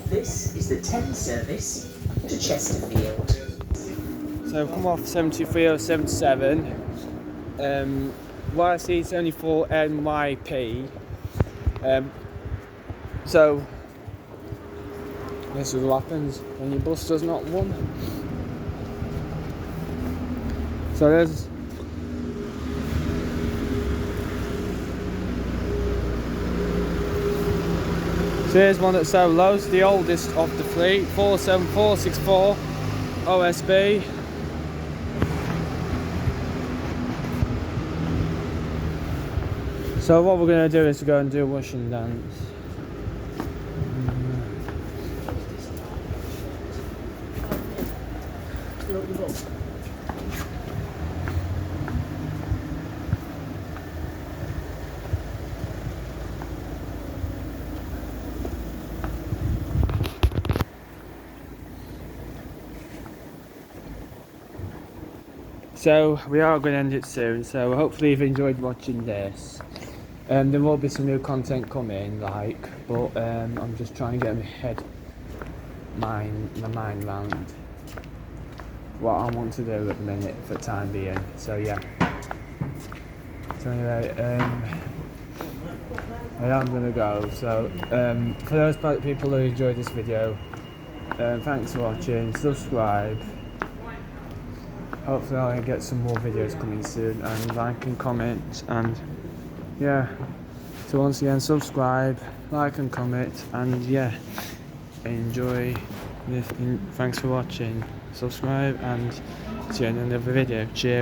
Speaker 2: This is the Thames service to Chesterfield.
Speaker 1: So come off 7307. YC is only for NYP. So this is what happens when your bus does not run. So there's here's one that's so low, it's the oldest of the fleet, 47464 OSB. So what we're going to do is go and do a washing dance. So we are going to end it soon, so hopefully you've enjoyed watching this. There will be some new content coming, but I'm just trying to get my mind around what I want to do at the minute for the time being. So yeah. So anyway, I am going to go. So for those people who enjoyed this video, thanks for watching. Subscribe. Hopefully I'll get some more videos coming soon, and like and comment, and yeah. So once again, subscribe, like and comment, and yeah, enjoy this. Thanks for watching. Subscribe and see you in another video. Cheers.